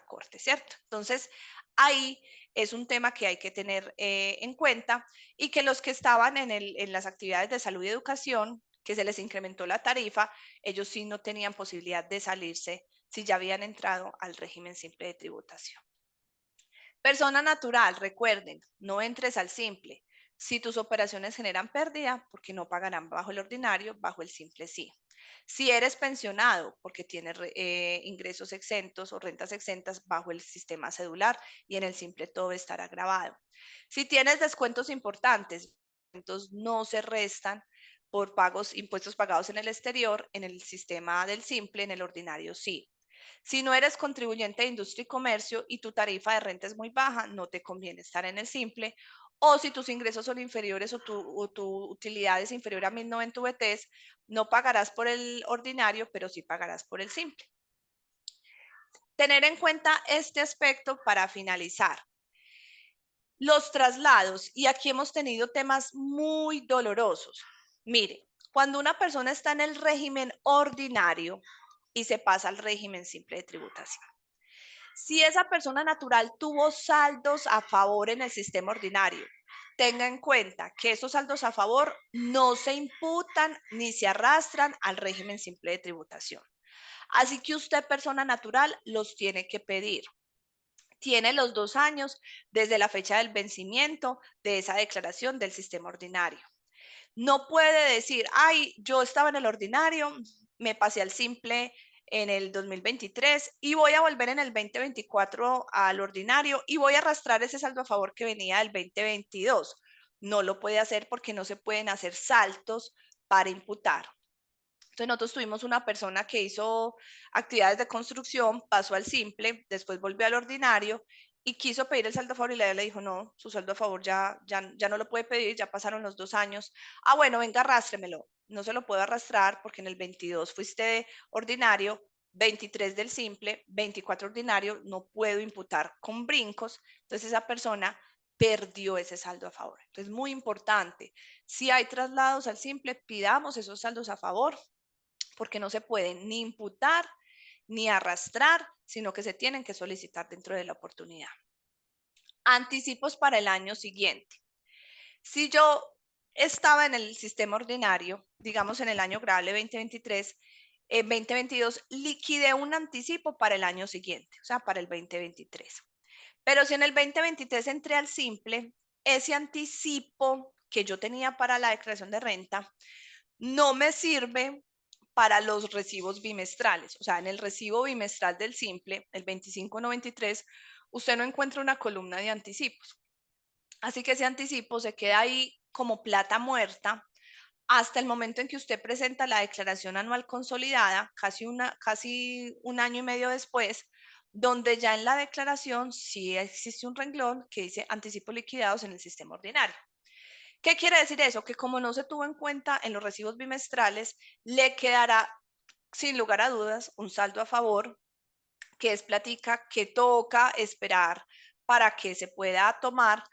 Corte, ¿cierto? Entonces, ahí es un tema que hay que tener en cuenta y que los que estaban en las actividades de salud y educación, que se les incrementó la tarifa, ellos sí no tenían posibilidad de salirse si ya habían entrado al régimen simple de tributación. Persona natural, recuerden, no entres al simple. Si tus operaciones generan pérdida, porque no pagarán bajo el ordinario, bajo el simple sí. Si eres pensionado, porque tienes ingresos exentos o rentas exentas bajo el sistema cedular y en el simple todo estará grabado. Si tienes descuentos importantes, no se restan por impuestos pagados en el exterior, en el sistema del simple, en el ordinario sí. Si no eres contribuyente de industria y comercio y tu tarifa de renta es muy baja, no te conviene estar en el simple. O si tus ingresos son inferiores o tu utilidad es inferior a 1090 VTs, no pagarás por el ordinario, pero sí pagarás por el simple. Tener en cuenta este aspecto para finalizar. Los traslados, y aquí hemos tenido temas muy dolorosos. Mire, cuando una persona está en el régimen ordinario y se pasa al régimen simple de tributación, si esa persona natural tuvo saldos a favor en el sistema ordinario, tenga en cuenta que esos saldos a favor no se imputan ni se arrastran al régimen simple de tributación. Así que usted, persona natural, los tiene que pedir. Tiene los 2 años desde la fecha del vencimiento de esa declaración del sistema ordinario. No puede decir, ay, yo estaba en el ordinario, me pasé al simple en el 2023 y voy a volver en el 2024 al ordinario y voy a arrastrar ese saldo a favor que venía del 2022. No lo puede hacer porque no se pueden hacer saltos para imputar. Entonces nosotros tuvimos una persona que hizo actividades de construcción, pasó al simple, después volvió al ordinario y quiso pedir el saldo a favor y la le dijo, no, su saldo a favor ya no lo puede pedir, ya pasaron los 2 años. Ah, bueno, venga, arrástremelo. No se lo puedo arrastrar porque en el 22 fuiste de ordinario, 23 del simple, 24 ordinario, no puedo imputar con brincos. Entonces esa persona perdió ese saldo a favor. Entonces, muy importante, si hay traslados al simple, pidamos esos saldos a favor porque no se pueden ni imputar ni arrastrar, sino que se tienen que solicitar dentro de la oportunidad. Anticipos para el año siguiente. Si yo estaba en el sistema ordinario, digamos en el año grave 2023, en 2022 liquidé un anticipo para el año siguiente, o sea, para el 2023. Pero si en el 2023 entré al simple, ese anticipo que yo tenía para la declaración de renta no me sirve para los recibos bimestrales. O sea, en el recibo bimestral del simple, el 2593, usted no encuentra una columna de anticipos. Así que ese anticipo se queda ahí como plata muerta hasta el momento en que usted presenta la declaración anual consolidada, casi un año y medio después, donde ya en la declaración sí existe un renglón que dice anticipos liquidados en el sistema ordinario. ¿Qué quiere decir eso? Que como no se tuvo en cuenta en los recibos bimestrales, le quedará sin lugar a dudas un saldo a favor, que es platica que toca esperar para que se pueda tomar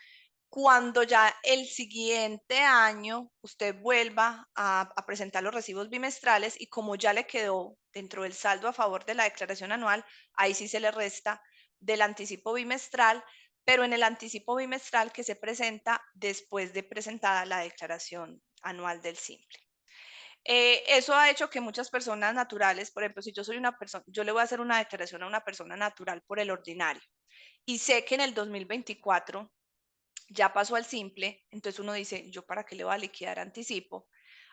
cuando ya el siguiente año usted vuelva a presentar los recibos bimestrales y como ya le quedó dentro del saldo a favor de la declaración anual, ahí sí se le resta del anticipo bimestral, pero en el anticipo bimestral que se presenta después de presentada la declaración anual del simple. Eso ha hecho que muchas personas naturales, por ejemplo, si yo soy una persona, yo le voy a hacer una declaración a una persona natural por el ordinario y sé que en el 2024 ya pasó al simple, entonces uno dice, ¿yo para qué le voy a liquidar anticipo?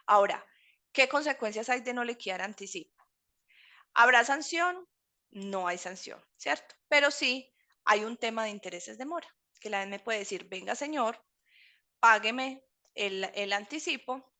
Ahora, ¿qué consecuencias hay de no liquidar anticipo? ¿Habrá sanción? No hay sanción, ¿cierto? Pero sí hay un tema de intereses de mora, que la vez me puede decir, venga señor, págueme el anticipo.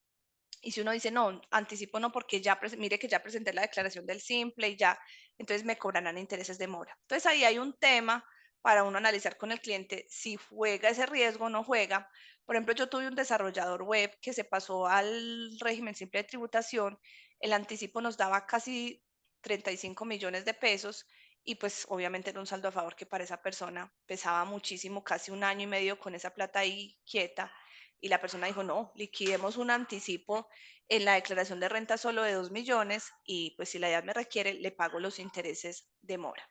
Y si uno dice, no, anticipo no, porque ya, mire que ya presenté la declaración del simple y ya, entonces me cobrarán intereses de mora. Entonces ahí hay un tema para uno analizar con el cliente si juega ese riesgo o no juega. Por ejemplo, yo tuve un desarrollador web que se pasó al régimen simple de tributación, el anticipo nos daba casi 35 millones de pesos y pues obviamente era un saldo a favor que para esa persona pesaba muchísimo, casi un año y medio con esa plata ahí quieta y la persona dijo, no, liquidemos un anticipo en la declaración de renta solo de 2 millones y pues si la edad me requiere, le pago los intereses de mora.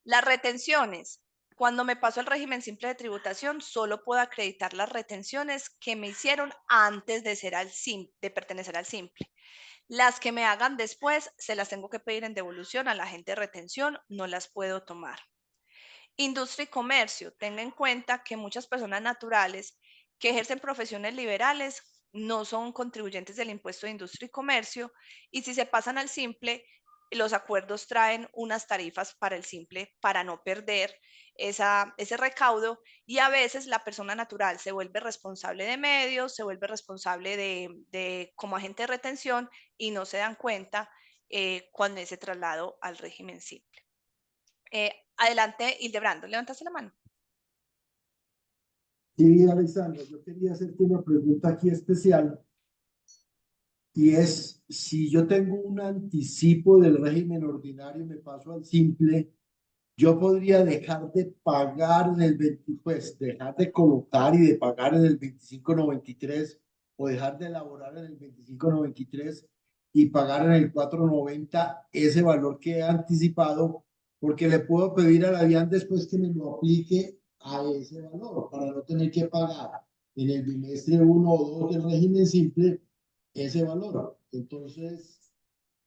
Las retenciones. Cuando me paso el régimen simple de tributación, solo puedo acreditar las retenciones que me hicieron antes de, de pertenecer al simple. Las que me hagan después, se las tengo que pedir en devolución a la agente de retención, no las puedo tomar. Industria y comercio. Tenga en cuenta que muchas personas naturales que ejercen profesiones liberales no son contribuyentes del impuesto de industria y comercio y si se pasan al simple, los acuerdos traen unas tarifas para el simple para no perder ese recaudo, y a veces la persona natural se vuelve responsable de medios, se vuelve responsable como agente de retención y no se dan cuenta cuando ese traslado al régimen simple. Adelante, Hildebrando, levantaste la mano. Sí, Alexandra, yo quería hacerte una pregunta aquí especial y es, si yo tengo un anticipo del régimen ordinario y me paso al simple, yo podría dejar de pagar en el 20, pues dejar de colocar y de pagar en el 2593 o dejar de elaborar en el 2593 y pagar en el 490 ese valor que he anticipado, porque le puedo pedir a la DIAN después que me lo aplique a ese valor para no tener que pagar en el bimestre 1 o 2 del régimen simple ese valor. Entonces,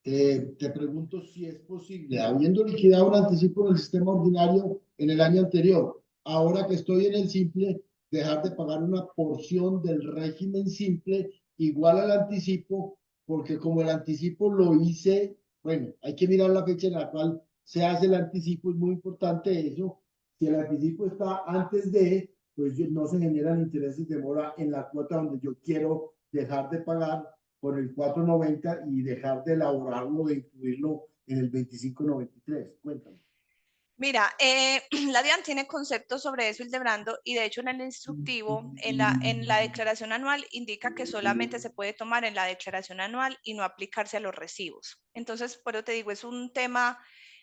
te pregunto si es posible, habiendo liquidado un anticipo en el sistema ordinario en el año anterior, ahora que estoy en el simple, dejar de pagar una porción del régimen simple igual al anticipo, porque como el anticipo lo hice, bueno, hay que mirar la fecha en la cual se hace el anticipo, es muy importante eso. Si el anticipo está antes de, pues no se generan intereses de mora en la cuota donde yo quiero dejar de pagar por el 490 y dejar de elaborarlo, de incluirlo en el 2593. Cuéntame. Mira, la DIAN tiene conceptos sobre eso, Hildebrando, y de hecho en el instructivo, en la declaración anual, indica que solamente se puede tomar en la declaración anual y no aplicarse a los recibos. Entonces, por eso te digo, es un tema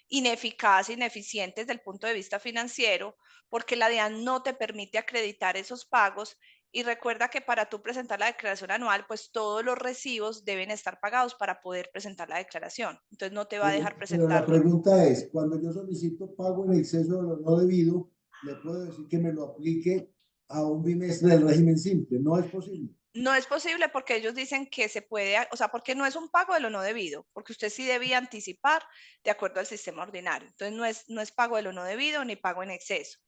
ineficaz, ineficiente desde el punto de vista financiero, porque la DIAN no te permite acreditar esos pagos. Y recuerda que para tú presentar la declaración anual, pues todos los recibos deben estar pagados para poder presentar la declaración. Entonces no te va a dejar Pero la presentarlo. pregunta es, cuando yo solicito pago en exceso de lo no debido, le puedo decir que me lo aplique a un bimestre del régimen simple. No es posible. No es posible porque ellos dicen que se puede, o sea, porque no es un pago de lo no debido, porque usted sí debía anticipar de acuerdo al sistema ordinario. Entonces no es pago de lo no debido ni pago en exceso.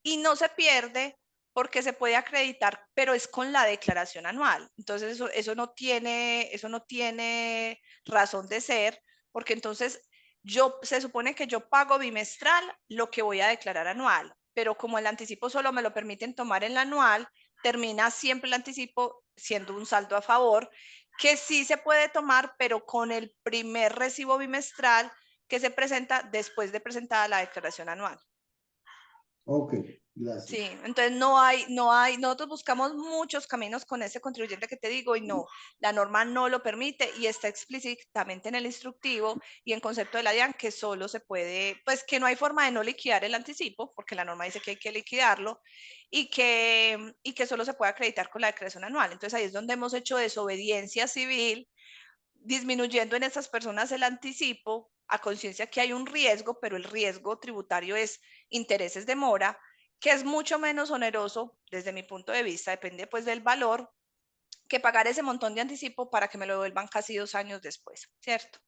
Y no se pierde porque se puede acreditar, pero es con la declaración anual. Entonces eso no tiene razón de ser, porque entonces se supone que yo pago bimestral lo que voy a declarar anual, pero como el anticipo solo me lo permiten tomar en la anual, termina siempre el anticipo siendo un saldo a favor, que sí se puede tomar, pero con el primer recibo bimestral que se presenta después de presentada la declaración anual. Ok, Sí, gracias. entonces nosotros buscamos muchos caminos con ese contribuyente que te digo y no, la norma no lo permite y está explícitamente en el instructivo y en concepto de la DIAN que solo se puede, pues que no hay forma de no liquidar el anticipo, porque la norma dice que hay que liquidarlo y que solo se puede acreditar con la declaración anual. Entonces ahí es donde hemos hecho desobediencia civil, disminuyendo en esas personas el anticipo a conciencia que hay un riesgo, pero el riesgo tributario es intereses de mora, que es mucho menos oneroso desde mi punto de vista, depende pues del valor, que pagar ese montón de anticipo para que me lo devuelvan casi 2 años después, ¿cierto?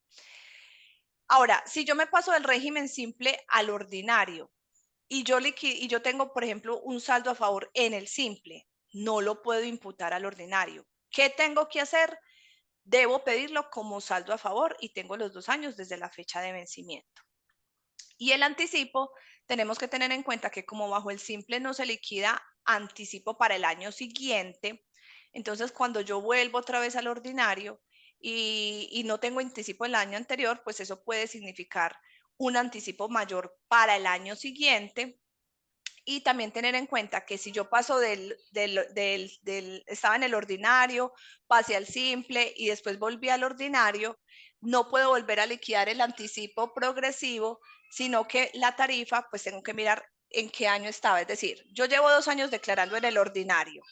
Ahora, si yo me paso del régimen simple al ordinario y yo tengo, por ejemplo, un saldo a favor en el simple, no lo puedo imputar al ordinario. ¿Qué tengo que hacer? Debo pedirlo como saldo a favor y tengo los 2 años desde la fecha de vencimiento. Y el anticipo, tenemos que tener en cuenta que como bajo el simple no se liquida anticipo para el año siguiente, entonces cuando yo vuelvo otra vez al ordinario y no tengo anticipo el año anterior, pues eso puede significar un anticipo mayor para el año siguiente. Y también tener en cuenta que si yo paso estaba en el ordinario, pasé al simple y después volví al ordinario, no puedo volver a liquidar el anticipo progresivo, sino que la tarifa, pues tengo que mirar en qué año estaba. Es decir, yo llevo 2 años declarando en el ordinario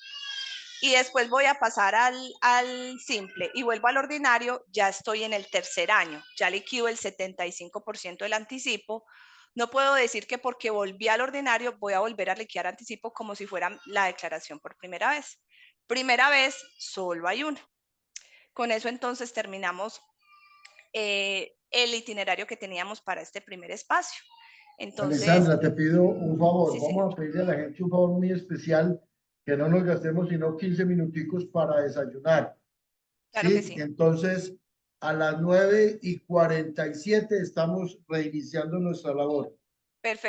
y después voy a pasar al simple y vuelvo al ordinario, ya estoy en el tercer año, ya liquido el 75% del anticipo. No puedo decir que porque volví al ordinario voy a volver a liquidar anticipo como si fuera la declaración por primera vez. Primera vez, solo hay una. Con eso entonces terminamos el itinerario que teníamos para este primer espacio. Entonces, Alexandra, te pido un favor. sí, señor. Vamos a pedirle a la gente un favor muy especial, que no nos gastemos sino 15 minuticos para desayunar. Claro que Sí, sí. entonces a las 9:47 estamos reiniciando nuestra labor. Perfecto.